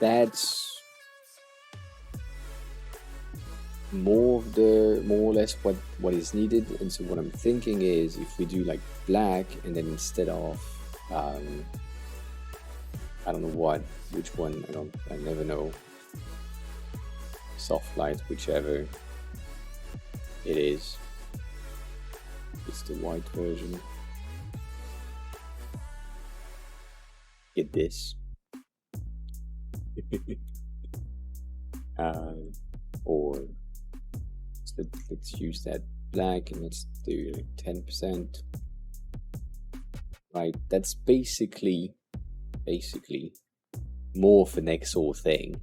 that's more or less what is needed. And so what I'm thinking is, if we do like black, and then instead of I don't know which one, I never know, soft light, whichever it is, it's the white version. Get this. Or let's use that black, and let's do like 10%. Right, that's basically more of an XOR thing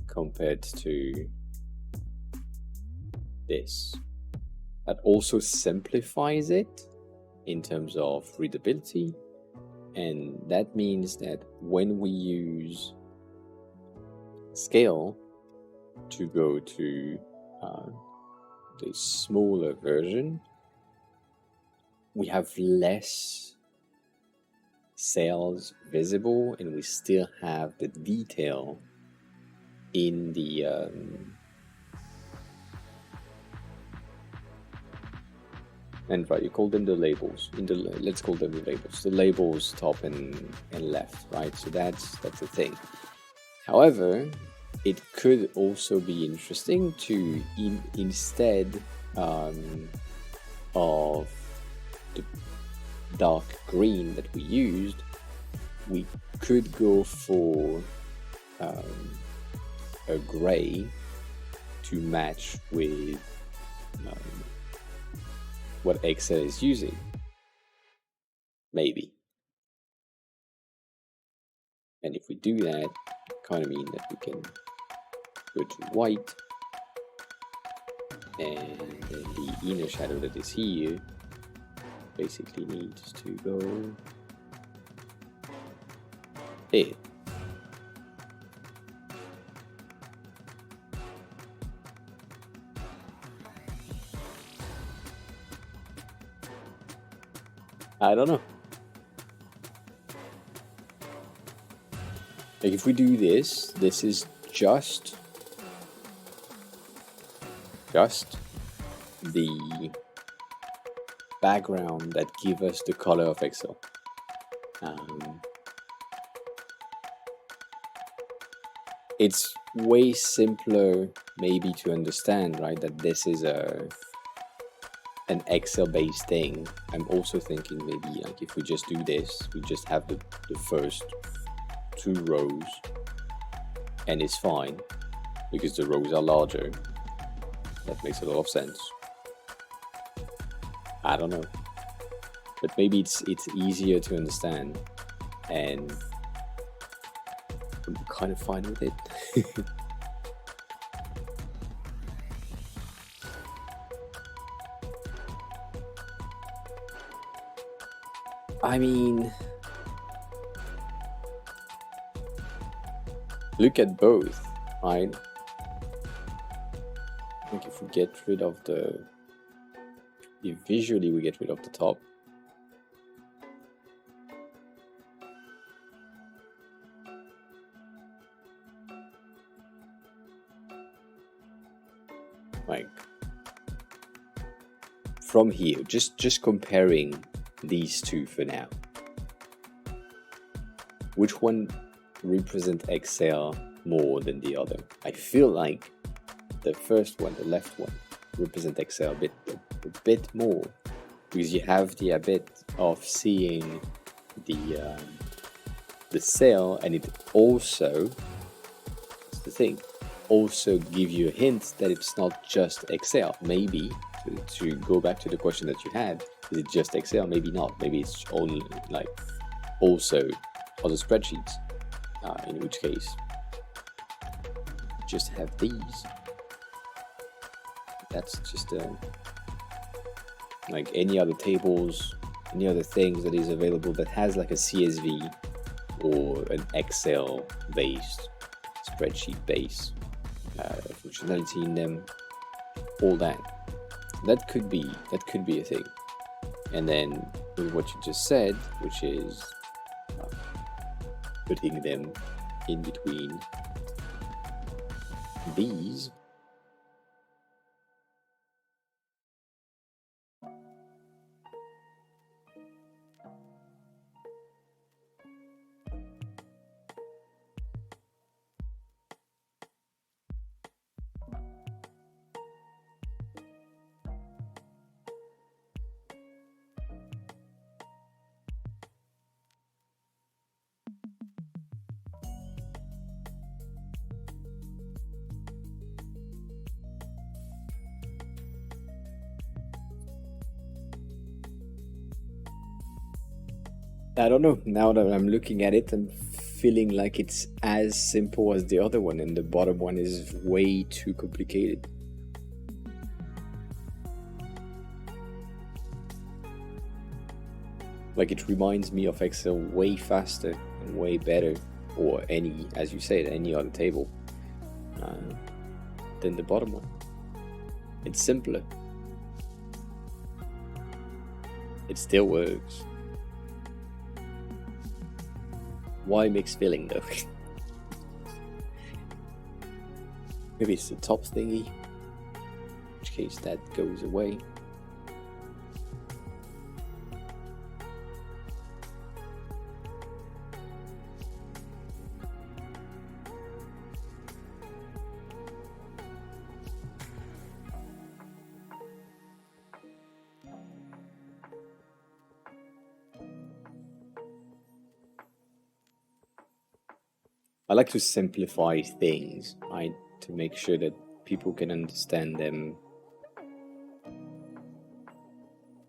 compared to this. That also simplifies it in terms of readability, and that means that when we use scale, to go to the smaller version, we have less cells visible, and we still have the detail in the and right, you call them the labels. Let's call them the labels. The labels top and left, right? So that's the thing. However, it could also be interesting to instead of the dark green that we used, we could go for a gray to match with what Excel is using. Maybe. And if we do that, kind of mean that we can go to white, and then the inner shadow that is here basically needs to go here. I don't know. Like if we do this, this is just the background that gives us the color of Excel. It's way simpler maybe to understand, right, that this is an Excel based thing. I'm also thinking maybe like if we just do this, we just have the first 2 rows and it's fine because the rows are larger. That makes a lot of sense. I don't know, but maybe it's easier to understand, and I'm kind of fine with it. I mean, look at both, right? Like if we get rid of if visually we get rid of the top, like from here, just comparing these two for now, which one represent Excel more than the other? I feel like the first one, the left one, represent Excel a bit more, because you have the habit of seeing the cell, and it also, that's the thing, also give you a hint that it's not just Excel. Maybe to go back to the question that you had, is it just Excel? Maybe not. Maybe it's only like also other spreadsheets. In which case, just have these. That's just like any other tables, any other things that is available that has like a CSV or an Excel based spreadsheet based functionality in them. All that could be a thing. And then with what you just said, which is putting them in between these, I don't know, now that I'm looking at it, I'm feeling like it's as simple as the other one, and the bottom one is way too complicated. Like it reminds me of Excel way faster and way better, or any, as you said, any other table. than the bottom one. It's simpler. It still works. Why mixed filling though? Maybe it's the top thingy, in which case that goes away. I like to simplify things, right? To make sure that people can understand them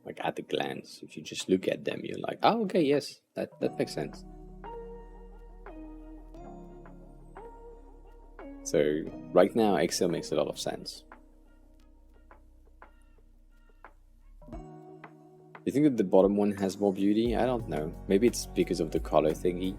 like at a glance. If you just look at them, you're like, oh, okay, yes, that makes sense. So right now, Excel makes a lot of sense. You think that the bottom one has more beauty? I don't know. Maybe it's because of the color thingy.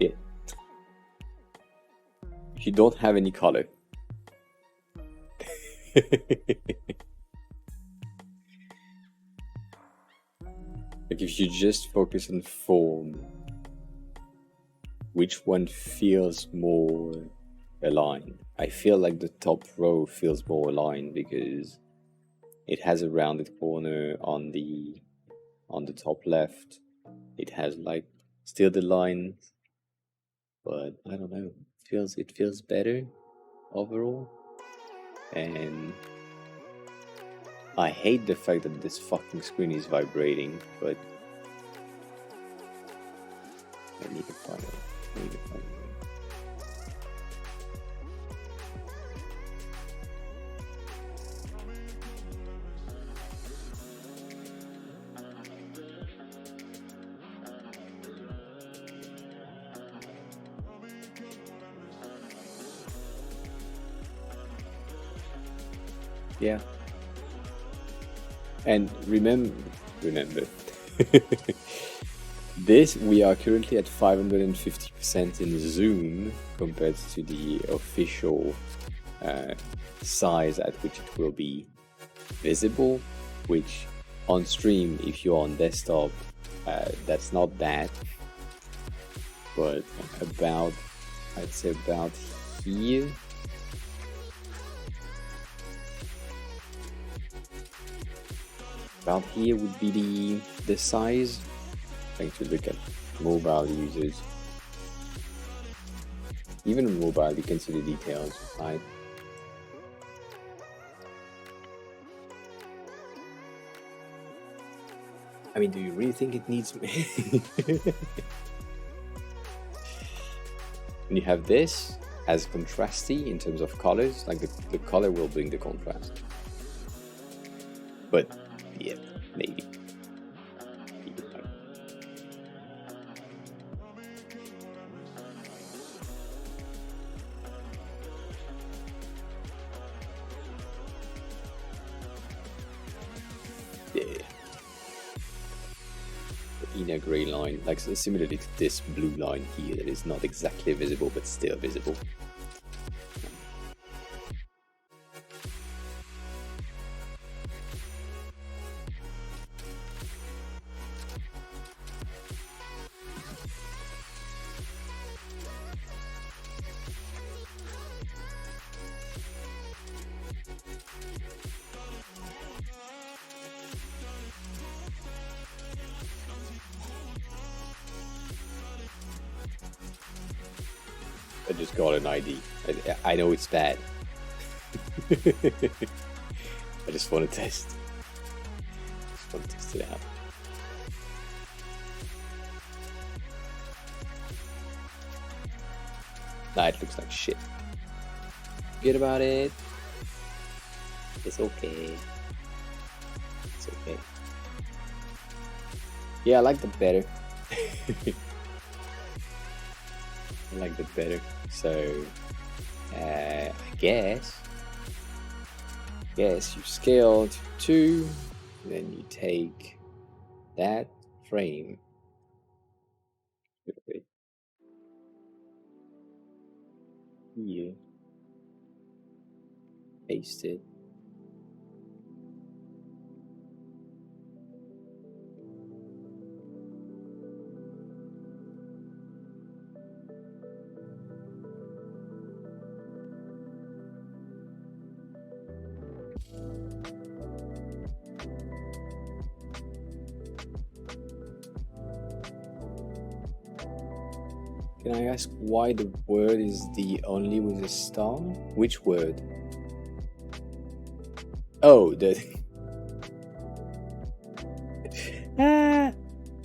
Yeah. If you don't have any color. Like if you just focus on form, which one feels more aligned? I feel like the top row feels more aligned because it has a rounded corner on the top left. It has like still the lines, but I don't know. It feels better overall. And I hate the fact that this fucking screen is vibrating, but I need to find it. Yeah. And remember, this, we are currently at 550% in Zoom compared to the official size at which it will be visible, which on stream, if you're on desktop, that's not bad, but about, I'd say about here. About here would be the size. Trying to look at mobile users. Even on mobile, you can see the details, right? I mean, do you really think it needs me? When you have this as contrasty in terms of colors, like the color will bring the contrast. But yeah, maybe. Yeah. The inner gray line, like similarly to this blue line here that is not exactly visible but still visible. I just got an ID. I know it's bad. I just want to test. to the house. Nah, it looks like shit. Forget about it. It's okay. It's okay. Yeah, I like that better. I like that better. So, I guess you scale to 2, then you take that frame. Here. Paste it. Can I ask why the word is the only with a star? Which word? Oh, the...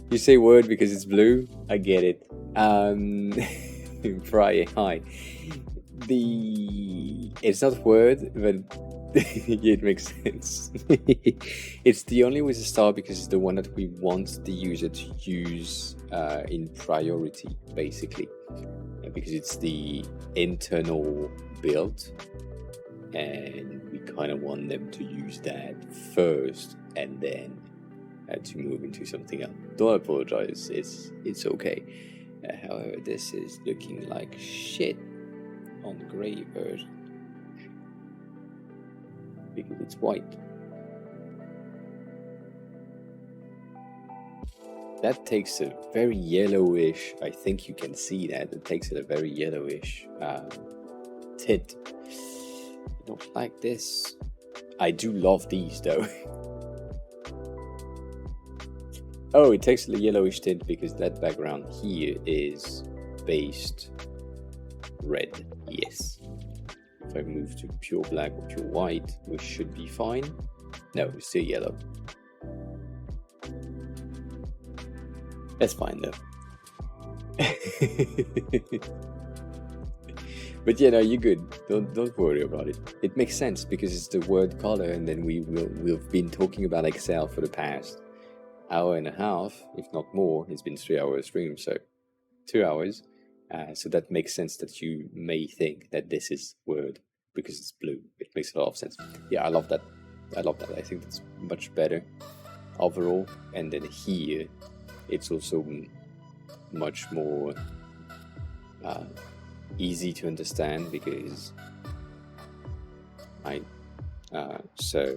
You say word because it's blue? I get it. Friday, hi. It's not word, but yeah, it makes sense. It's the only with a star because it's the one that we want the user to use in priority, basically, because it's the internal build, and we kind of want them to use that first, and then to move into something else. Don't apologize. It's okay. However, this is looking like shit on the gray version because it's white. That takes a very yellowish, I think you can see that, it takes it a very yellowish tint. I don't like this. I do love these though. Oh, it takes a yellowish tint because that background here is based red, yes. If I move to pure black or pure white, we should be fine. No, it's still yellow. That's fine though. But yeah, no, you're good. Don't worry about it. It makes sense because it's the word color, and then we've been talking about Excel for the past hour and a half, if not more. It's been 3 hours stream, so 2 hours. So that makes sense that you may think that this is word because it's blue. It makes a lot of sense. Yeah, I love that. I think that's much better overall. And then here, it's also much more easy to understand because so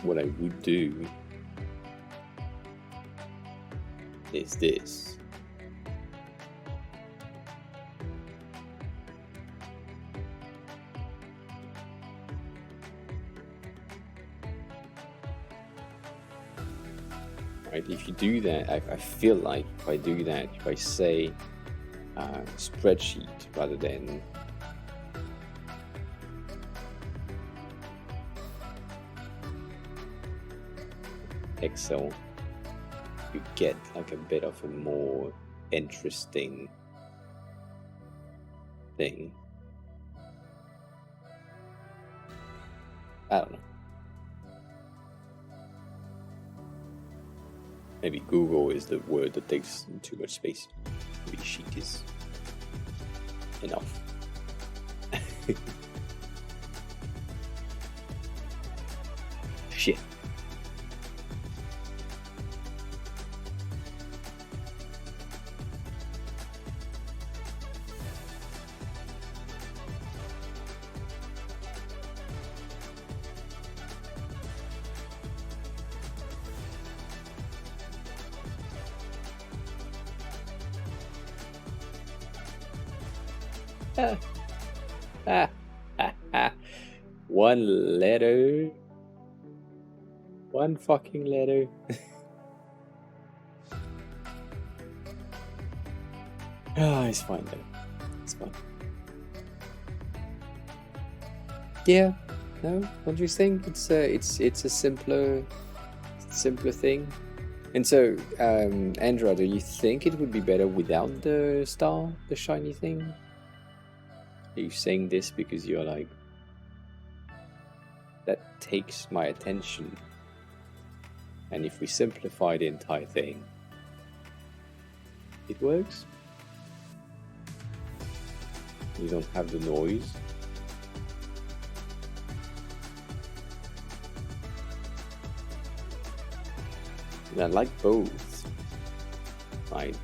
what I would do is this. Right, if you do that, I feel like if I do that, if I say spreadsheet rather than Excel, you get like a bit of a more interesting thing. I don't know. Maybe Google is the word that takes too much space. Maybe sheet is enough. Shit. One letter. One fucking letter. It's fine though. It's fine. Yeah. No, don't you think it's a simpler simpler thing. And so, Andra, do you think it would be better without the star, the shiny thing? Are you saying this because you're like, that takes my attention, and if we simplify the entire thing, it works? You don't have the noise. And I like both, right?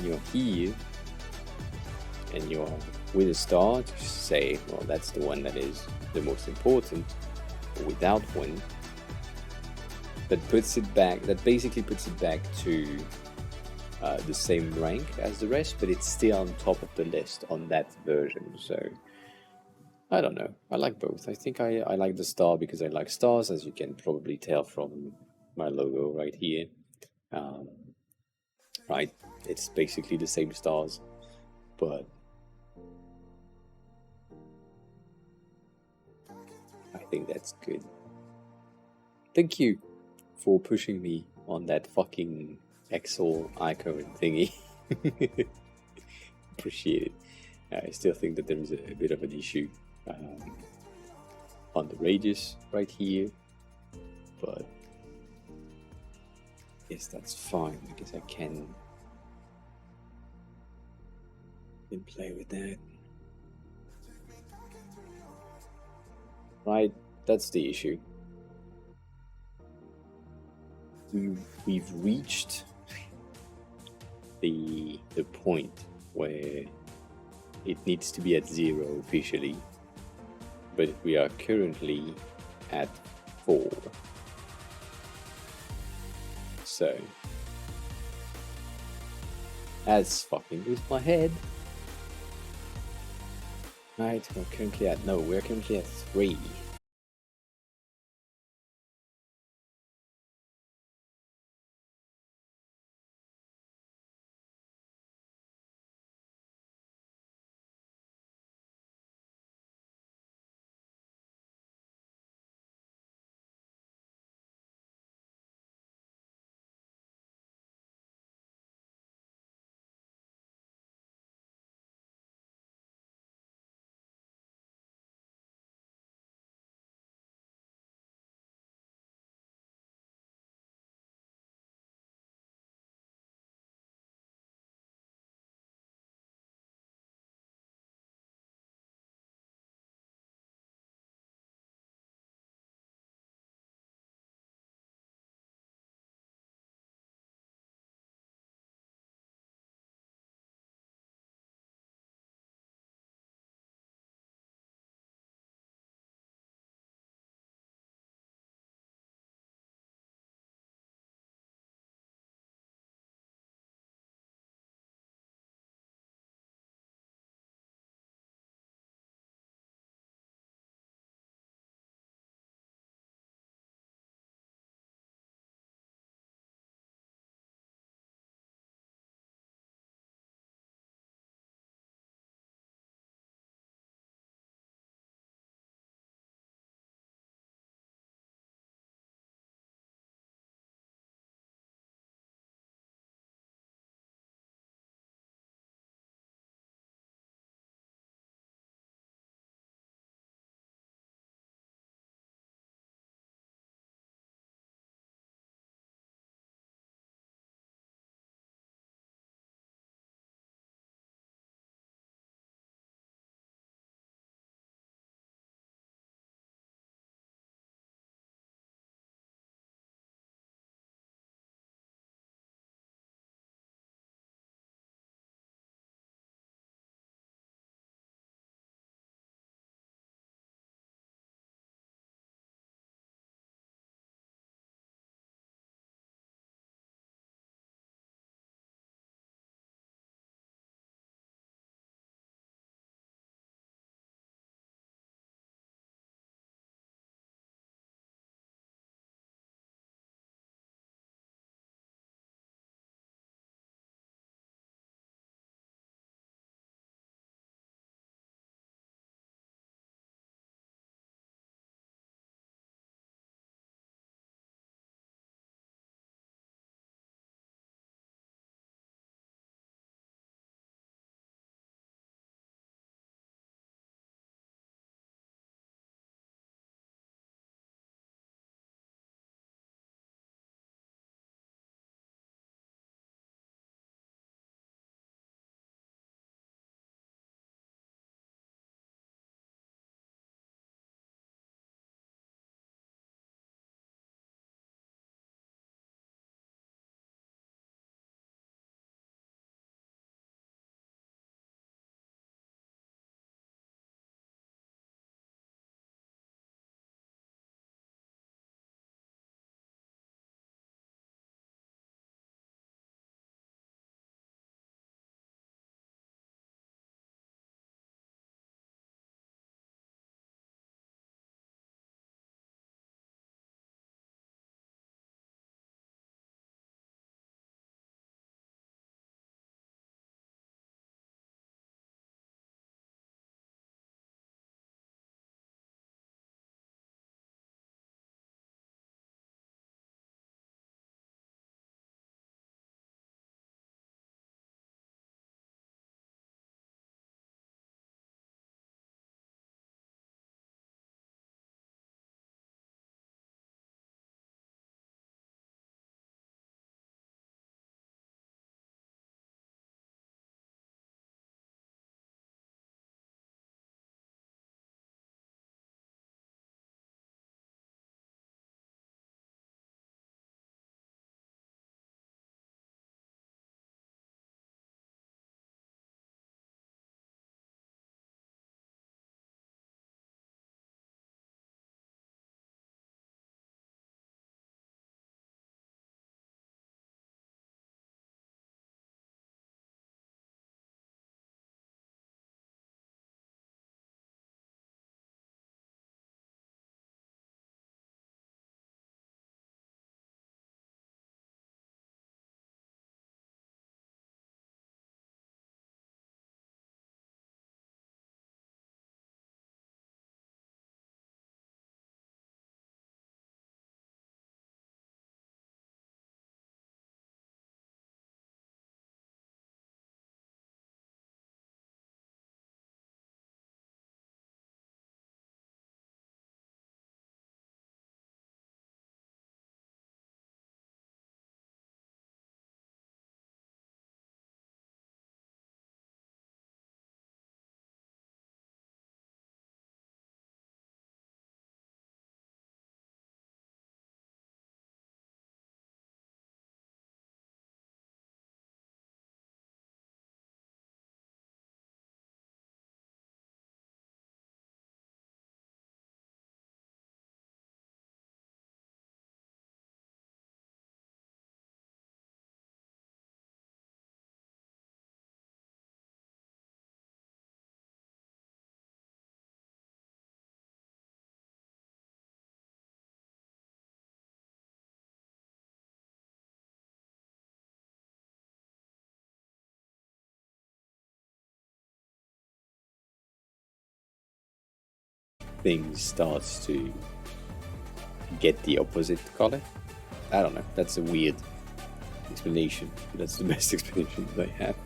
You're here, and you're with a star to say, well, that's the one that is the most important, or without one. That puts it back, that basically puts it back to the same rank as the rest, but it's still on top of the list on that version. So I don't know, I like both. I think I like the star because I like stars, as you can probably tell from my logo right here. Right, it's basically the same stars, but I think that's good. Thank you for pushing me on that fucking Excel icon thingy. Appreciate it. I still think that there is a bit of an issue on the radius right here, but yes, that's fine because I can play with that. Right, that's the issue. We've reached the point where it needs to be at 0 officially, but we are currently at 4. So that's fucking with my head. Right, we're currently at 3. thing starts to get the opposite color. I don't know. That's a weird explanation. That's the best explanation that I have.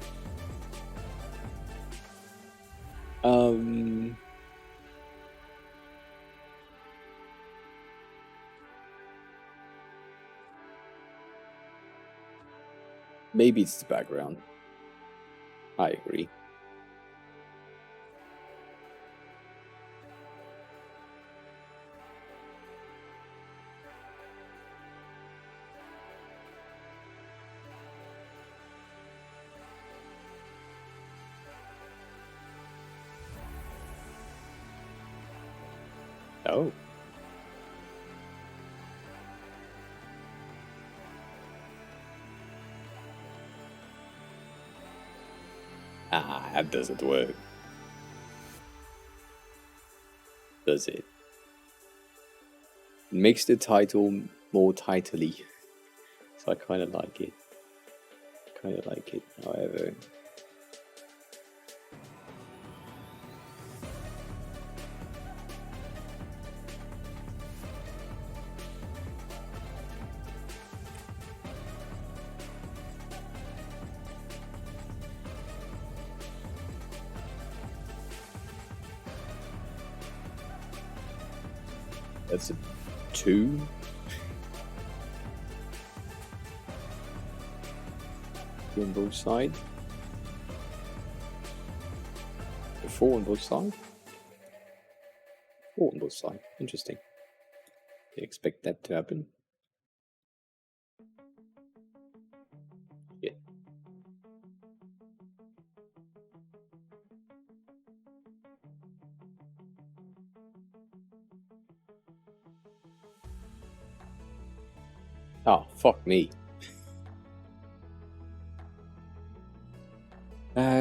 Maybe it's the background. I agree. Oh. That doesn't work. Does it? It makes the title more titly. So I kind of like it. However. That's a 2. On both sides. A 4 on both sides. 4 on both sides. Interesting. Didn't expect that to happen. Yeah. Oh, fuck me.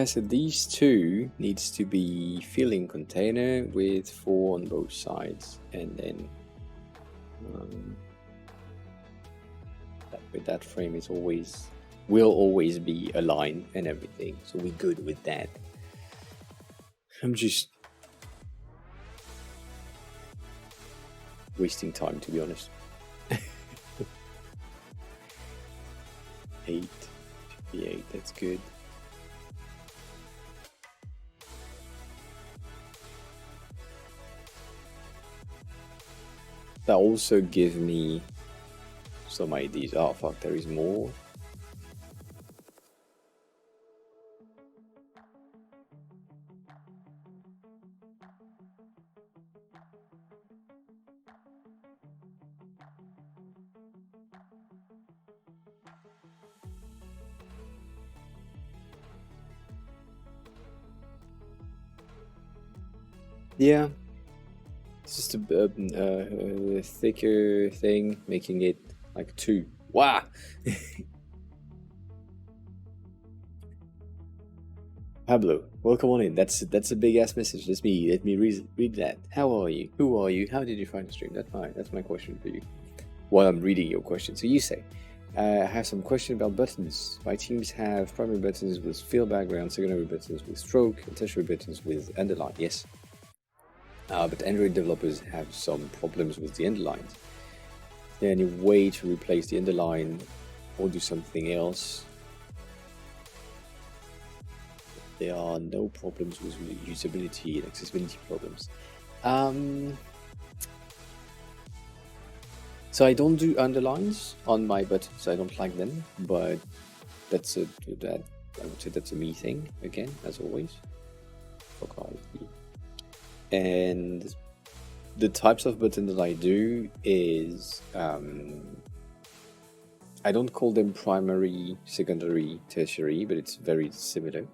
So these two needs to be filling container with 4 on both sides, and then that frame is will always be a line and everything, so we're good with that. I'm just wasting time, to be honest. 8, should be 8, that's good. That also gives me some ideas. Oh fuck, there is more. Yeah. It's just a thicker thing, making it like 2. Wow! Pablo, welcome on in. That's a big ass message. Let me read that. How are you? Who are you? How did you find the stream? That's my question for you. While I'm reading your question, so you say, I have some question about buttons. My teams have primary buttons with fill background, secondary buttons with stroke, and tertiary buttons with underline. Yes. But Android developers have some problems with the underlines. Is there any way to replace the underline or do something else? There are no problems with usability and accessibility problems. So I don't do underlines on my buttons. I don't like them, but I would say that's a me thing again, as always. And the types of buttons that I do is I don't call them primary, secondary, tertiary, but it's very similar.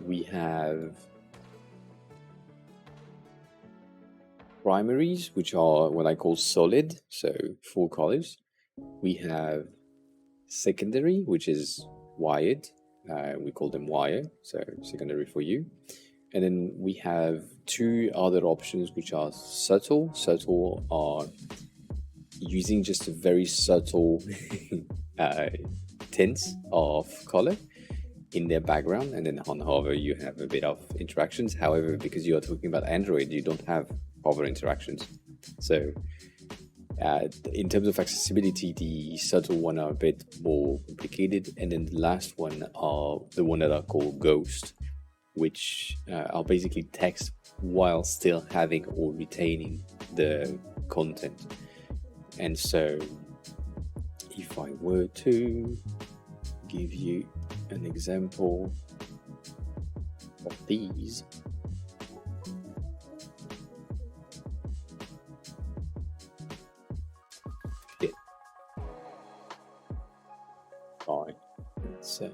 We have primaries, which are what I call solid, so 4 colors. We have secondary, which is wired. We call them wire, so secondary for you. And then we have 2 other options, which are subtle. Subtle are using just a very subtle tints of color in their background, and then on hover you have a bit of interactions. However, because you are talking about Android, you don't have hover interactions. So in terms of accessibility, the subtle one are a bit more complicated, and then the last one are the one that are called ghost, which are basically text while still having or retaining the content. And so if I were to give you an example of these, fine. So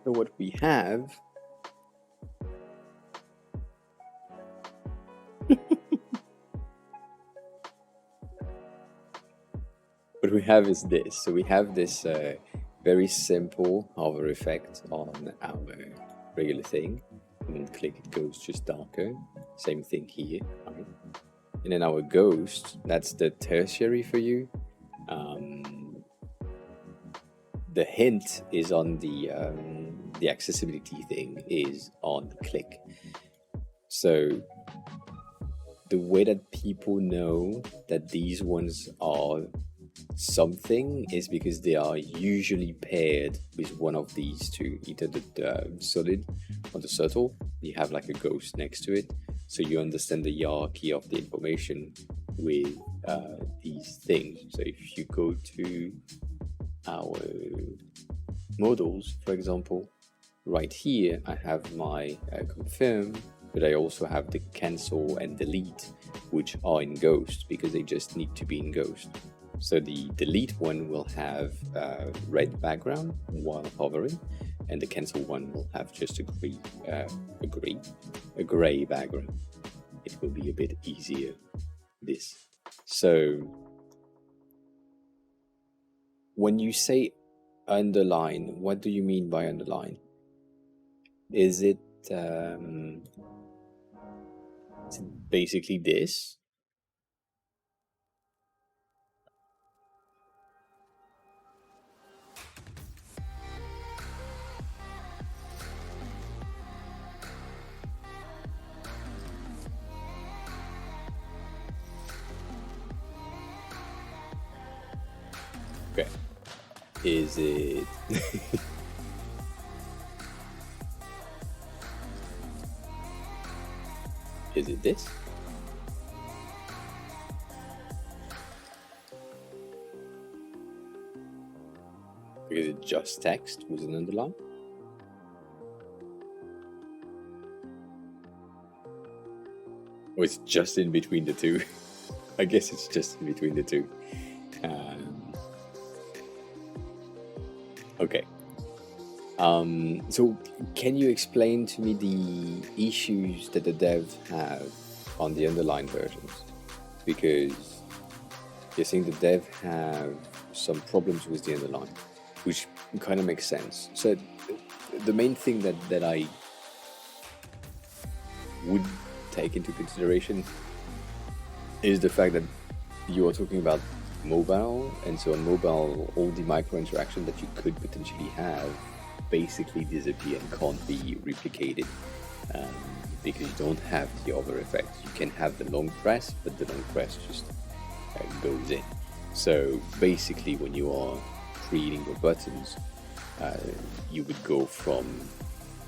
what we have what we have is this. So we have this very simple hover effect on our regular thing. When you click, it goes just darker. Same thing here, right? And then our ghost, that's the tertiary for you. The hint is on the accessibility thing is on click. So the way that people know that these ones are something is because they are usually paired with one of these two, either the solid or the subtle. You have like a ghost next to it, so you understand the hierarchy of the information with these things. So if you go to our models, for example, right here I have my confirm, but I also have the cancel and delete, which are in ghost because they just need to be in ghost. So the delete one will have a red background while hovering, and the cancel one will have just a gray background. It will be a bit easier, this. So when you say underline, what do you mean by underline? Is it basically this? Okay. Is it is it this? Is it just text with an underline? Or it's just in between the two? I guess it's just in between the two. Okay. So can you explain to me the issues that the devs have on the underline versions? Because you're saying the dev have some problems with the underline, which kind of makes sense. So the main thing that I would take into consideration is the fact that you are talking about mobile, and so on mobile, all the micro interaction that you could potentially have basically disappear and can't be replicated because you don't have the hover effect. You can have the long press, but the long press just goes in. So basically, when you are creating your buttons, you would go from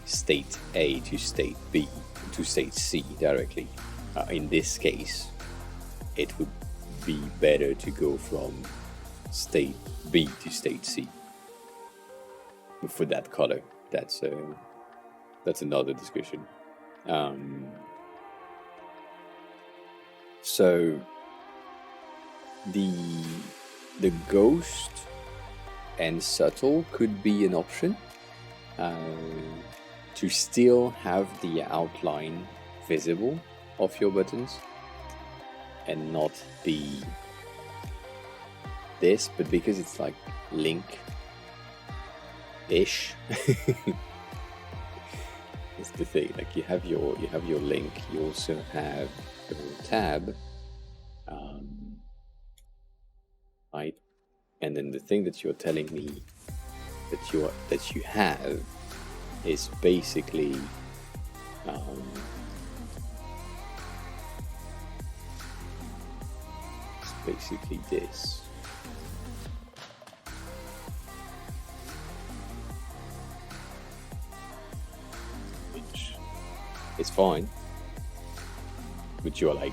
state A to state B to state C directly. In this case, it would be better to go from state B to state C. But for that color, that's another discussion. So the ghost and subtle could be an option to still have the outline visible of your buttons and not be this, but because it's like link-ish. It's the thing. Like you have your link. You also have your tab, right? And then the thing that you're telling me that you have is basically this. Which is fine, but you're like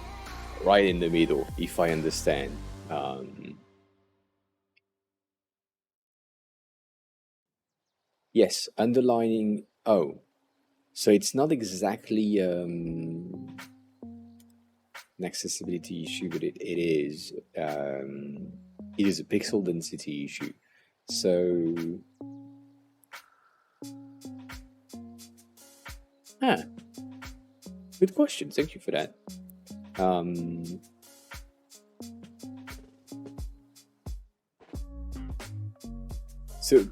right in the middle, if I understand. Yes, underlining. Oh, so it's not exactly an accessibility issue, but it is a pixel density issue. So, good question. Thank you for that. So,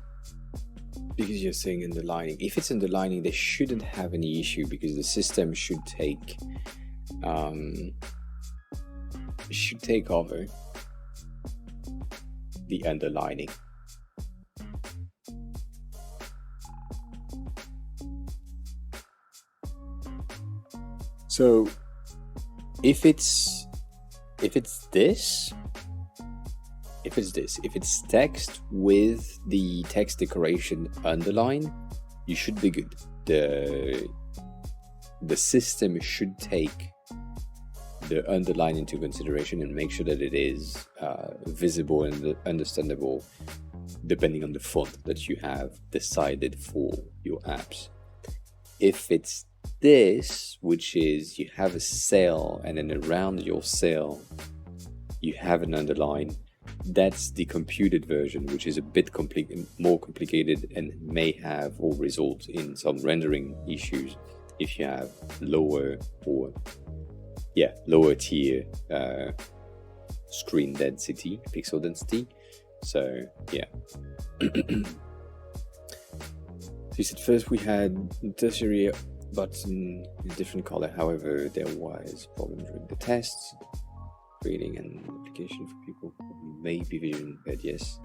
because you're saying underlining, if it's underlining, they shouldn't have any issue because the system should take over the underlining. So if it's text with the text decoration underline, you should be good. The system should take the underline into consideration and make sure that it is visible and understandable depending on the font that you have decided for your apps. If it's this, which is you have a cell and then around your cell you have an underline, that's the computed version, which is a bit more complicated and may have or result in some rendering issues if you have lower tier screen density, pixel density. So yeah. So you said first we had tertiary button in a different color, however there was problems during the tests, creating an application for people who may be vision impaired. Yes,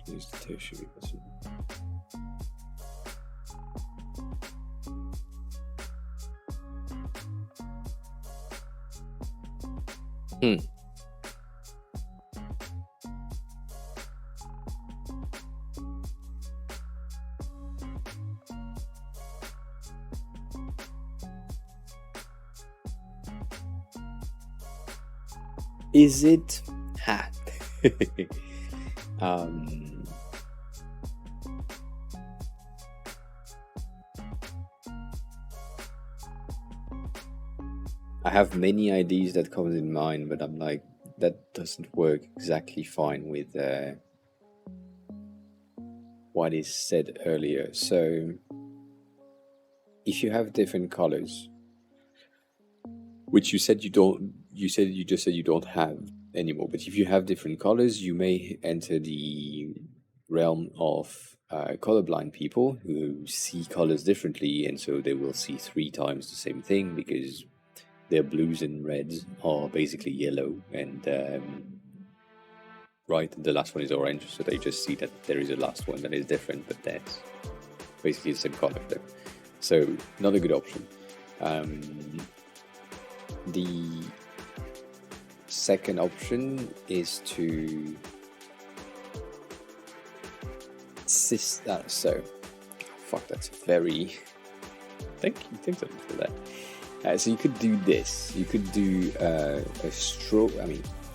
use the tertiary button. Is it? I have many ideas that come in mind, but I'm like, that doesn't work exactly fine with what is said earlier. So if you have different colors, which you said you just said you don't have anymore, but if you have different colors, you may enter the realm of colorblind people who see colors differently, and so they will see 3 times the same thing because their blues and reds are basically yellow, and the last one is orange, so they just see that there is a last one that is different, but that's basically the same color for them. So not a good option. The second option is to that's very thank you for that. So you could do this. You could do a stroke.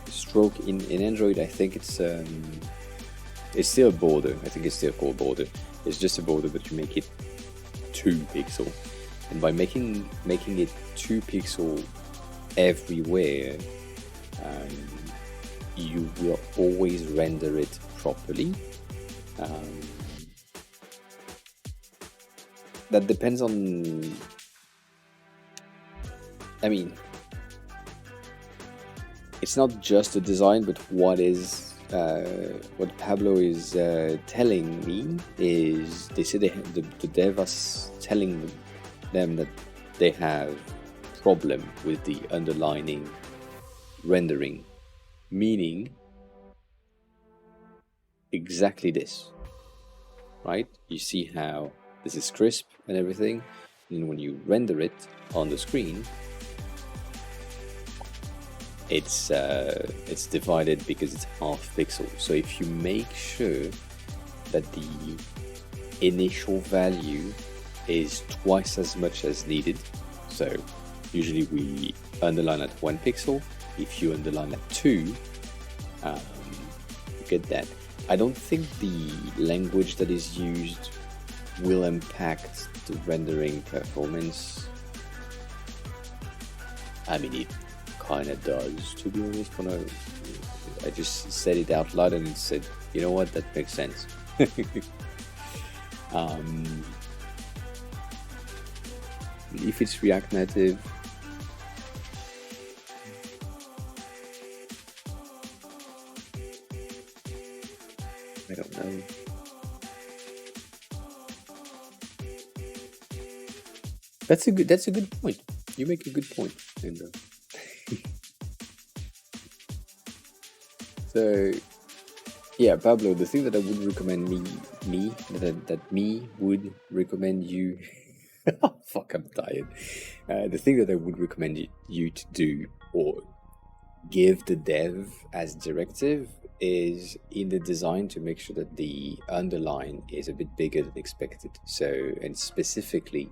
Stroke in Android. I think it's still a border. I think it's still called border. It's just a border, but you make it 2 pixel, and by making it 2 pixel everywhere, you will always render it properly. That depends on. It's not just the design, but what Pablo is telling me is they say the dev is telling them that they have problem with the underlining rendering, meaning exactly this. right? You see how this is crisp and everything, and when you render it on the screen, it's divided because it's half pixel. So if you make sure that the initial value is twice as much as needed, so usually we underline at 1 pixel. If you underline at 2, you get that. I don't think the language that is used will impact the rendering performance. I mean, it kind of does, to be honest. When I just said it out loud and it said, you know what, that makes sense. If it's React Native, I don't know. That's a good point. You make a good point, Andrew. So, yeah, Pablo, the thing that I would recommend me would recommend you. Fuck, I'm tired. The thing that I would recommend you to do, or give the dev as directive, is in the design to make sure that the underline is a bit bigger than expected. So, and specifically,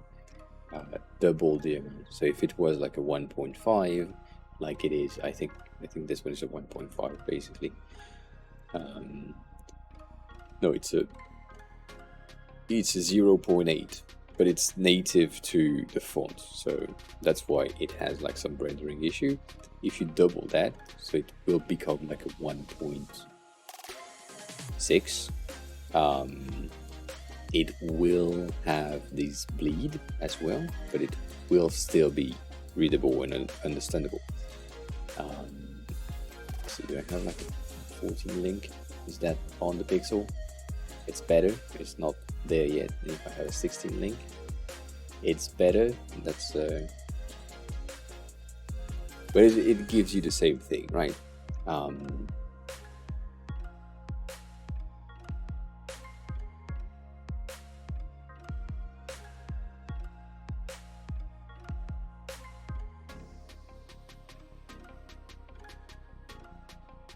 double the amount. So if it was like a 1.5, like it is, I think this one is a 1.5 basically. No, it's a 0.8, but it's native to the font, so that's why it has like some rendering issue. If you double that, so it will become like a 1.6. It will have this bleed as well, but it will still be readable and understandable. So do I have like a 14 link? Is that on the pixel? It's better. It's not there yet. If I have a 16 link, it's better. That's but it gives you the same thing, right?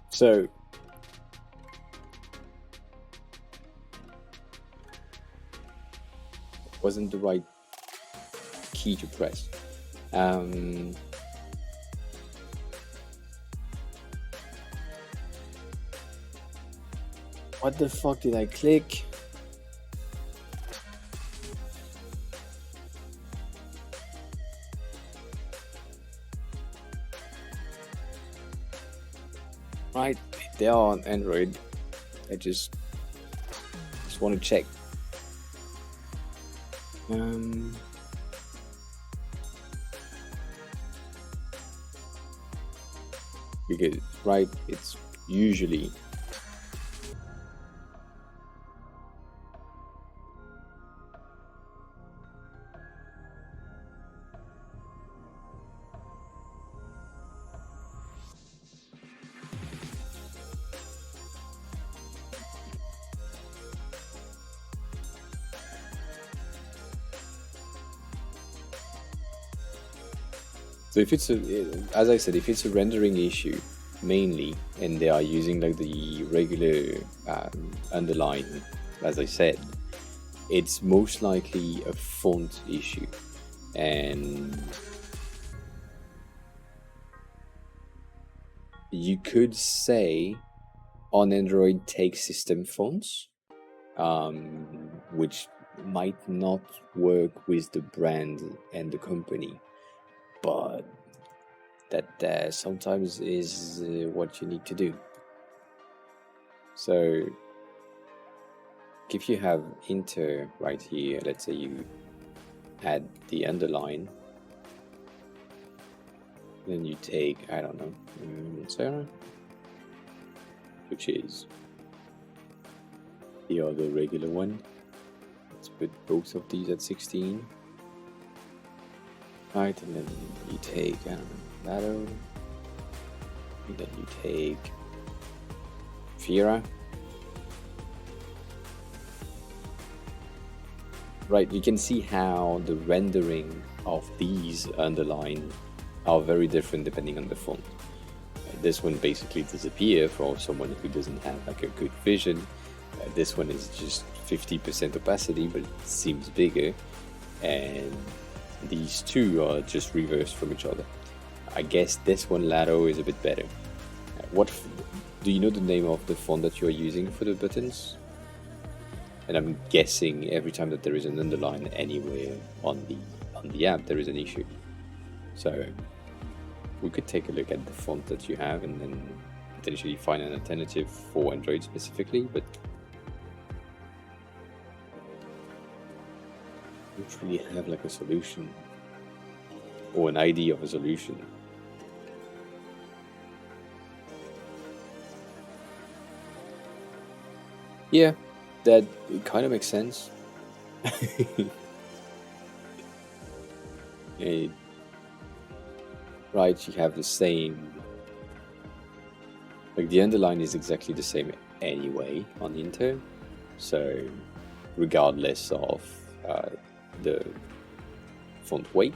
So wasn't the right key to press. What the fuck did I click? Right, they are on Android. I just want to check. Because right, it's usually so if it's as I said, if it's a rendering issue mainly, and they are using like the regular underline, as I said, it's most likely a font issue, and you could say on Android take system fonts, which might not work with the brand and the company, but that sometimes is what you need to do. So if you have inter right here, let's say you add the underline, then you take, I don't know, Sarah, which is the other regular one. Let's put both of these at 16. Right, and then you take, I don't know, Lado, and then you take Fira, right, you can see how the rendering of these underline are very different depending on the font. This one basically disappears for someone who doesn't have like a good vision. This one is just 50% opacity, but it seems bigger. And these two are just reversed from each other. I guess this one, Lado, is a bit better. Do you know the name of the font that you are using for the buttons? And I'm guessing every time that there is an underline anywhere on the app, there is an issue. So we could take a look at the font that you have and then potentially find an alternative for Android specifically, but we don't really have like a solution or an idea of a solution. Yeah, that it kind of makes sense. Right, you have the same, like the underline is exactly the same anyway on the Inter, so regardless of the font weight.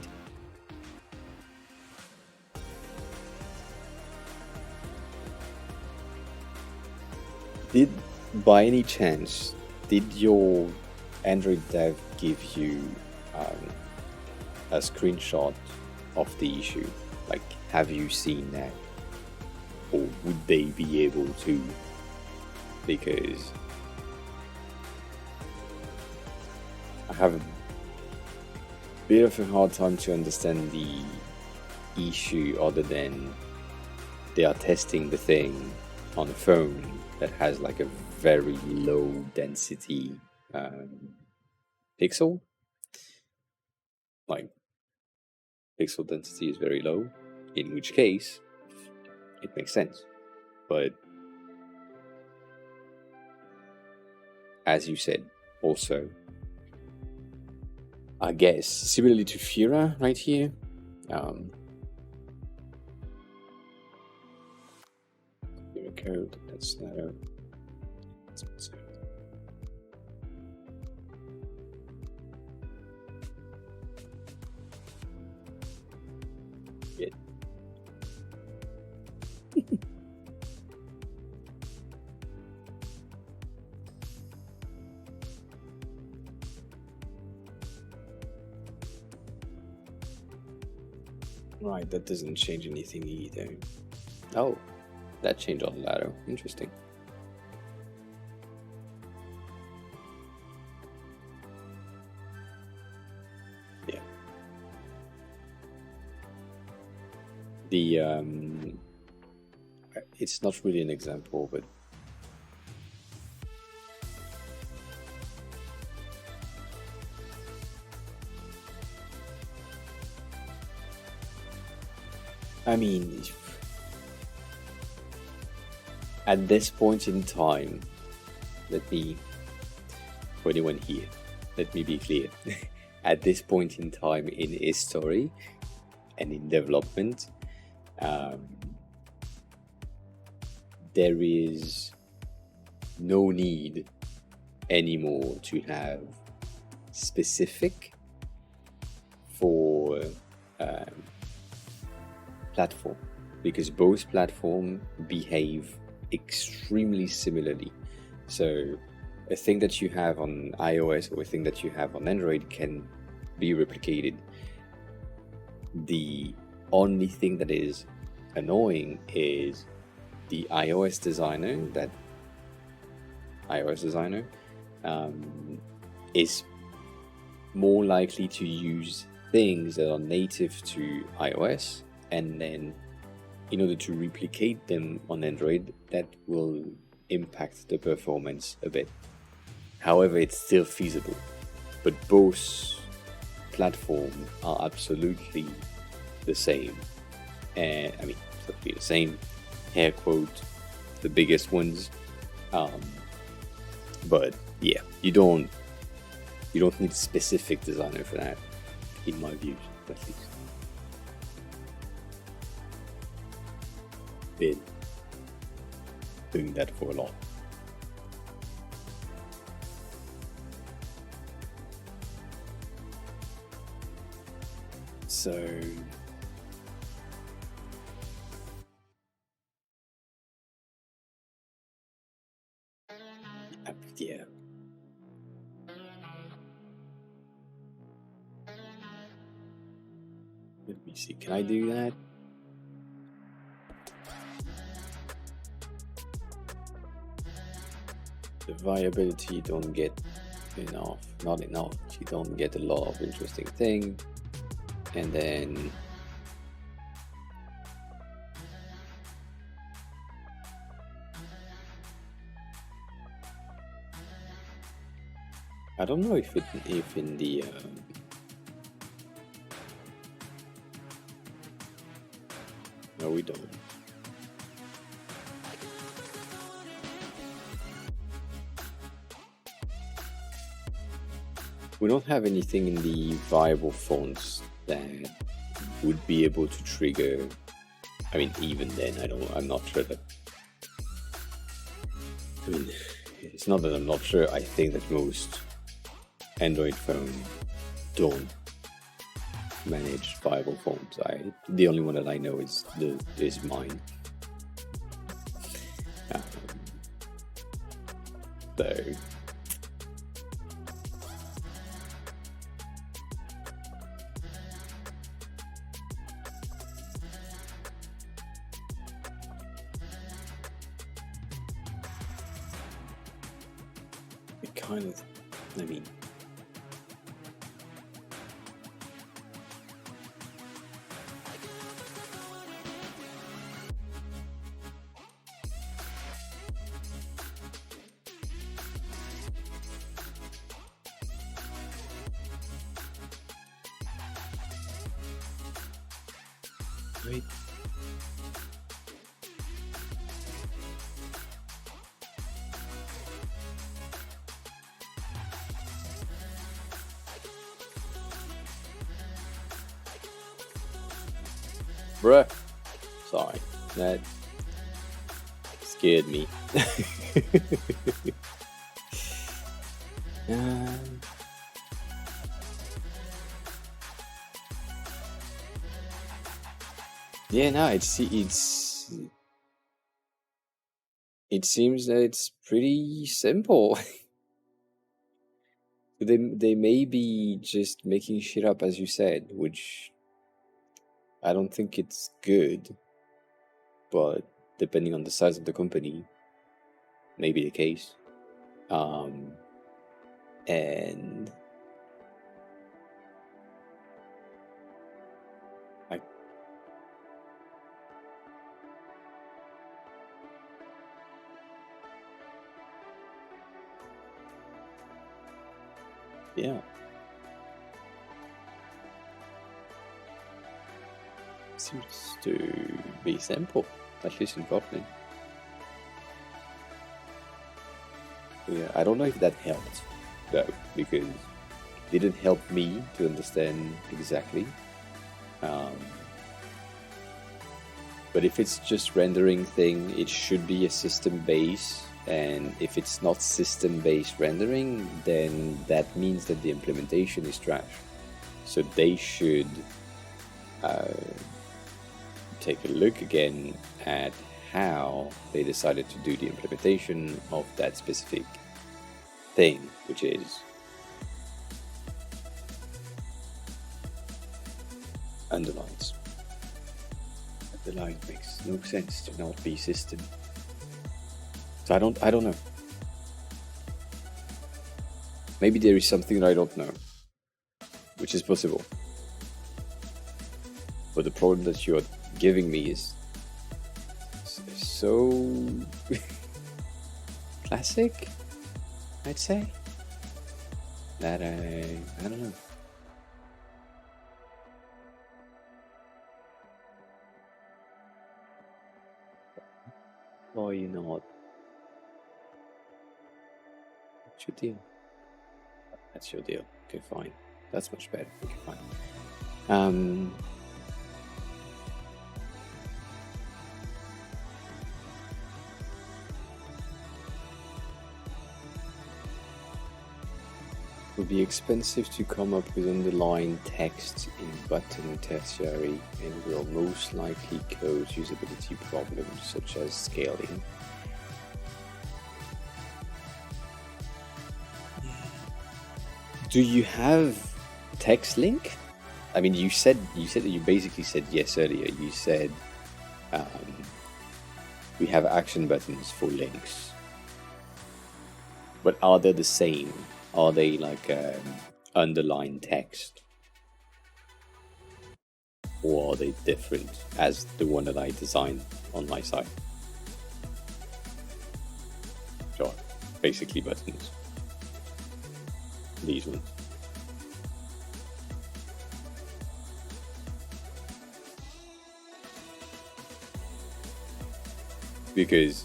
By any chance, did your Android dev give you a screenshot of the issue? Like, have you seen that? Or would they be able to? Because I have a bit of a hard time to understand the issue other than they are testing the thing on a phone that has like a very low density pixel. Like, pixel density is very low, in which case it makes sense. But as you said, also, I guess similarly to Fira right here, Fira code, that's not a. Yeah. Right, that doesn't change anything either. Oh, that changed on Lado. Interesting. Yeah. The it's not really an example, but I mean, at this point in time, for anyone here, let me be clear. At this point in time in history and in development, there is no need anymore to have specific for platform, because both platforms behave extremely similarly. So a thing that you have on iOS or a thing that you have on Android can be replicated. The only thing that is annoying is the iOS designer is more likely to use things that are native to iOS, and then in order to replicate them on Android, that will impact the performance a bit. However, it's still feasible, but both platforms are absolutely the same. And I mean, absolutely the same. Air quote, the biggest ones. But yeah, you don't need a specific designer for that, in my view, at least. Been doing that for a lot. So yeah. Let me see. Can I do that? The viability, you don't get enough, not enough. You don't get a lot of interesting thing, and then I don't know if in the no, we don't. We don't have anything in the viable fonts that would be able to trigger. I mean, even then, I'm not sure that. I mean, it's not that I'm not sure. I think that most Android phones don't manage viable fonts. The only one that I know is mine. So. Kind of, I mean, wait. Bruh. Sorry. That scared me. Yeah, no, it seems that it's pretty simple. They may be just making shit up, as you said, which I don't think it's good, but depending on the size of the company, may be the case. And yeah. Seems to be simple, at least in Kotlin. Yeah, I don't know if that helped, though, because it didn't help me to understand exactly. But if it's just rendering thing, it should be a system base, and if it's not system based rendering, then that means that the implementation is trash. So they should take a look again at how they decided to do the implementation of that specific thing, which is underlines. The line makes no sense to not be system. So I don't know. Maybe there is something that I don't know, which is possible. But the problem that you're giving me is so classic, I'd say, that I don't know. Why are you not? What's your deal? That's your deal. Okay, fine. That's much better. Okay, fine. would be expensive to come up with underlined text in button tertiary and will most likely cause usability problems such as scaling. Do you have text link? I mean, you basically said yes earlier. You said we have action buttons for links, but are they the same? Are they like underlined text, or are they different as the one that I designed on my site? So, basically buttons. These ones. Because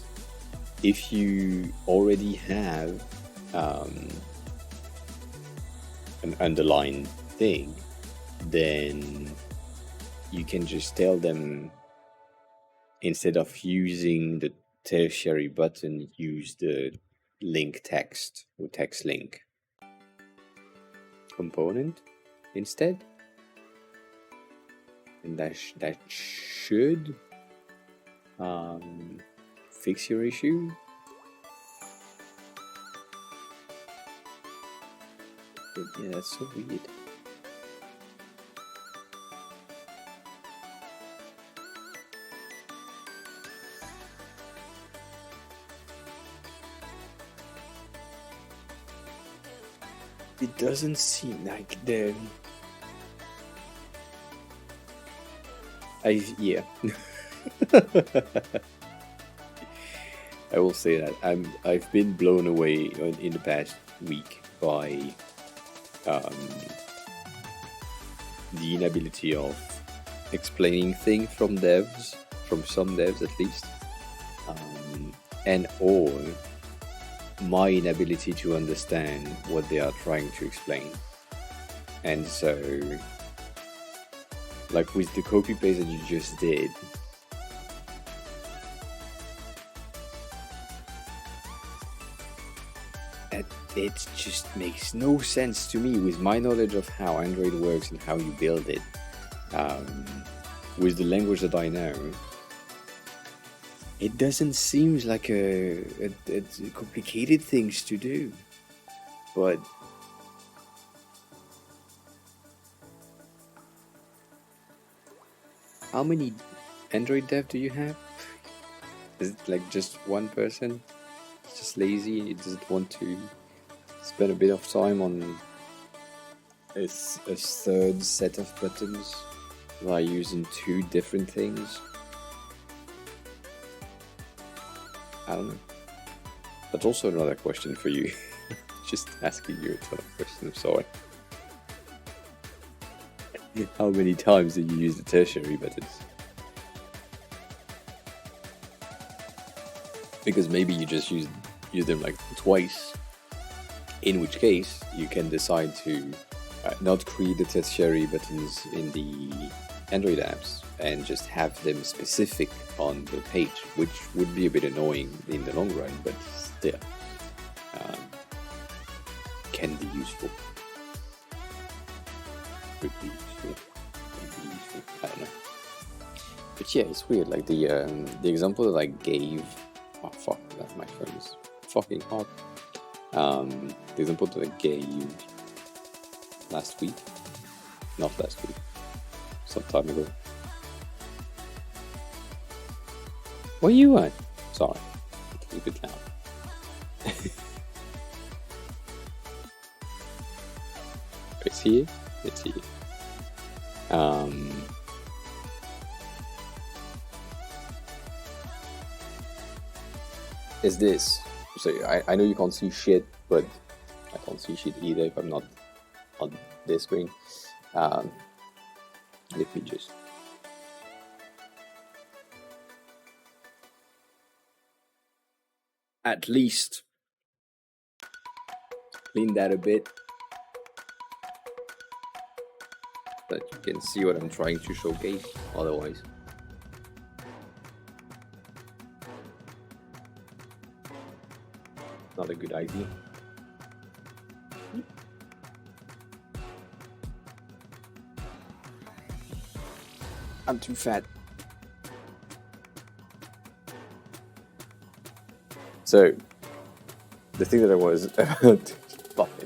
if you already have an underlined thing, then you can just tell them, instead of using the tertiary button, use the link text or text link component instead, and that should fix your issue. But yeah, that's so weird. It doesn't seem like the... yeah. I will say that I've been blown away in the past week by the inability of explaining things from devs, from some devs at least, and or my inability to understand what they are trying to explain. And so, like with the copy paste that you just did, it just makes no sense to me with my knowledge of how Android works and how you build it. With the language that I know, it doesn't seem like a complicated things to do, but how many Android dev do you have? Is it like just one person? It's just lazy and he doesn't want to spend a bit of time on a third set of buttons by using two different things? I don't know. That's also another question for you. Just asking you a ton of questions, sorry. How many times do you use the tertiary buttons? Because maybe you just use them like twice, in which case you can decide to not create the tertiary buttons in the Android apps and just have them specific on the page, which would be a bit annoying in the long run, but still can be useful. Could be useful. Can be useful. I don't know. But yeah, it's weird. Like the example that I gave. Oh fuck! That my phone is fucking hot. The example that I gave last week, not last week, some time ago. Where you at? Sorry, it's a bit loud. It's here. It's here. Is this? So I know you can't see shit, but I can't see shit either if I'm not on this screen. Let me just. At least clean that a bit, so that you can see what I'm trying to showcase. Otherwise, not a good idea. I'm too fat. So, the thing that I was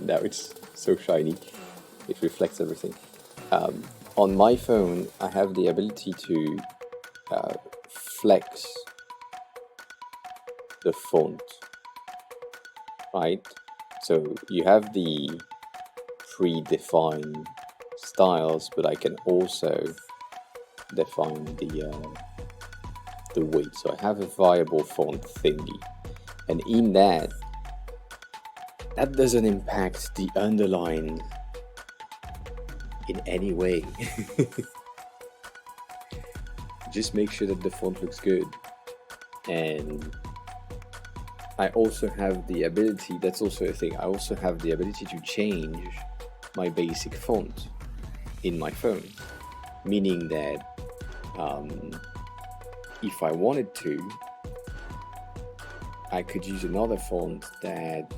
now it's so shiny, it reflects everything. On my phone, I have the ability to flex the font, right? So you have the predefined styles, but I can also define the weight. So I have a variable font thingy, and in that doesn't impact the underline in any way. Just make sure that the font looks good. And I also have the ability, that's also a thing, I also have the ability to change my basic font in my phone. Meaning that if I wanted to, I could use another font that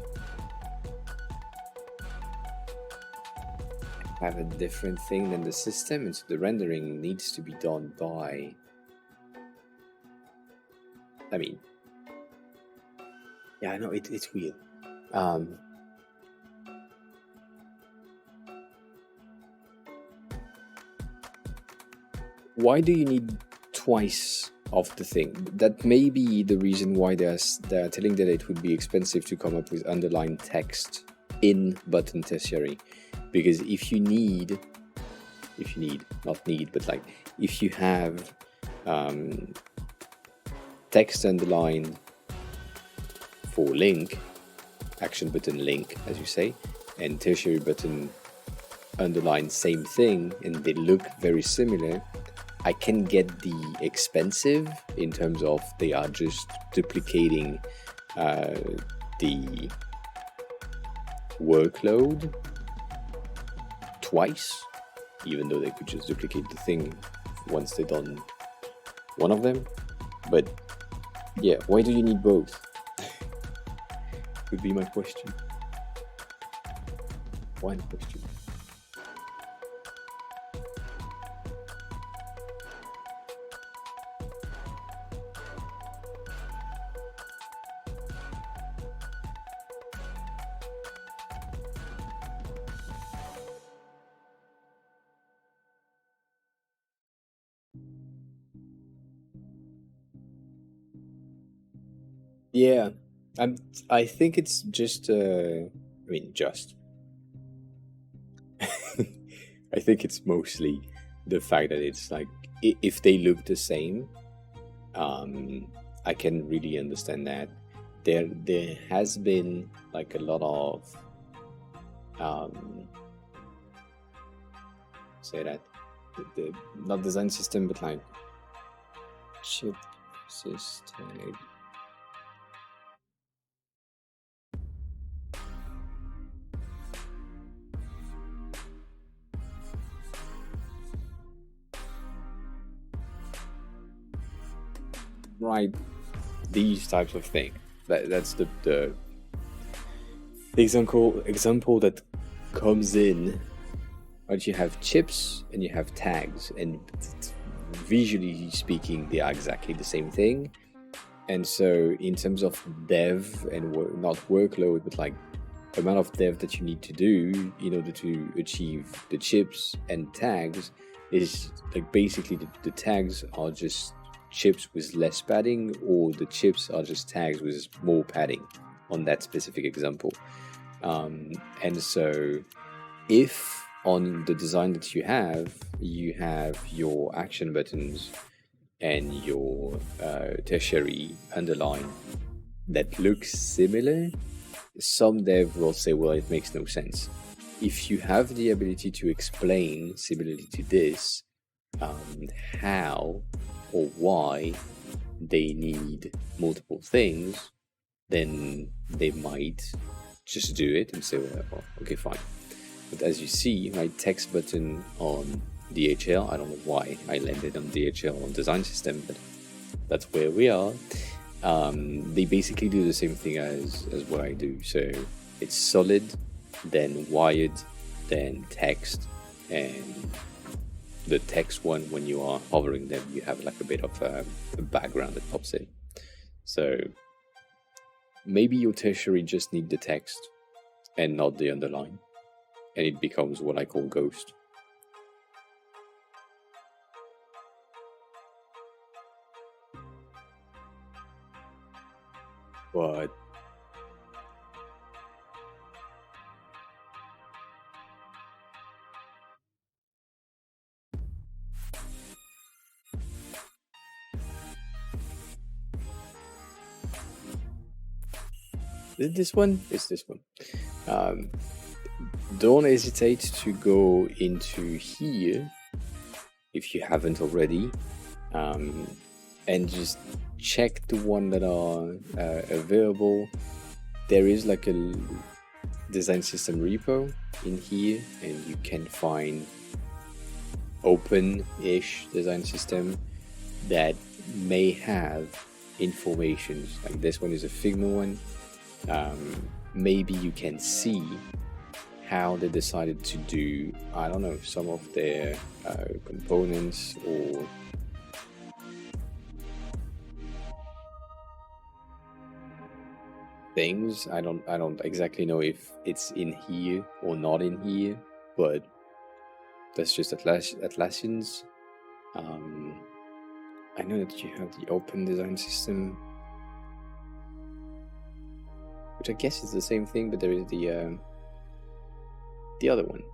have a different thing than the system, and so the rendering needs to be done by, I mean, yeah, I know it's weird. Why do you need twice of the thing? That may be the reason why they're telling that it would be expensive to come up with underlined text in button tertiary. Because if you have text underlined for link, action button link, as you say, and tertiary button underline same thing, and they look very similar, I can get the expensive in terms of they are just duplicating the workload twice, even though they could just duplicate the thing once they've done one of them. But yeah, why do you need both? Would be my question. One question. Yeah, I think it's just. I think it's mostly the fact that it's like if they look the same, I can really understand that. There has been like a lot of say that the not design system, but like chip system. Right, these types of thing. That's the example that comes in. Right, you have chips and you have tags, and visually speaking, they are exactly the same thing. And so, in terms of dev and not workload, but like amount of dev that you need to do in order to achieve the chips and tags, is like basically the tags are just chips with less padding, or the chips are just tags with more padding on that specific example. And so if on the design that you have your action buttons and your tertiary underline that looks similar, some dev will say, well, it makes no sense. If you have the ability to explain similarly to this, how or why they need multiple things, then they might just do it and say, well, okay, fine. But as you see, my text button on DHL, I don't know why I landed on DHL on design system, but that's where we are. They basically do the same thing as what I do. So it's solid, then wired, then text, and the text one, when you are hovering them, you have like a bit of a background that pops in. So maybe your tertiary just need the text and not the underline, and it becomes what I call ghost. But this one is this one. Don't hesitate to go into here if you haven't already, and just check the one that are available. There is like a design system repo in here, and you can find open-ish design system that may have information. Like this one is a Figma one. Maybe you can see how they decided to do, I don't know, some of their components or things. I don't exactly know if it's in here or not in here, but that's just Atlassian's. I know that you have the open design system, which I guess is the same thing, but there is the other one,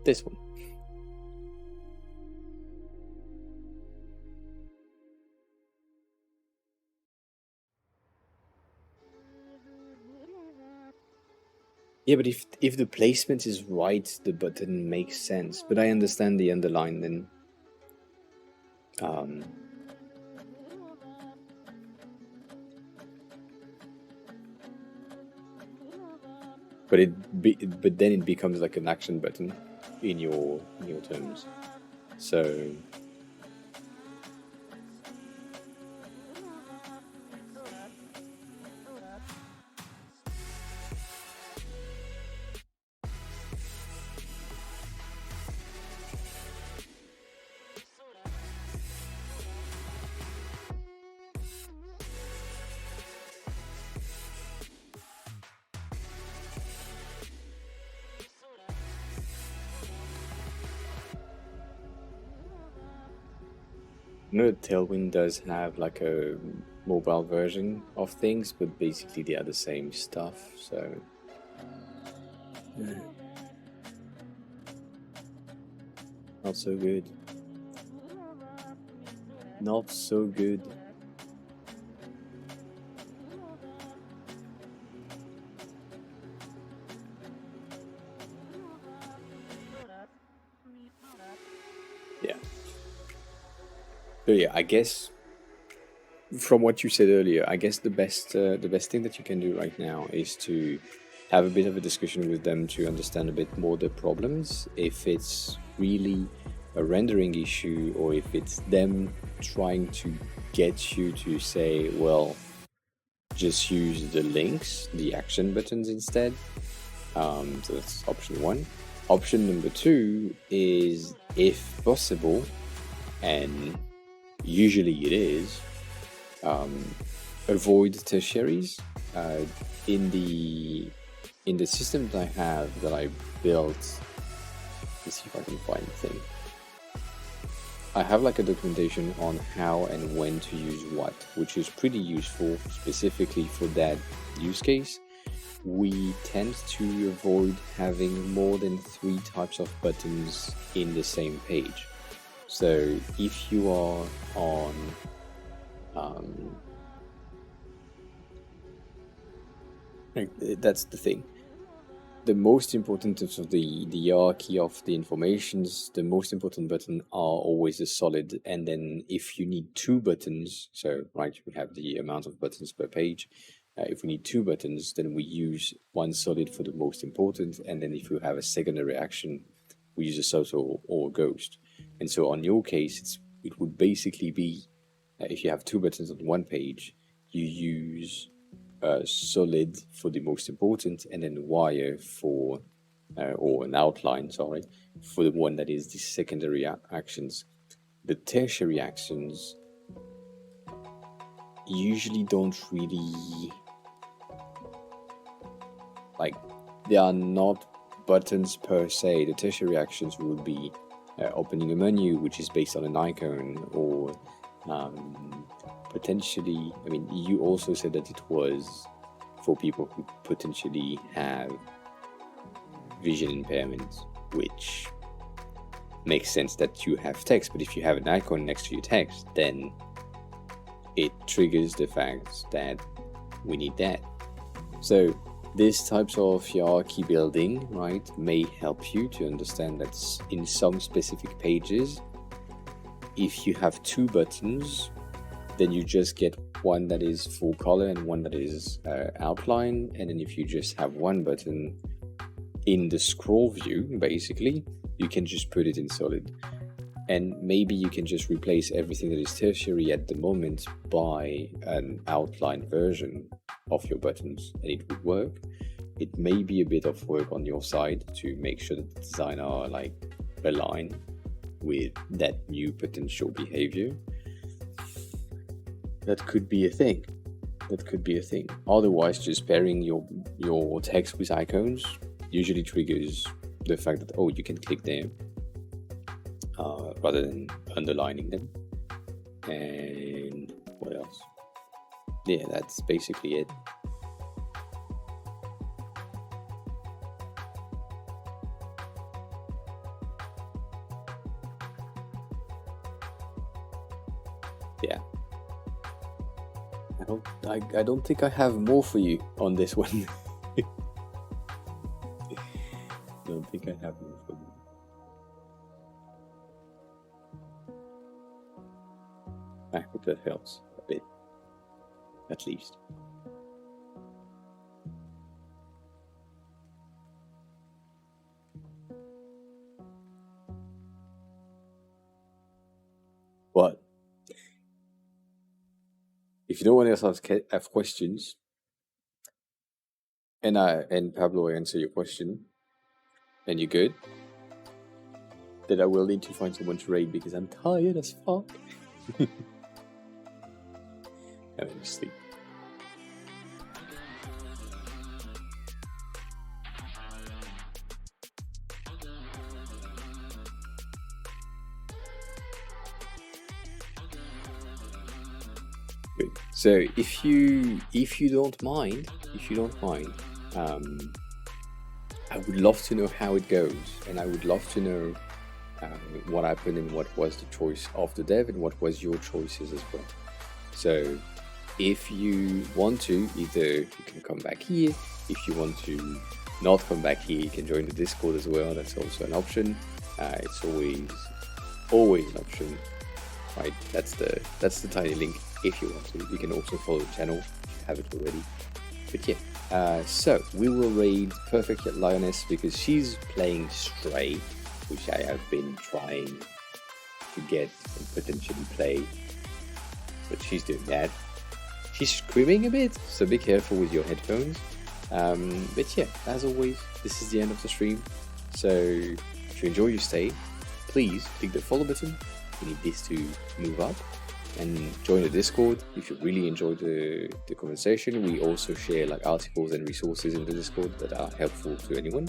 this one. Yeah, but if the placement is right, the button makes sense. But I understand the underline then. But then it becomes like an action button in your terms. So I know that Tailwind does have like a mobile version of things, but basically they are the same stuff, so not so good. Not so good. Yeah. So yeah, I guess from what you said earlier, I guess the best thing that you can do right now is to have a bit of a discussion with them to understand a bit more the problems. If it's really a rendering issue, or if it's them trying to get you to say, well, just use the links, the action buttons instead. So that's option one. Option number two is, if possible, and usually it is, avoid tertiaries. In the system that I built, let's see if I can find the thing. I have like a documentation on how and when to use what, which is pretty useful specifically for that use case. We tend to avoid having more than 3 types of buttons in the same page. So if you are on that's the thing. The most important of the hierarchy of the informations, the most important button are always a solid. And then if you need 2 buttons, so right, we have the amount of buttons per page. If we need 2 buttons, then we use one solid for the most important. And then if you have a secondary action, we use a subtle or a ghost. And so on your case, it would basically be, if you have 2 buttons on one page, you use solid for the most important, and then wire for, or an outline, sorry, for the one that is the secondary actions. The tertiary actions usually don't really, like, they are not buttons per se. The tertiary actions would be opening a menu, which is based on an icon, or potentially, I mean, you also said that it was for people who potentially have vision impairments, which makes sense that you have text, but if you have an icon next to your text, then it triggers the fact that we need that. So these types of hierarchy building, right, may help you to understand that in some specific pages, if you have two buttons, then you just get one that is full color and one that is outline. And then if you just have one button in the scroll view, basically, you can just put it in solid. And maybe you can just replace everything that is tertiary at the moment by an outline version of your buttons, and it would work. It may be a bit of work on your side to make sure that the design are like aligned with that new potential behavior. That could be a thing. Otherwise, just pairing your text with icons usually triggers the fact that, oh, you can click there rather than underlining them. And what else? Yeah, that's basically it. Yeah. I don't think I have more for you on this one. I don't think I have more for you. I hope that helps a bit, at least. What? If no one else have questions, and Pablo answer your question, and you're good, then I will need to find someone to raid because I'm tired as fuck. I'm in sleep. Good. So if you don't mind, I would love to know how it goes, and I would love to know what happened and what was the choice of the dev and what was your choices as well. So if you want to, either you can come back here. If you want to not come back here, you can join the Discord as well. That's also an option. It's always an option, right? That's the tiny link. If you want to, you can also follow the channel if you haven't already. But yeah, so we will raid Perfect Lioness because she's playing Stray, which I have been trying to get and potentially play, but she's doing that. She's screaming a bit, so be careful with your headphones. But yeah, as always, this is the end of the stream. So if you enjoy your stay, please click the follow button. We need this to move up. And join the Discord if you really enjoy the conversation. We also share like articles and resources in the Discord that are helpful to anyone.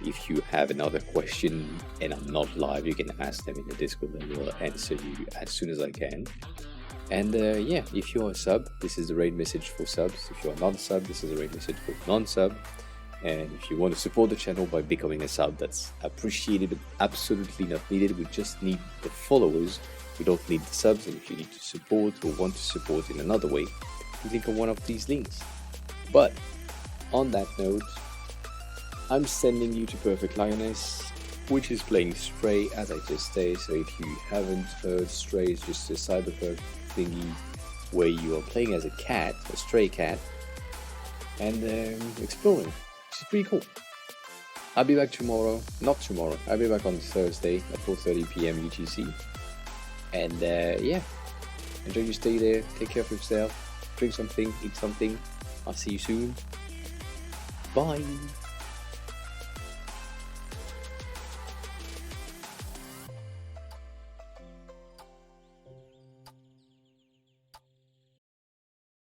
If you have another question and I'm not live, you can ask them in the Discord and we'll answer you as soon as I can. And yeah, if you're a sub, this is the raid message for subs. If you're not a sub, this is a raid message for non-sub. And if you want to support the channel by becoming a sub, that's appreciated but absolutely not needed. We just need the followers. We don't need the subs, and if you need to support or want to support in another way, click on one of these links. But on that note, I'm sending you to Perfect Lioness, which is playing Stray, as I just said. So if you haven't heard, Stray is just a cyberpunk thingy where you are playing as a cat, a stray cat, and exploring, which is pretty cool. I'll be back tomorrow. Not tomorrow. I'll be back on Thursday at 4:30 p.m. UTC. And yeah, enjoy your stay there. Take care of yourself. Drink something, eat something. I'll see you soon. Bye.